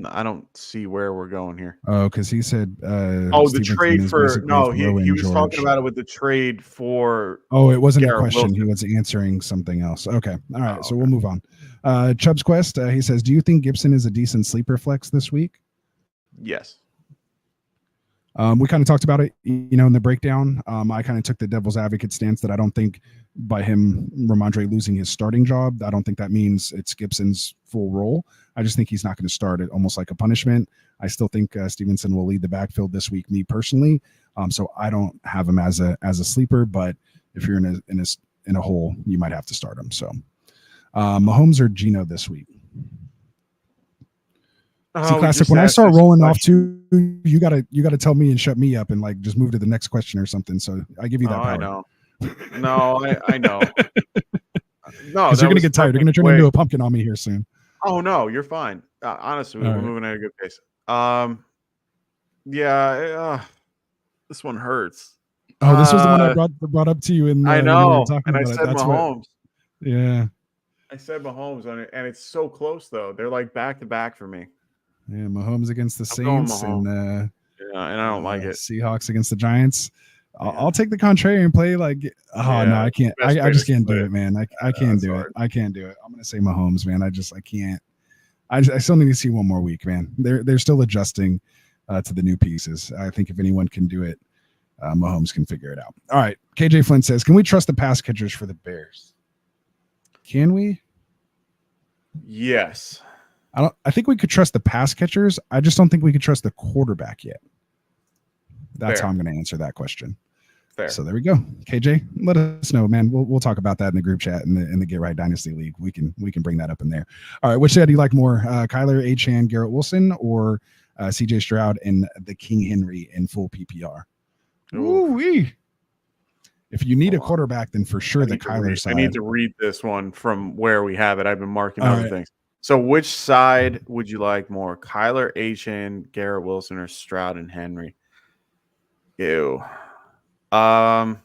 I don't see where we're going here. Oh, because he said the trade for he was talking about it with the trade for it wasn't Garrett a question. Wilson. He was answering something else. Okay. All right. So we'll move on. Chubb's Quest, he says, do you think Gibson is a decent sleeper flex this week? Yes. We kind of talked about it, in the breakdown. I kind of took the devil's advocate stance that I don't think by him, Ramondre, losing his starting job, I don't think that means it's Gibson's full role. I just think he's not going to start it, almost like a punishment. I still think Stevenson will lead the backfield this week, me personally. So I don't have him as a sleeper, but if you're in a hole, you might have to start him. So Mahomes or Geno this week? Classic. When I start rolling off too, you gotta tell me and shut me up and just move to the next question or something. So I give you that power. I know. No, I know. No, because you're gonna get tired. You're gonna turn into a pumpkin on me here soon. Oh no, you're fine. Honestly, we're moving at a good pace. This one hurts. Oh, this was the one I brought up to you in. I know, and I said Mahomes. Yeah, I said Mahomes on it, and it's so close though. They're like back to back for me. Yeah, Mahomes against the Saints and and I don't like it. Seahawks against the Giants. I'll take the contrarian play. No, I can't. I just can't do it, man. I can't do it. I can't do it. I'm gonna say Mahomes, man. I can't. I still need to see one more week, man. They're still adjusting to the new pieces. I think if anyone can do it, Mahomes can figure it out. All right. KJ Flint says, can we trust the pass catchers for the Bears? Can we? Yes. I think we could trust the pass catchers. I just don't think we could trust the quarterback yet. That's how I'm going to answer that question. Fair. So there we go. KJ, let us know, man. We'll talk about that in the group chat in the Get Right Dynasty League. We can bring that up in there. All right, which side do you like more? Kyler Achane, Garrett Wilson, or CJ Stroud and the King Henry in full PPR? Ooh-wee. If you need a quarterback, then for sure the Kyler side. I need to read this one from where we have it. I've been marking other things. So which side would you like more? Kyler Achane, Garrett Wilson, or Stroud and Henry? Ew. Oh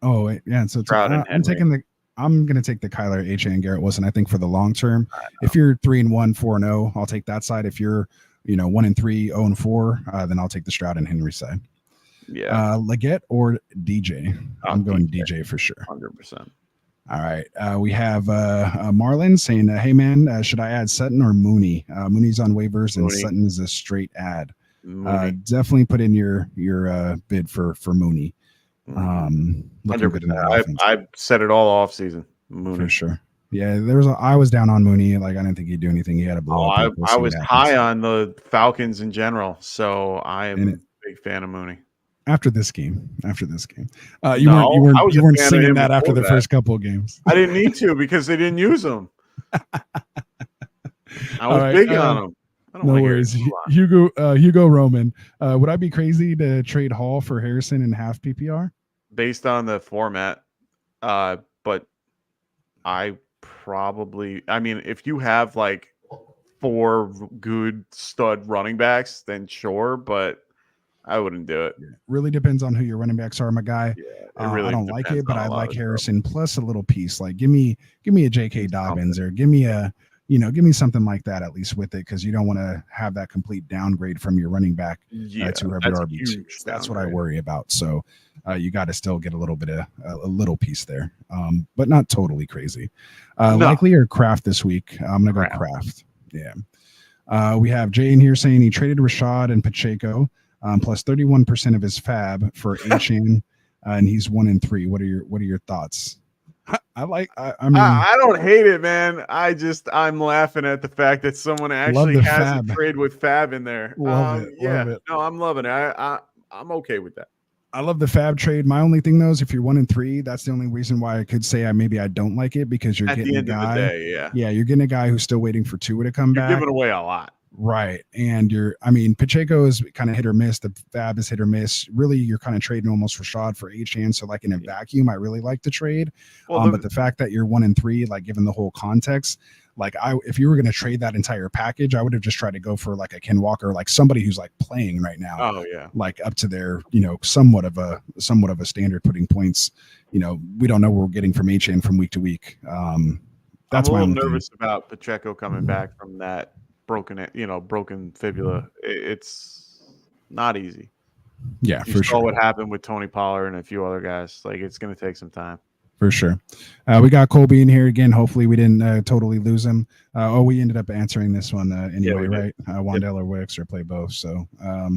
wait, yeah. So I'm gonna take the Kyler Achane and Garrett Wilson. I think for the long term, if you're 3-1, 4-0, I'll take that side. If you're 1-3, 0-4, then I'll take the Stroud and Henry side. Yeah. Leggett or DJ? I'm going DJ for sure. 100%. All right. We have Marlon saying, hey man, should I add Sutton or Mooney? Mooney's on waivers and Sutton is a straight add. Definitely put in your bid for Mooney. 100%. I've said it all off season. Mooney for sure. Yeah, I was down on Mooney. Like I didn't think he'd do anything. He had a blow up. I was high on the Falcons in general, so I am a big fan of Mooney. After this game, you weren't singing that after the first couple of games. I didn't need to because they didn't use him. I was big on him. No worries. Hugo Roman. Would I be crazy to trade Hall for Harrison in half PPR? Based on the format, but I mean, if you have like 4 good stud running backs, then sure, but I wouldn't do it. Really depends on who your running backs are, my guy. Really I don't like it, but I like Harrison plus a little piece. Like give me a J.K. Dobbins or give me something like that at least with it, because you don't want to have that complete downgrade from your running back to whoever RB2. That's what I worry about. So you got to still get a little bit of a little piece there, but not totally crazy. Likely or Kraft this week? I'm gonna go Kraft. Yeah. We have Jay in here saying he traded Rashad and Pacheco plus 31% of his fab for Achane, and he's 1-3. What are your thoughts? I mean, I don't hate it, man. I'm laughing at the fact that someone actually has a trade with fab in there. Love it. No, I'm loving it. I'm okay with that. I love the fab trade. My only thing though is if you're 1-3, that's the only reason why I could say I don't like it, because you're getting a guy. You're getting a guy who's still waiting for Tua to come back. You're giving away a lot. Right. And Pacheco is kind of hit or miss. The fab is hit or miss. Really, you're kind of trading almost Rashad for Achane. So like in a vacuum, I really like the trade. But the fact that you're 1-3, like given the whole context, like if you were going to trade that entire package, I would have just tried to go for like a Ken Walker, like somebody who's like playing right now. Oh yeah. Like up to their, somewhat of a standard, putting points. We don't know what we're getting from Achane from week to week. That's I'm a little nervous about Pacheco coming back from that broken fibula. It's not easy. Yeah, you saw what happened with Tony Pollard and a few other guys. Like it's going to take some time. For sure. We got Colby in here again. Hopefully we didn't totally lose him. We ended up answering this one anyway, right? Wandale or Wicks, or play both. So I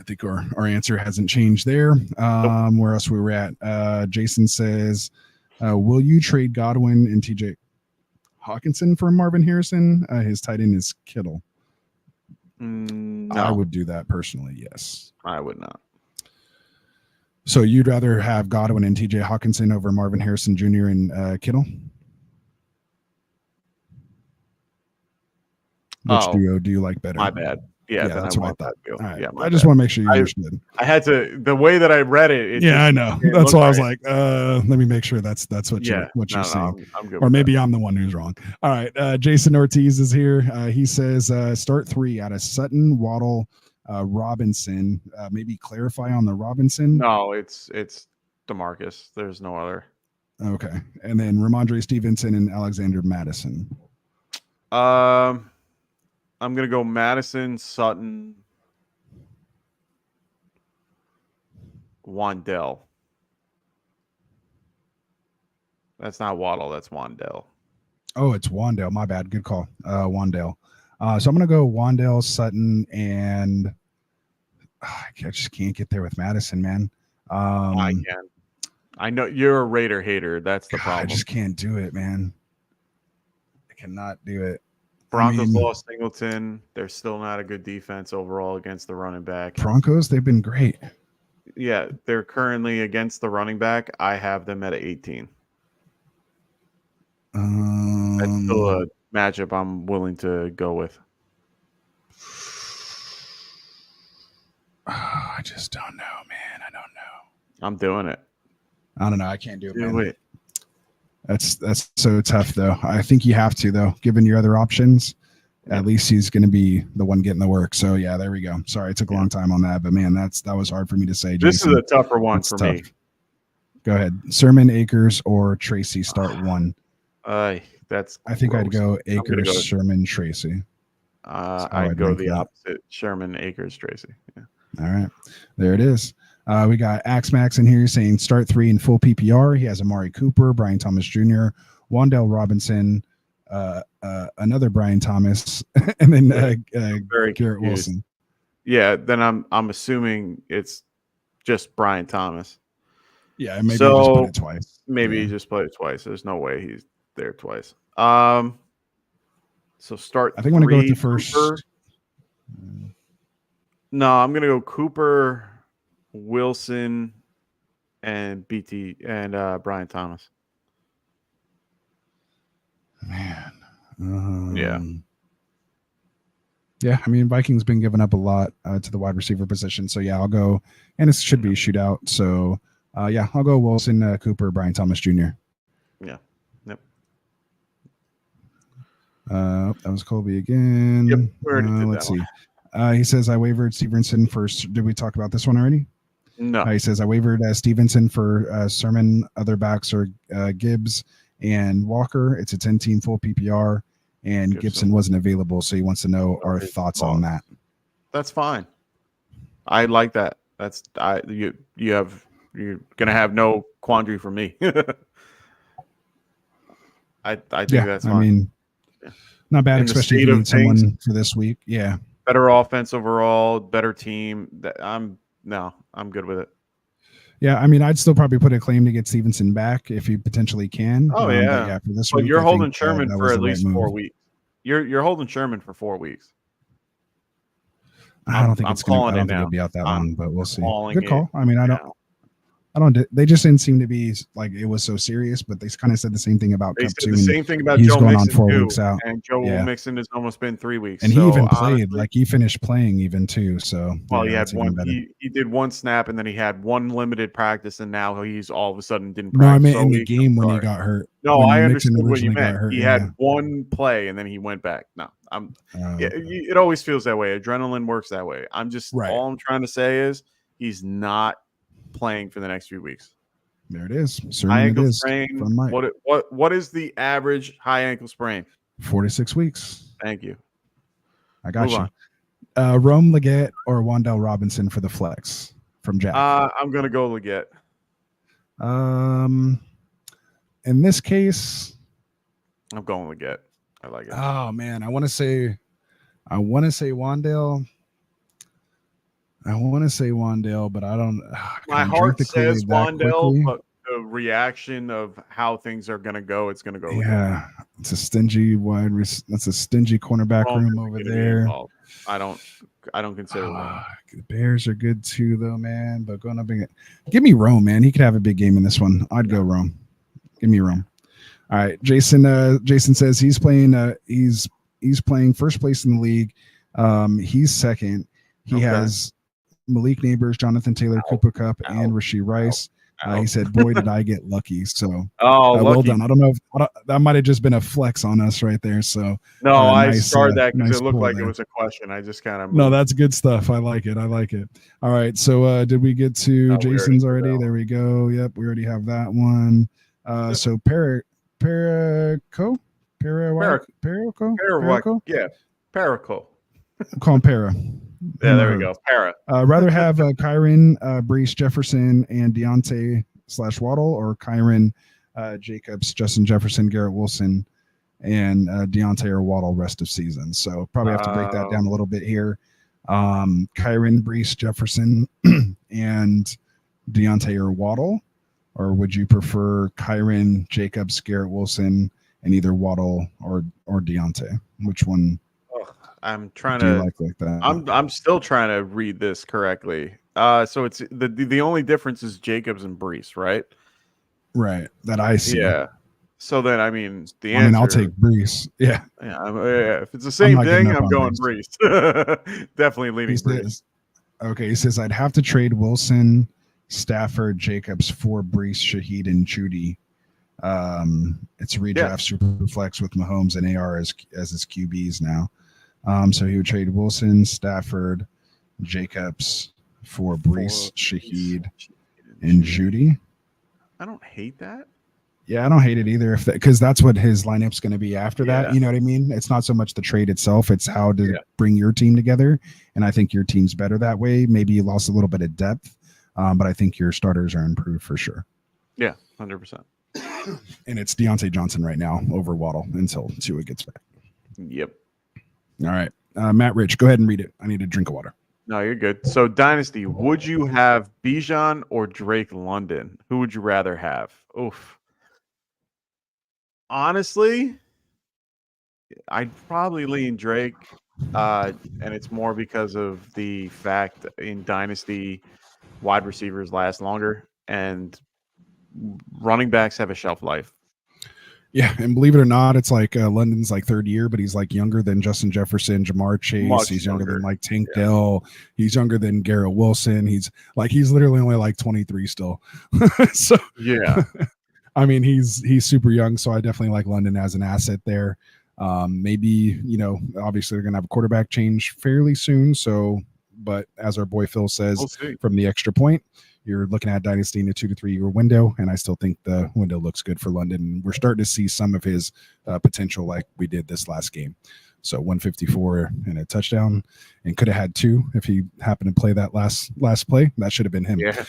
think our answer hasn't changed there. Where else we were at? Jason says, will you trade Godwin and TJ Hawkinson for Marvin Harrison? His tight end is Kittle. No. I would do that personally. Yes, I would not. So you'd rather have Godwin and TJ Hawkinson over Marvin Harrison Jr. and Kittle? Which duo do you like better? My bad. Yeah, that's what I thought. Right. I just want to make sure you understood. I had to, the way that I read it. I know. That's why I was like, let me make sure that's what you're saying. I'm good. Or maybe I'm the one who's wrong. All right. Jason Ortiz is here. He says start 3 out of Sutton, Waddle, Robinson. Maybe clarify on the Robinson. No, it's DeMarcus. There's no other. Okay. And then Ramondre Stevenson and Alexander Madison. I'm going to go Madison, Sutton, Wandale. That's not Waddle. That's Wandale. Oh, it's Wandale. My bad. Good call. Wandale. So I'm going to go Wandale, Sutton, and I just can't get there with Madison, man. I can. I know you're a Raider hater. That's the problem. I just can't do it, man. I cannot do it. Broncos lost Singleton. They're still not a good defense overall against the running back. Broncos, they've been great. they're currently against the running back. I have them at 18. That's still a matchup I'm willing to go with. I just don't know, man. I don't know. I'm doing it. I don't know. I can't do it, man. Do it. That's so tough, though. I think you have to, though, given your other options. At least he's going to be the one getting the work. So, yeah, there we go. Sorry, it took a long time on that. But, man, that was hard for me to say. This Jason. is a tougher one for me. Go ahead. Sermon, Akers, or Tracy start one. I think I'd go Akers, Sherman, Tracy. I'd go the opposite. Sherman, Akers, Tracy. Yeah. All right. There it is. We got Axe Max in here saying start 3 in full PPR. He has Amari Cooper, Brian Thomas Jr., Wan'Dale Robinson, another Brian Thomas, and then Garrett Wilson. Yeah, then I'm assuming it's just Brian Thomas. Yeah, maybe just put it twice. Maybe he just played it twice. There's no way he's there twice. So start. I think I'm gonna go with the first. No, I'm gonna go Cooper, Wilson, and BT and Brian Thomas. Man. Yeah, I mean, Vikings been giving up a lot to the wide receiver position. So, yeah, I'll go. And it should be a shootout. So, I'll go Wilson, Cooper, Brian Thomas Jr. Yeah. Yep. That was Colby again. Yep. We already did let's that see. He says, I wavered Stevenson first. Did we talk about this one already? No. He says, I wavered Stevenson for Sermon. Other backs are Gibbs and Walker. It's a 10-team full PPR, and Gibson wasn't available, so he wants to know our thoughts on that. That's fine. I like that. You're gonna have no quandary for me. I think that's fine. I mean, not bad, especially if you need someone for this week. Yeah. Better offense overall, better team. I'm good with it. Yeah, I mean, I'd still probably put a claim to get Stevenson back if you potentially can. Oh, yeah. For this week, you're holding Sherman for at least 4 move. weeks. You're holding Sherman for 4 weeks. I don't think it'll be out that long, but we'll see. Good call. I mean, I don't. They just didn't seem to be like it was so serious, but they kind of said the same thing about Cup 2. The same thing about Joe going Mixon on 4 weeks out. And Joe Mixon has almost been 3 weeks. And he even played, he finished playing even too. So he had one. He did one snap, and then he had one limited practice, and now he's all of a sudden didn't practice. No, I meant in the game when he got hurt. No, I understood what you meant. He had one play, and then he went back. No, it always feels that way. Adrenaline works that way. All I'm trying to say is he's not playing for the next few weeks. There it is. High ankle sprain. What is the average high ankle sprain? 46 weeks. Thank you. I got you. Rome Leggett or Wan'Dale Robinson for the flex from Jack. I'm gonna go Leggett. In this case, I'm going Leggett. I like it. Oh man, I want to say Wan'Dale. But I don't. My heart says Wan'Dale, but the reaction of how things are going to go, it's going to go. Yeah, it's a stingy that's a stingy cornerback room over there. I don't consider that. The Bears are good too, though, man. But going up again, give me Rome, man. He could have a big game in this one. I'd go Rome. Give me Rome. All right, Jason. Jason says he's playing. He's playing first place in the league. He's second. He has Malik Neighbors, Jonathan Taylor, Cooper Kupp, and Rashee Rice. He said, boy, did I get lucky. So, well done. I don't know if that might have just been a flex on us right there. So, no, I started that because it looked like it was a question. I just kind of No, that's good stuff. I like it. All right. So, did we get to Jason's already? There we go. Yep. We already have that one. So, Perico? Yeah. Perico. Call him Para. Yeah, there we go. Para. Rather have Kyron, Brees, Jefferson, and Deontay / Waddle, or Kyron, Jacobs, Justin Jefferson, Garrett Wilson, and Deontay or Waddle rest of season. So probably have to break that down a little bit here. Kyron, Brees, Jefferson, and Deontay or Waddle, or would you prefer Kyron, Jacobs, Garrett Wilson, and either Waddle or Deontay? Which one? I'm trying to like that? I'm still trying to read this correctly. So it's the only difference is Jacobs and Brees, right? Right. That I see. Yeah. So then, I mean, I'll take Brees. Yeah. Yeah. If it's the same thing, I'm going Brees. Definitely leaning Brees. Okay. He says I'd have to trade Wilson, Stafford, Jacobs for Brees, Shaheed, and Judy. It's redraft super flex with Mahomes and AR as his QBs now. So he would trade Wilson, Stafford, Jacobs for Brees, Shaheed, and Judy. I don't hate that. Yeah, I don't hate it either, because that's what his lineup's going to be after that. You know what I mean? It's not so much the trade itself; it's how to bring your team together. And I think your team's better that way. Maybe you lost a little bit of depth, but I think your starters are improved for sure. Yeah, 100%. And it's Deontay Johnson right now over Waddle until Tua gets back. Yep. All right, Matt Rich, go ahead and read it. I need a drink of water. No, you're good. So, Dynasty, would you have Bijan or Drake London? Who would you rather have? Oof. Honestly, I'd probably lean Drake, and it's more because of the fact in Dynasty, wide receivers last longer, and running backs have a shelf life. Yeah, and believe it or not, it's like London's like third year, but he's like younger than Justin Jefferson, Jamar Chase. He's younger than like Tank Dell. He's younger than Garrett Wilson. He's literally only like 23 still. So yeah, I mean, he's super young. So I definitely like London as an asset there. Maybe, obviously they're gonna have a quarterback change fairly soon. So, but as our boy Phil says, from the extra point, you're looking at Dynasty in a 2 to 3 year window, and I still think the window looks good for London. We're starting to see some of his potential, like we did this last game. So 154 and a touchdown, and could have had 2 if he happened to play that last play. That should have been him. Yeah.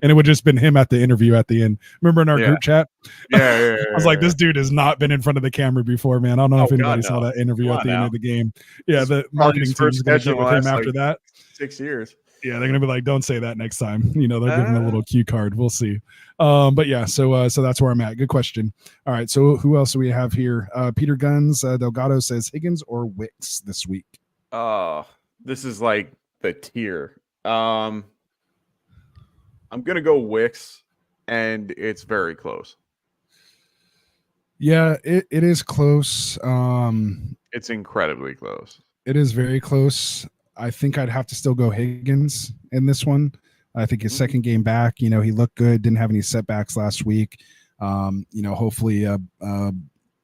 And it would just been him at the interview at the end. Remember in our group chat? Yeah. I was like, this dude has not been in front of the camera before, man. I don't know if anybody saw that interview at the end of the game. Yeah, the marketing team's going to get with him after that. 6 years. Yeah, they're gonna be like, don't say that next time. They're giving a little cue card. We'll see. But yeah, so that's where I'm at. Good question. All right, so who else do we have here? Peter Guns Delgado says Higgins or Wicks this week. Oh, this is like the tier. I'm gonna go Wicks, and it's very close. Yeah, it is close. It's incredibly close. It is very close. I think I'd have to still go Higgins in this one. I think his second game back, he looked good, didn't have any setbacks last week. Hopefully the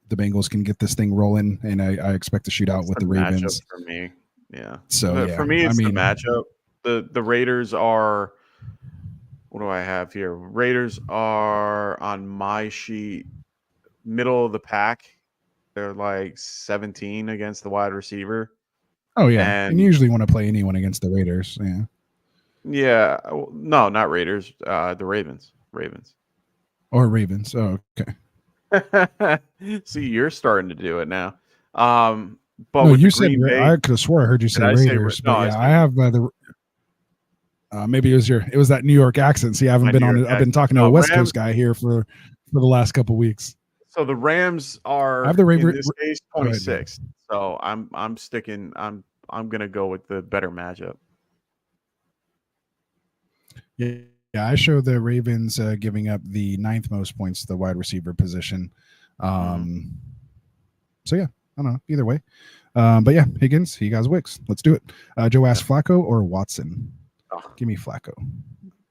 Bengals can get this thing rolling, and I expect to shoot out with the Ravens. For me, yeah. So for me, it's the matchup. The Raiders are. What do I have here? Raiders are on my sheet, middle of the pack. They're like 17 against the wide receiver. Oh yeah, and you usually want to play anyone against the Raiders. Yeah. Yeah. No, not Raiders. The Ravens. Or Ravens. Oh, okay. See, you're starting to do it now. But no, you said I could have swore I heard you say Raiders. I have maybe it was that New York accent. See, I haven't been on it. I've been talking to a West Coast guy here for the last couple of weeks. So the Rams are I have the in this case 26. So I'm sticking. I'm gonna go with the better matchup. Yeah, I show the Ravens giving up the 9th most points to the wide receiver position. So yeah, I don't know. Either way, but yeah, Higgins, he got Wicks. Let's do it. Joe asked Flacco or Watson. Give me Flacco.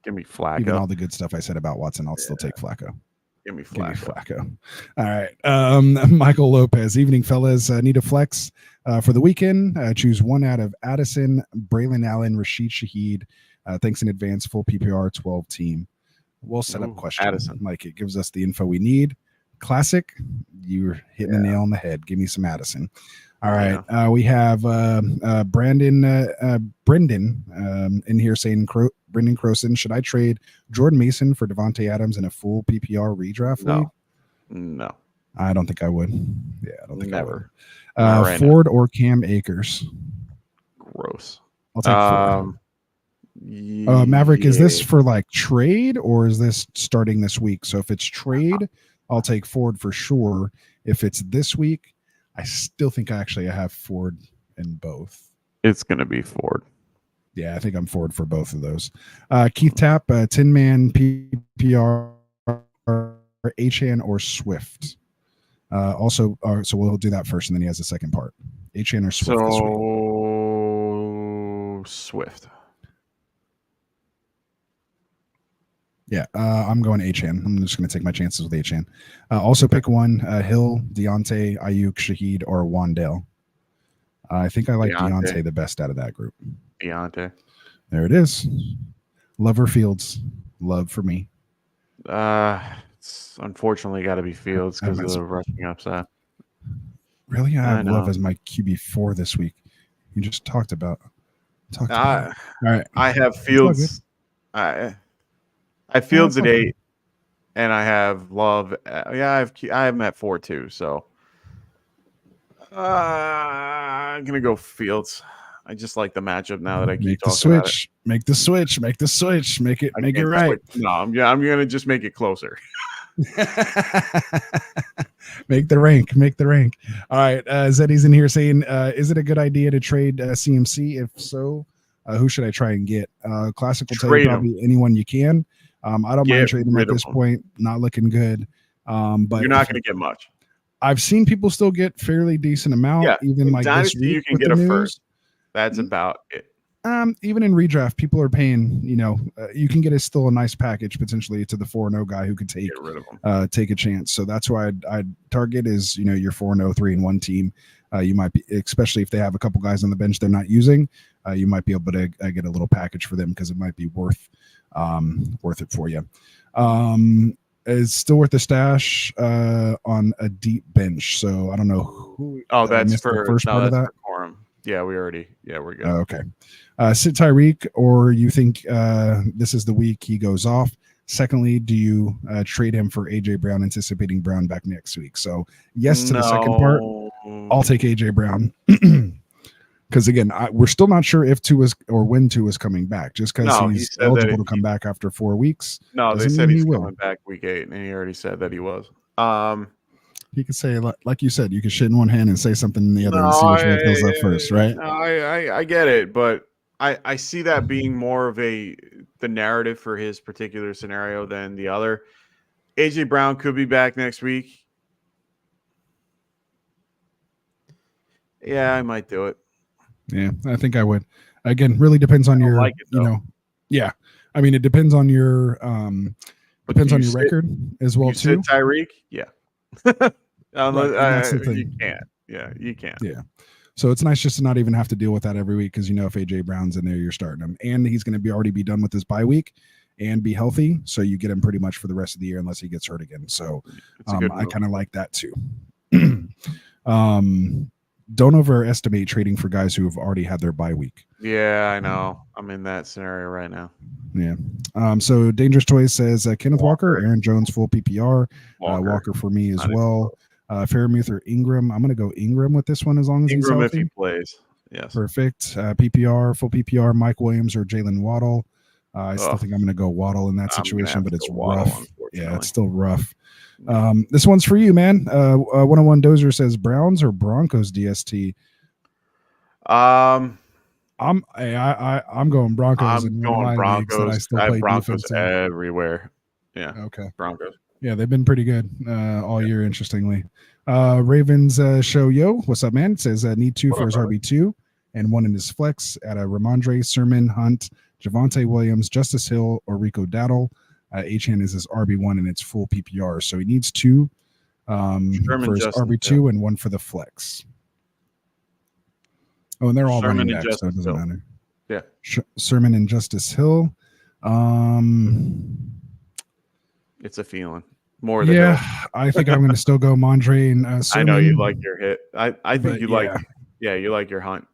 Give me Flacco. Even all the good stuff I said about Watson, I'll still take Flacco. Give me Flacco. All right. Michael Lopez. Evening, fellas. Need a flex for the weekend. Choose one out of Addison, Braylon Allen, Rashid Shaheed. Thanks in advance. Full PPR 12 team. We'll set up question. Addison. Like, it gives us the info we need. Classic. You're hitting the nail on the head. Give me some Addison. All right. We have Brendan in here saying Brendan Croson, should I trade Jordan Mason for Devontae Adams in a full PPR redraft league? No. I don't think I would. Yeah, I don't think Never. I would. Ford or Cam Akers? Gross. I'll take Ford. Maverick, is this for like trade or is this starting this week? So if it's trade, I'll take Ford for sure. If it's this week, I still think I have Ford in both. It's going to be Ford. Yeah, I think I'm forward for both of those. Keith Tapp, 10-man PPR, Achane or Swift. So we'll do that first, and then he has the second part. Achane or Swift this week? Swift. Yeah, I'm going Achane. I'm just going to take my chances with Achane. Also pick one, Hill, Deontay, Ayuk, Shaheed, or Wandale. I think I like Deontay the best out of that group. Deontay. There it is. Lover Fields. Love for me. It's unfortunately got to be Fields because of the rushing upside. Really? I have Love as my QB4 this week. You just talked about it. All right. I have Fields. I have Fields at 8, and I have Love. I have him at 4 too. So I'm gonna go Fields. I just like the matchup now that I keep talking about it. Make the switch. Make it right. No, I'm gonna just make it closer. Make the rank. All right. Zeddy's in here saying, is it a good idea to trade CMC? If so, who should I try and get? Classic will tell you probably anyone you can. I don't mind trading him at this point. Not looking good. But you're not going to get much. I've seen people still get fairly decent amount. Yeah, even like Dynasty, this week you can get a first. That's about it. Even in redraft, people are paying. You can get still a nice package potentially to the 4-0 guy who could take a chance. So that's why I'd target is your 4-0 3-1 team. You might be, especially if they have a couple guys on the bench they're not using. You might be able to get a little package for them because it might be worth it for you. Is still worth the stash on a deep bench. So I don't know who. Oh, that's for the first part of that. Quorum. Yeah, we're good. Okay. Sit Tyreek, or you think this is the week he goes off? Secondly, do you trade him for AJ Brown, anticipating Brown back next week? So yes to the second part. I'll take AJ Brown. Because again, we're still not sure if Tua or when Tua is coming back. Just because he's eligible to come back after 4 weeks. No, they said he's coming back week 8, and he already said that he was. You could say, like you said, you could shit in one hand and say something in the other and see which one fills up first, right? I get it, but I see that being more of the narrative for his particular scenario than the other. AJ Brown could be back next week. Yeah, I might do it. Yeah, I think I would. Again, really depends on your, yeah. I mean, it depends on your record as well too. Tyreek, yeah. That's the thing. You can't. Yeah, you can't. Yeah. So it's nice just to not even have to deal with that every week because if AJ Brown's in there, you're starting him, and he's going to already be done with his bye week and be healthy. So you get him pretty much for the rest of the year unless he gets hurt again. So I kind of like that too. Don't overestimate trading for guys who have already had their bye week. Yeah, I know. I'm in that scenario right now. Yeah. So Dangerous Toys says Kenneth Walker, Aaron Jones, full PPR. Walker for me as well. Fairmouth or Ingram. I'm going to go Ingram with this one as long as he's healthy. If he plays. Yes. Perfect. PPR, full PPR, Mike Williams or Jalen Waddle. I still think I'm going to go Waddle in that situation, but it's rough. Yeah, it's still rough. This one's for you, man. 101 Dozer says Browns or Broncos DST. I'm going Broncos. I'm going Broncos. I have Broncos everywhere. Yeah. Okay. Broncos. Yeah, they've been pretty good all year, interestingly. Ravens show yo. What's up, man? It says need 2 for his RB2 and 1 in his flex at Ramondre, Sermon, Hunt, Javonte Williams, Justice Hill, or Rico Dowdle. Achane is his RB1 and it's full PPR. So he needs 2 for his RB2 and 1 for the flex. Oh, and they're all running back, so it doesn't matter. Yeah. Sermon and Justice Hill. It's a feeling. More than Hill. I think I'm going to still go Mondre and Sermon. I know you like your hit. I think you like your Hunt.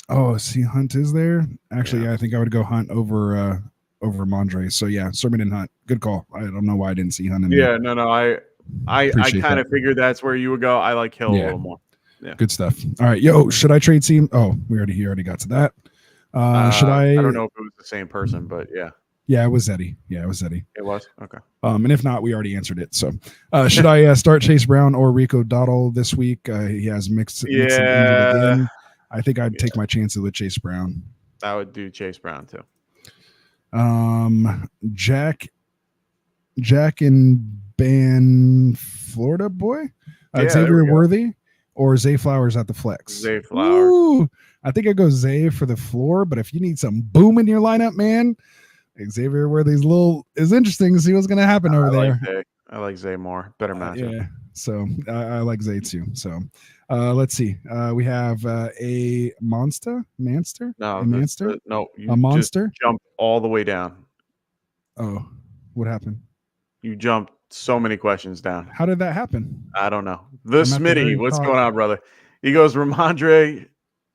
Oh, see, Hunt is there? Actually, I think I would go Hunt over Mondre. So yeah, Sermon and Hunt. Good call. I don't know why I didn't see Hunt in there. No. I kind of figured that's where you would go. I like Hill a little more. Yeah. Good stuff. All right, yo, should I trade Seam? Oh, he already got to that. Should I? I don't know if it was the same person, but yeah. Yeah, it was Eddie. It was. Okay. And if not, we already answered it. So, should I start Chase Brown or Rico Dowdle this week? He has mixed again. I think I'd take my chances with Chase Brown. I would do Chase Brown too. Jack and Ban Florida boy, Xavier Worthy or Zay Flowers at the flex. Zay Flowers. Ooh, I think I go Zay for the floor, but if you need some boom in your lineup, man, Xavier Worthy's is interesting to see what's going to happen over there. I like Zay more. Better matchup. Yeah. So I like Zay too. So let's see. We have a monster. No, a monster. No, you a monster. Just jumped all the way down. Oh, what happened? You jumped so many questions down. How did that happen? I don't know. The Smitty, what's going on, brother? He goes Ramondre,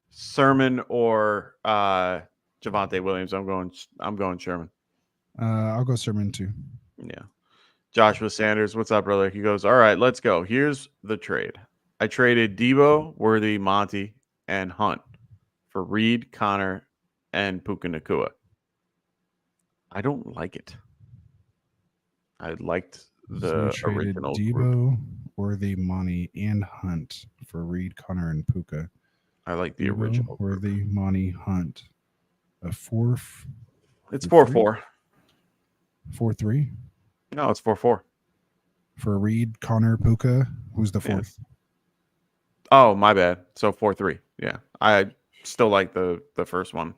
Sermon, or Javonte Williams. I'm going Sherman. I'll go Sermon too. Yeah. Joshua Sanders, what's up, brother? He goes, all right, let's go. Here's the trade. I traded Debo, Worthy, Monty, and Hunt for Reed, Connor, and Puka Nacua. I don't like it. I liked the original Debo, group. Worthy, Monty, and Hunt for Reed, Connor, and Puka. I like the original Worthy, group. Monty, Hunt. A fourth. It's 4-4. 4-3. No, it's 4-4. For Reed, Connor, Puka. Who's the fourth? Yeah. Oh, my bad. So 4-3. Yeah. I still like the first one.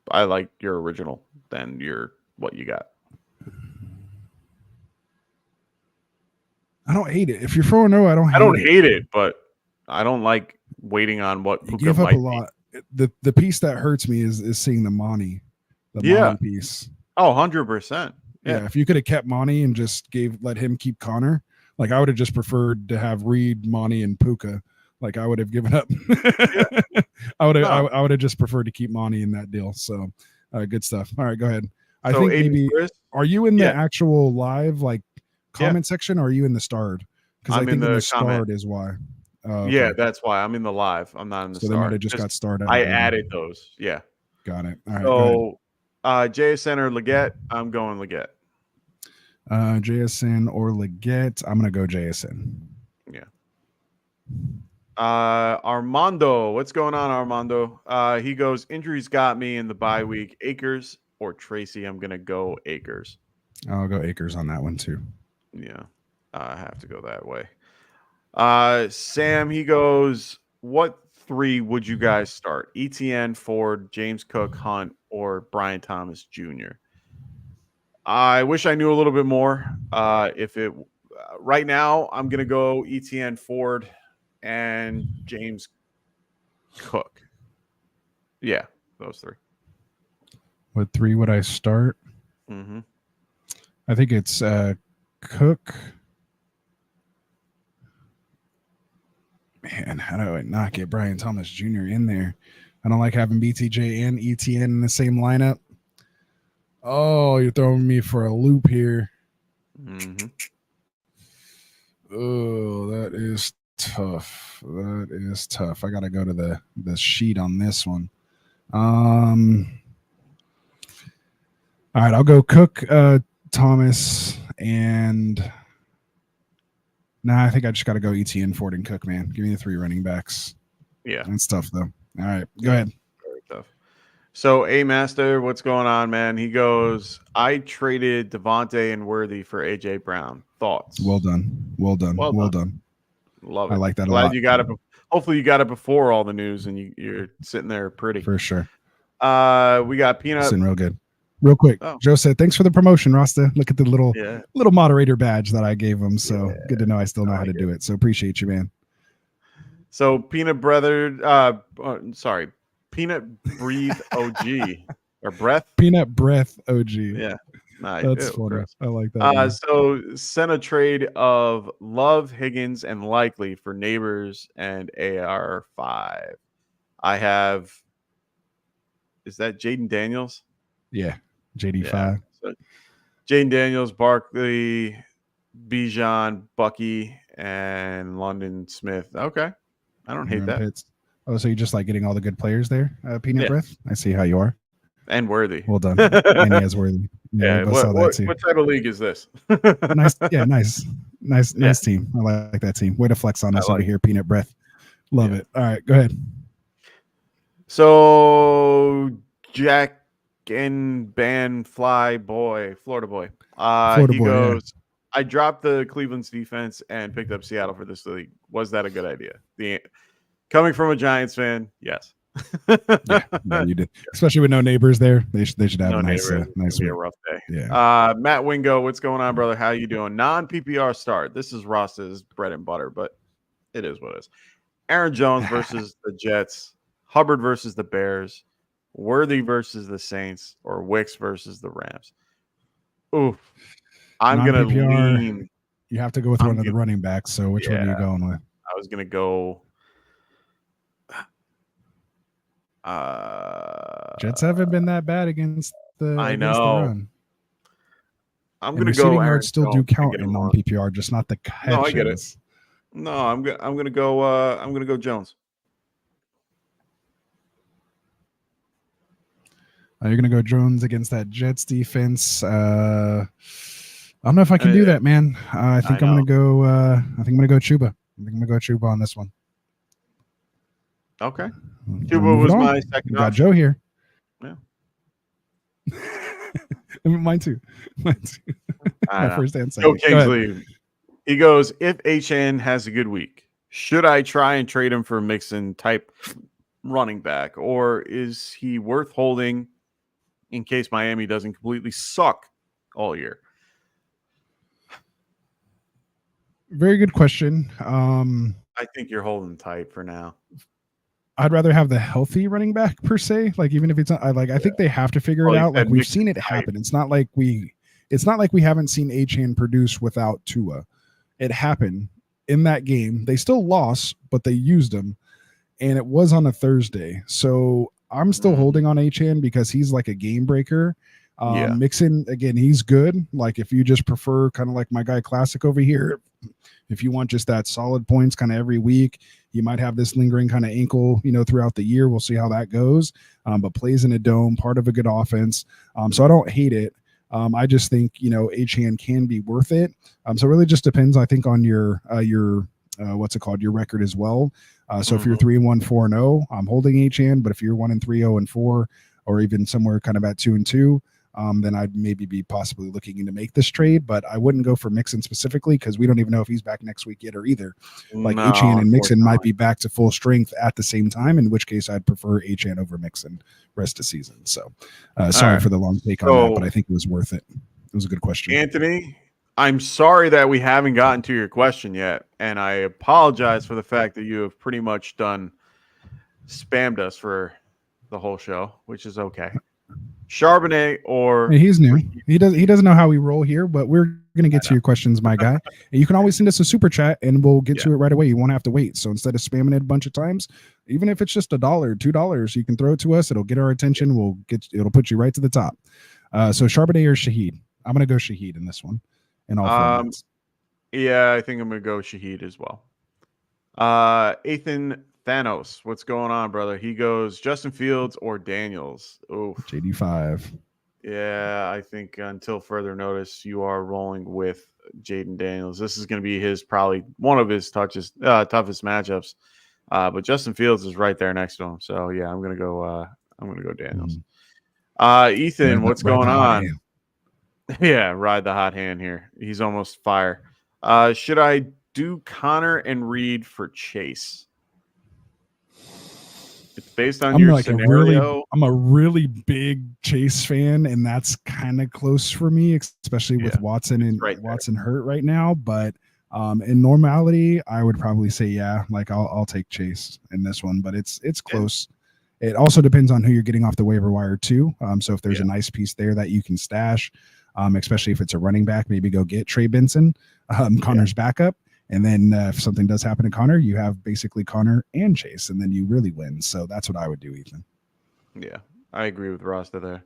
I like your original than what you got. I don't hate it. If you're 4-0, I don't hate it, but I don't like waiting on what Puka you give up might a lot. The piece that hurts me is seeing the Monty piece. Oh, 100%. Yeah, if you could have kept Monty and just let him keep Connor, like I would have just preferred to have Reed, Monty, and Puka. Like I would have given up. I would have just preferred to keep Monty in that deal. So good stuff. All right, go ahead. I think maybe are you in the actual live comment section or are you in the starred? Because I think in the starred is why. Okay. Yeah, that's why I'm in the live. I'm not in the so starred. They might have just got started. I added those. Yeah. Got it. All right. So JSN or Leggett, I'm going Leggett. JSN or Leggett. I'm gonna go JSN. Yeah. Armando, what's going on, Armando? He goes, injuries got me in the bye week. Akers or Tracy? I'm gonna go Akers. I'll go Akers on that one too. Yeah, I have to go that way. Sam, he goes, what three would you guys start? ETN, Ford, James Cook, Hunt, or Brian Thomas Jr.? I wish I knew a little bit more. Right now, I'm gonna go ETN, Ford, and James Cook. Yeah, those three. What three would I start? Mm-hmm. I think it's Cook. Man, how do I not get Brian Thomas Jr. in there? I don't like having BTJ and ETN in the same lineup. Oh, you're throwing me for a loop here. Mm-hmm. Oh, that is tough. That is tough. I got to go to the sheet on this one. All right, I'll go Cook, Thomas, and I think I just got to go ETN, Ford, and Cook, man. Give me the three running backs. Yeah. That's tough, though. All right, go ahead. Very tough. So, A-Master, what's going on, man? He goes, I traded Devontae and Worthy for A.J. Brown. Thoughts? Well done. Well done. Love it. I like that Glad a lot. you got it. Hopefully you got it before all the news and you're sitting there pretty. For sure. We got Peanut. Sitting real good. Real quick, Joe said, thanks for the promotion, Rasta. Look at the little moderator badge that I gave him. So good to know I still know how to do it. So appreciate you, man. So Peanut Breathe OG or Breath. Peanut Breath OG. Yeah. Nice. That's funny. I like that. So sent a trade of Love, Higgins, and Likely for Neighbors and AR5. I have, is that Jaden Daniels? Yeah. JD5. Yeah. So Jaden Daniels, Barkley, Bijan, Bucky, and London Smith. Okay. I don't hate that. Pitts. Oh, so you're just like getting all the good players there, Peanut Breath? I see how you are. And Worthy. Well done. And he has Worthy. Yeah. What type of league is this? Nice. Yeah, nice team. I like that team. Way to flex on us over here, Peanut Breath. Love it. All right, go ahead. So Jack and Ban Fly Boy, Florida Boy. Florida He boy, yeah. goes, I dropped the Cleveland's defense and picked up Seattle for this league. Was that a good idea? Coming from a Giants fan, yes. Yeah, you did. Especially with no neighbors there. They should have No a nice neighbors. nice It'll be a week. rough day. Yeah. Matt Wingo, what's going on, brother? How you doing? Non-PPR start. This is Ross's bread and butter, but it is what it is. Aaron Jones versus the Jets, Hubbard versus the Bears, Worthy versus the Saints, or Wicks versus the Rams. Oof. I'm going to Non-PPR, lean. You have to go with one of the running backs. So which one are you going with? I was going to go. Jets haven't been that bad against the run. I'm going to receiving go. yards still do count in non-PPR, just not the catches. No, I get it. No, I'm going to go. I'm going to go Jones. You're going to go Jones against that Jets defense. I don't know if I can do that, man. I think I'm going to go. I think I'm going to go Chuba. I think I'm going to go Chuba on this one. Okay. Chuba was my second. Got Joe here. Yeah. Mine too. My first and second. Joe Kingsley. He goes, if HN has a good week, should I try and trade him for a Mixon type running back, or is he worth holding in case Miami doesn't completely suck all year? Very good question. I think you're holding tight for now. I'd rather have the healthy running back per se. Like even if it's not, I think they have to figure it out. Like we've seen it happen. It's not like we haven't seen Achane produce without Tua. It happened in that game. They still lost, but they used him, and it was on a Thursday. So I'm still holding on Achane because he's like a game breaker. Mixon, again, he's good. Like if you just prefer kind of like my guy Classic over here, if you want just that solid points kind of every week, you might have this lingering kind of ankle, throughout the year. We'll see how that goes. But plays in a dome, part of a good offense. So I don't hate it. I just think, Achane can be worth it. So it really just depends, I think, on your what's it called, your record as well. So if you're 3-1, 4-0, I'm holding Achane. But if you're 1-3, 0-4, or even somewhere kind of at 2-2, then I'd maybe be possibly looking to make this trade. But I wouldn't go for Mixon specifically because we don't even know if he's back next week yet or either. Like Achane and Mixon might be back to full strength at the same time, in which case I'd prefer Achane over Mixon rest of season. So sorry for the long take on that, but I think it was worth it. It was a good question. Anthony, I'm sorry that we haven't gotten to your question yet. And I apologize for the fact that you have pretty much spammed us for the whole show, which is okay. Charbonnet or he's new. He doesn't know how we roll here, but we're gonna get to your questions, my guy. And you can always send us a super chat and we'll get to it right away. You won't have to wait. So instead of spamming it a bunch of times, even if it's just $1, $2, you can throw it to us. It'll get our attention. It'll put you right to the top. So Charbonnet or Shaheed? I'm gonna go Shaheed in this one. In all formats. Yeah, I think I'm gonna go Shaheed as well. Ethan Thanos, what's going on, brother? He goes Justin Fields or Daniels. Oh, JD5. Yeah, I think until further notice, you are rolling with Jaden Daniels. This is going to be probably one of his toughest matchups. But Justin Fields is right there next to him. So yeah, I'm gonna go Daniels. Ethan, what's going on? Yeah, ride the hot hand here. He's almost fire. Should I do Connor and Reed for Chase? It's based on your scenario. I'm a really big Chase fan, and that's kind of close for me, especially with Watson and Watson hurt right now. But in normality, I would probably say I'll take Chase in this one. But it's close. It also depends on who you're getting off the waiver wire too. So if there's a nice piece there that you can stash, especially if it's a running back, maybe go get Trey Benson, Connor's backup. And then if something does happen to Connor, you have basically Connor and Chase, and then you really win. So that's what I would do, Ethan. Yeah, I agree with Rasta there.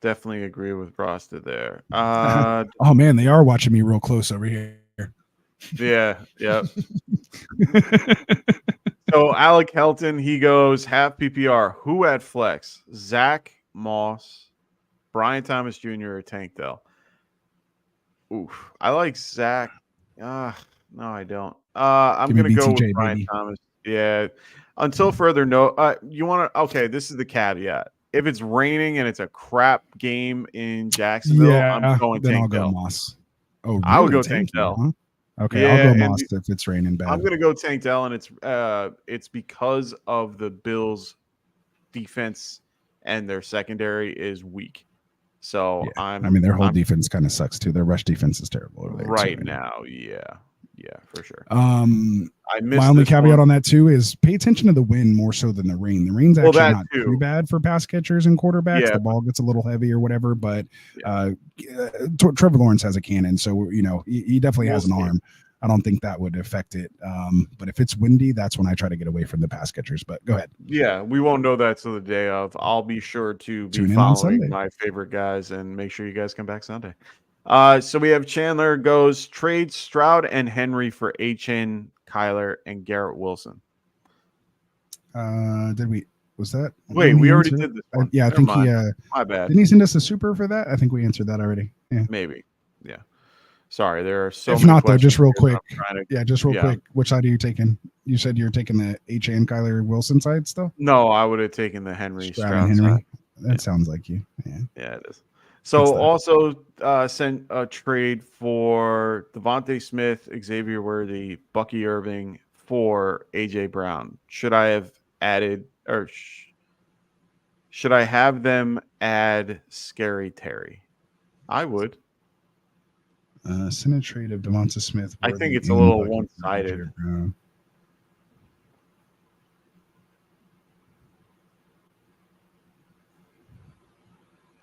Definitely agree with Rasta there. Oh, man, they are watching me real close over here. Yeah. So Alec Helton, he goes half PPR. Who at flex? Zach Moss, Brian Thomas Jr., or Tank Dell? Oof. I like Zach. No, I don't. I'm going to go with Brian Thomas. Yeah. Until further note, you want to? Okay, this is the caveat. If it's raining and it's a crap game in Jacksonville, I'm going then Tank I'll go Dell. Moss. Oh, really? I would go Tank Tank Dell. Huh? Okay, Yeah, I'll go Moss if it's raining bad. I'm going to go Tank Dell, and it's because of the Bills' defense and their secondary is weak. So I mean, their whole defense kind of sucks too. Their rush defense is terrible over there right now. Yeah, for sure. My only caveat on that too is pay attention to the wind more so than the rain. The rain's actually not too bad for pass catchers and quarterbacks. Yeah. The ball gets a little heavy or whatever, but Trevor Lawrence has a cannon, so he definitely has an arm. I don't think that would affect it. But if it's windy, that's when I try to get away from the pass catchers. But go ahead. Yeah, we won't know that till the day of. I'll be sure to be following my favorite guys and make sure you guys come back Sunday. So we have Chandler goes trade Stroud and Henry for HN, Kyler, and Garrett Wilson. Was that? Wait, we already did this one. I think my bad. Didn't he send us a super for that? I think we answered that already. Yeah. Maybe. Yeah. Sorry, there are so if many not, though, just real quick. Just real quick. Which side are you taking? You said you're taking the HN Kyler Wilson side still? No, I would have taken the Henry Stroud Henry. side. That sounds like you. Yeah, it is. So also sent a trade for Devontae Smith, Xavier Worthy, Bucky Irving for AJ Brown. Should I have added or should I have them add Scary Terry? I would. Send a trade of Devonta Smith. I think it's a little one-sided.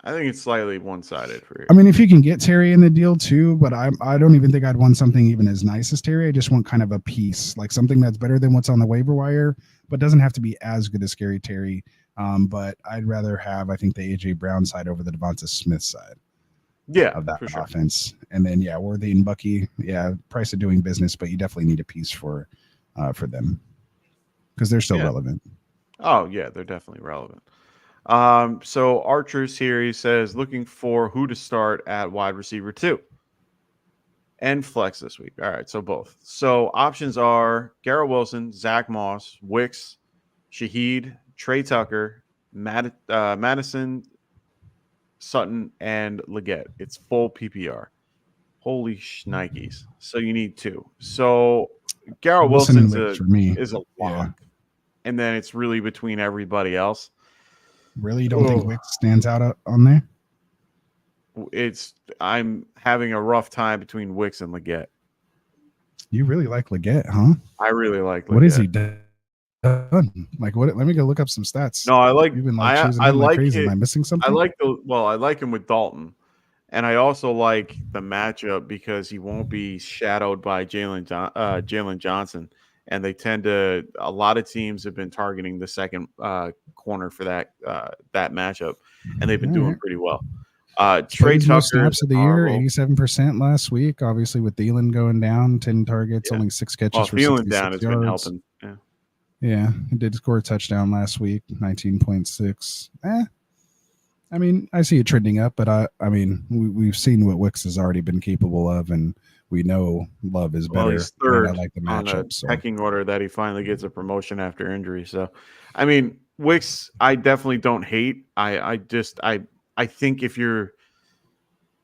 I think it's slightly one-sided for you. I mean, if you can get Terry in the deal too, but I don't even think I'd want something even as nice as Terry. I just want kind of a piece, like something that's better than what's on the waiver wire, but doesn't have to be as good as Scary Terry. But I'd rather have, I think, the AJ Brown side over the Devonta Smith side. Of that offense. And then Worthy and Bucky, price of doing business, but you definitely need a piece for them because they're still relevant. Oh yeah, they're definitely relevant. So Archer's here, he says looking for who to start at wide receiver 2 and flex this week. All right, so both. So options are Garrett Wilson, Zach Moss, Wicks, Shaheed, Trey Tucker, Madison, Sutton, and Leggett. It's full PPR. Holy shnikes. So you need 2. So Garrett Wilson is a lock. And then it's really between everybody else. Really? You don't think Wicks stands out on there? I'm having a rough time between Wicks and Leggett. You really like Leggett, huh? I really like Leggett. What has he done? Like what? Let me go look up some stats. No, I like. You've been I like crazy. Am I missing something? I like him with Dalton, and I also like the matchup because he won't be shadowed by Jalen Johnson, and they tend to. A lot of teams have been targeting the second corner for that matchup, and they've been doing pretty well. Trey Tucker snaps of the year, 87% last week. Obviously, with Thielen going down, 10 targets, only 6 catches for 66 down has been helping. Yeah, he did score a touchdown last week, 19.6. I mean, I see it trending up, but I mean, we've seen what Wicks has already been capable of, and we know Love is better. Well, he's third I like the matchup. On a pecking order that he finally gets a promotion after injury. So, I mean, Wicks, I definitely don't hate. I think if you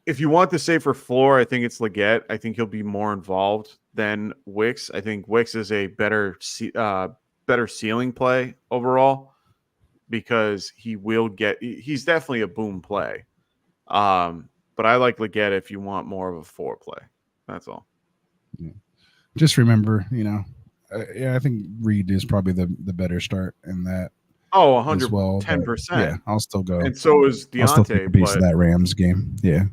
want the safer floor, I think it's Leggett. I think he'll be more involved than Wicks. I think Wicks is a better ceiling play overall because he's definitely a boom play. But I like Leggett if you want more of a 4 play. That's all. Yeah. Just remember, I think Reed is probably the better start in that. Oh, 110%. Yeah, I'll still go. And so is Deontay. I'll still take a piece of that Rams game. Yeah.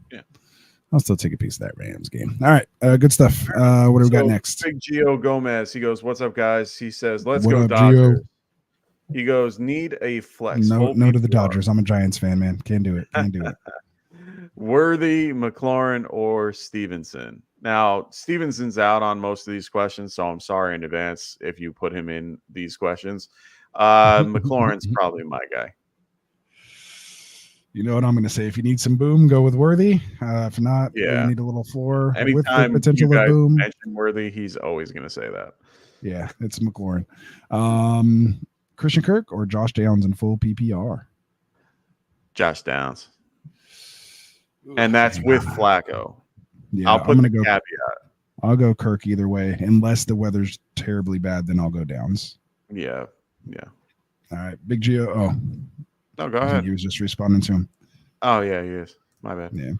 I'll still take a piece of that Rams game. All right. Good stuff. What do we got next? Big Gio Gomez. He goes, "What's up, guys?" He says, "Let's go Dodgers." Gio? He goes, "Need a flex." No to the Dodgers. I'm a Giants fan, man. Can't do it. Worthy, McLaurin, or Stevenson. Now, Stevenson's out on most of these questions, so I'm sorry in advance if you put him in these questions. McLaurin's probably my guy. You know what I'm going to say? If you need some boom, go with Worthy. If not, you need a little floor with the potential of boom. Mention Worthy, he's always going to say that. Yeah, it's McLaurin. Christian Kirk or Josh Downs in full PPR? Josh Downs. And that's with Flacco. Yeah, I'll put I'm the gonna go. caveat. I'll go Kirk either way, unless the weather's terribly bad. Then I'll go Downs. Yeah. All right, Big Gio. Oh, No, go I think ahead. he was just responding to him. Oh, yeah, he is. My bad. Yeah.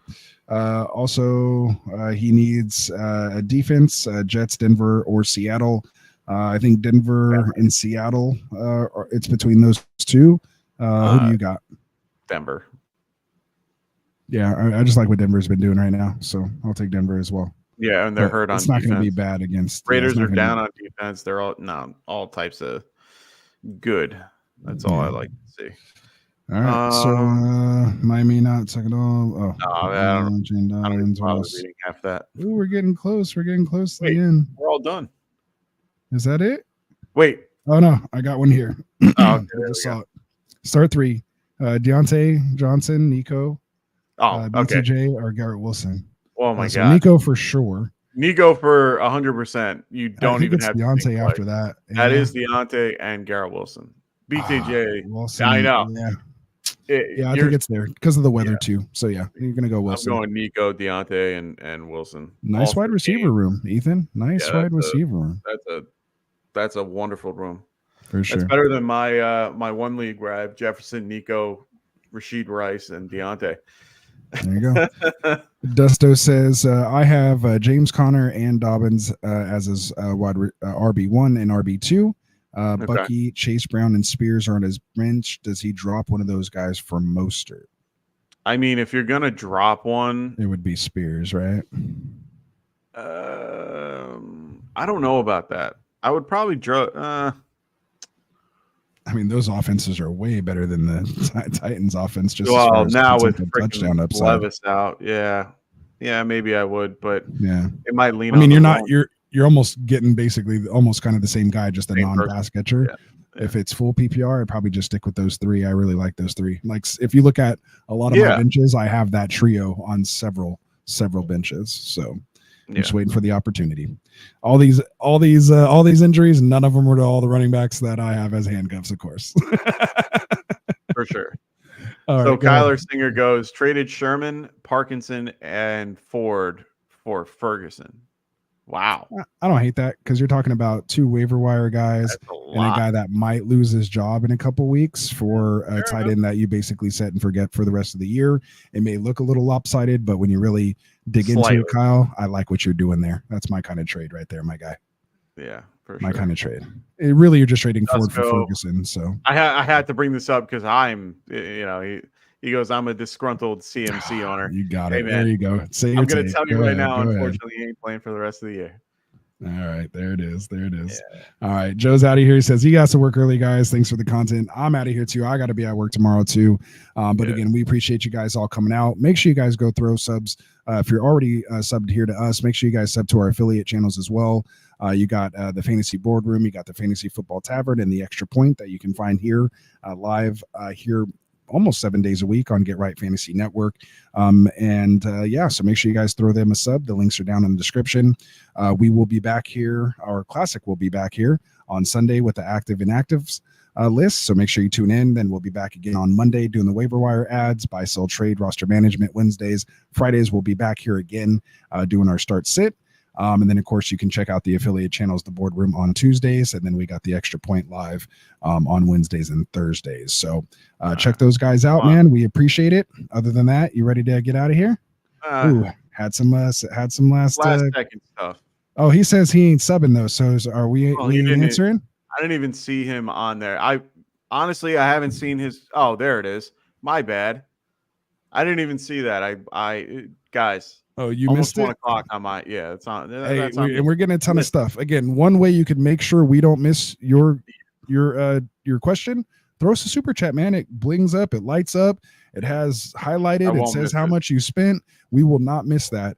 Also, he needs a defense. Jets, Denver, or Seattle. I think Denver and Seattle. It's between those two. Who do you got? Denver. Yeah, I just like what Denver's been doing right now, so I'll take Denver as well. Yeah, and they're But hurt on it's not going to be defense. bad against Raiders are down on defense. They're all types of good. That's all I like to see. All right, so Miami not second all. I don't even bother reading half that. Ooh, we're getting close. We're getting close to Wait, the end. we're all done. Is that it? Wait. Oh no, I got one here. Oh, I just saw it. Start 3. Deontay Johnson, Nico, BTJ, or Garrett Wilson. Oh my So god, Nico for sure. Nico for 100%. You don't I think even it's have Deontay after that. That is Deontay and Garrett Wilson. BTJ. Wilson, I know. Yeah, I think it's there because of the weather too. So yeah, you're gonna go Wilson. I'm going Nico, Deontay, and Wilson. Nice wide receiver room, Ethan. Nice wide receiver room. That's a wonderful room. For sure. That's better than my one league where I have Jefferson, Nico, Rashid Rice, and Deontay. There you go. Dusto says, I have James Conner and Dobbins as his RB1 and RB2. Bucky, Chase Brown, and Spears are on his bench. Does he drop one of those guys for Mostert? I mean, if you're going to drop one, it would be Spears, right? I don't know about that. I would probably drop. I mean, those offenses are way better than the Titans offense. Just well, now with touchdown upside. Levis out, yeah, maybe I would, but yeah, it might lean. I mean, you're almost getting basically almost kind of the same guy, just a non-pass catcher. Yeah. If it's full PPR, I'd probably just stick with those 3. I really like those 3. Like if you look at a lot of my benches, I have that trio on several benches. So I'm just waiting for the opportunity. All these injuries, none of them were to all the running backs that I have as handcuffs, of course. For sure. So Kyler Singer goes, traded Sherman, Parkinson, and Ford for Ferguson. Wow. I don't hate that because you're talking about 2 waiver wire guys and a guy that might lose his job in a couple weeks for a tight end that you basically set and forget for the rest of the year. It may look a little lopsided, but when you really dig into it, Kyle, I like what you're doing there. That's my kind of trade right there, my guy. Yeah, for my sure. kind of trade. You're just trading Ford for Ferguson. So I had to bring this up because he goes, I'm a disgruntled CMC owner. You got it. There you go. I'm going to tell you right now, unfortunately, he ain't playing for the rest of the year. All right. There it is. Yeah. All right. Joe's out of here. He says, you guys to work early, guys. Thanks for the content. I'm out of here, too. I got to be at work tomorrow, too. But again, we appreciate you guys all coming out. Make sure you guys go throw subs. If you're already subbed here to us, make sure you guys sub to our affiliate channels as well. You got the Fantasy Boardroom. You got the Fantasy Football Tavern and the Extra Point that you can find here live here almost 7 days a week on Get Right Fantasy Network. So make sure you guys throw them a sub. The links are down in the description. We will be back here. Our classic will be back here on Sunday with the active inactives list. So make sure you tune in. Then we'll be back again on Monday doing the waiver wire ads, buy, sell, trade, roster management Wednesdays. Fridays, we'll be back here again doing our start sit. And then, of course, you can check out the affiliate channels, the Boardroom on Tuesdays, and then we got the Extra Point live on Wednesdays and Thursdays. So check those guys out, man. We appreciate it. Other than that, you ready to get out of here? Had some last second stuff. Oh, he says he ain't subbing those. So are we answering? I didn't even see him on there. I haven't seen his. Oh, there it is. My bad. I didn't even see that. I guys. Oh, you almost missed it? 1 o'clock on my it's on. And we're getting a ton of stuff. Again, one way you could make sure we don't miss your question, throw us a super chat, man. It blings up, it lights up, it has highlighted, it says how much you spent. We will not miss that.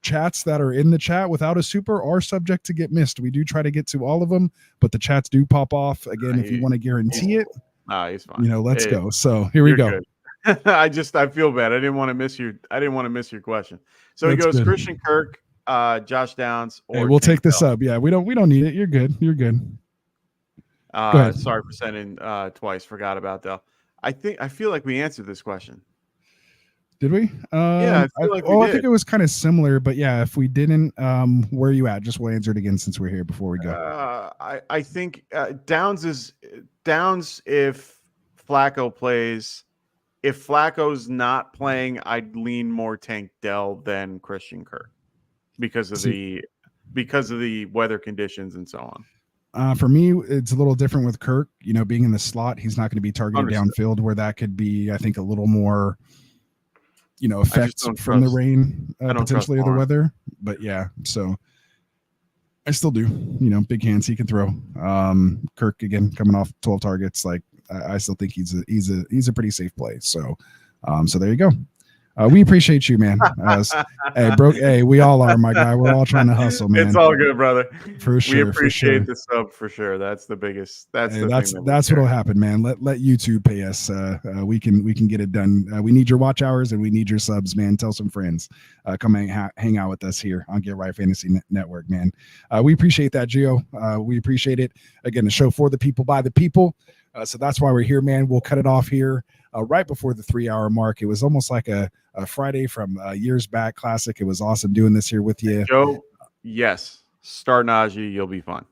Chats that are in the chat without a super are subject to get missed. We do try to get to all of them, but the chats do pop off. Again, if you want to guarantee it, he's fine. Let's go. So here we go. Good. I feel bad. I didn't want to miss your question. So That's he goes good. Christian Kirk, Josh Downs, or we'll take this up. Yeah, we don't need it. You're good. Sorry for sending twice. Forgot about that. I feel like we answered this question. Did we? Yeah, I feel like we I did. think it was kind of similar, but yeah, if we didn't, where are you at? Just we'll answer it again since we're here before we go. I think Downs if Flacco plays. If Flacco's not playing, I'd lean more Tank Dell than Christian Kirk because of the weather conditions and so on. For me, it's a little different with Kirk. You know, being in the slot, he's not going to be targeted downfield, where that could be, I think, a little more, you know, effects from the rain potentially or the weather. But yeah, so I still do. You know, big hands, he can throw. Kirk again coming off 12 targets, like I still think he's a pretty safe play. So there you go. We appreciate you, man. Hey, bro. Hey, we all are, my guy. We're all trying to hustle, man. It's all good, brother. For sure. We appreciate the sub for sure. That's the biggest. That's what'll happen, man. Let YouTube pay us. We can get it done. We need your watch hours and we need your subs, man. Tell some friends. Come hang out with us here on Get Right Fantasy Network, man. We appreciate that, Gio. We appreciate it. Again, the show for the people by the people. So that's why we're here, man. We'll cut it off here right before the 3-hour mark. It was almost like a Friday from years back classic. It was awesome doing this here with you. Joe, yes. Start Najee. You'll be fine.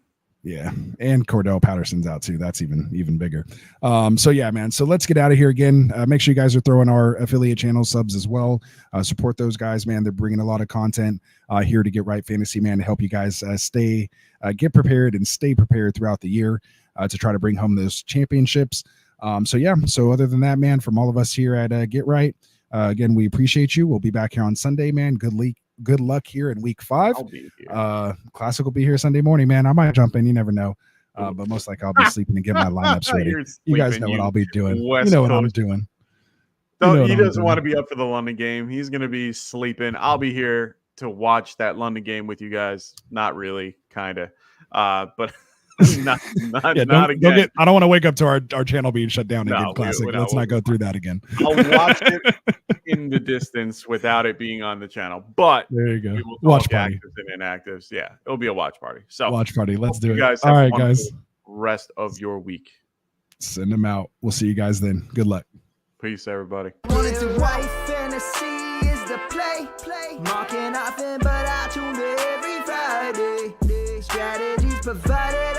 Yeah. And Cordell Patterson's out too. That's even bigger. So yeah, man. So let's get out of here again. Make sure you guys are throwing our affiliate channel subs as well. Support those guys, man. They're bringing a lot of content here to Get Right Fantasy, man, to help you guys get prepared and stay prepared throughout the year to try to bring home those championships. So yeah. So other than that, man, from all of us here at Get Right, again, we appreciate you. We'll be back here on Sunday, man. Good luck here in week 5. I'll be here. Classic will be here Sunday morning, man. I might jump in. You never know. But most likely I'll be sleeping and get my lineups ready. You guys know what I'll be doing. You know what I'm doing. He doesn't want to be up for the London game. He's going to be sleeping. I'll be here to watch that London game with you guys. Not really, kind of. But not again. I don't want to wake up to our channel being shut down again. Classic. Let's not go through that again. I'll watch it in the distance without it being on the channel. But there you go. Watch party. Actives and inactives. Yeah, it'll be a watch party. So watch party. Let's do it. Guys, all right, guys. Rest of your week. Send them out. We'll see you guys then. Good luck. Peace, everybody. Fantasy is the play. Marking nothing, but I tune every Friday. Strategies provided.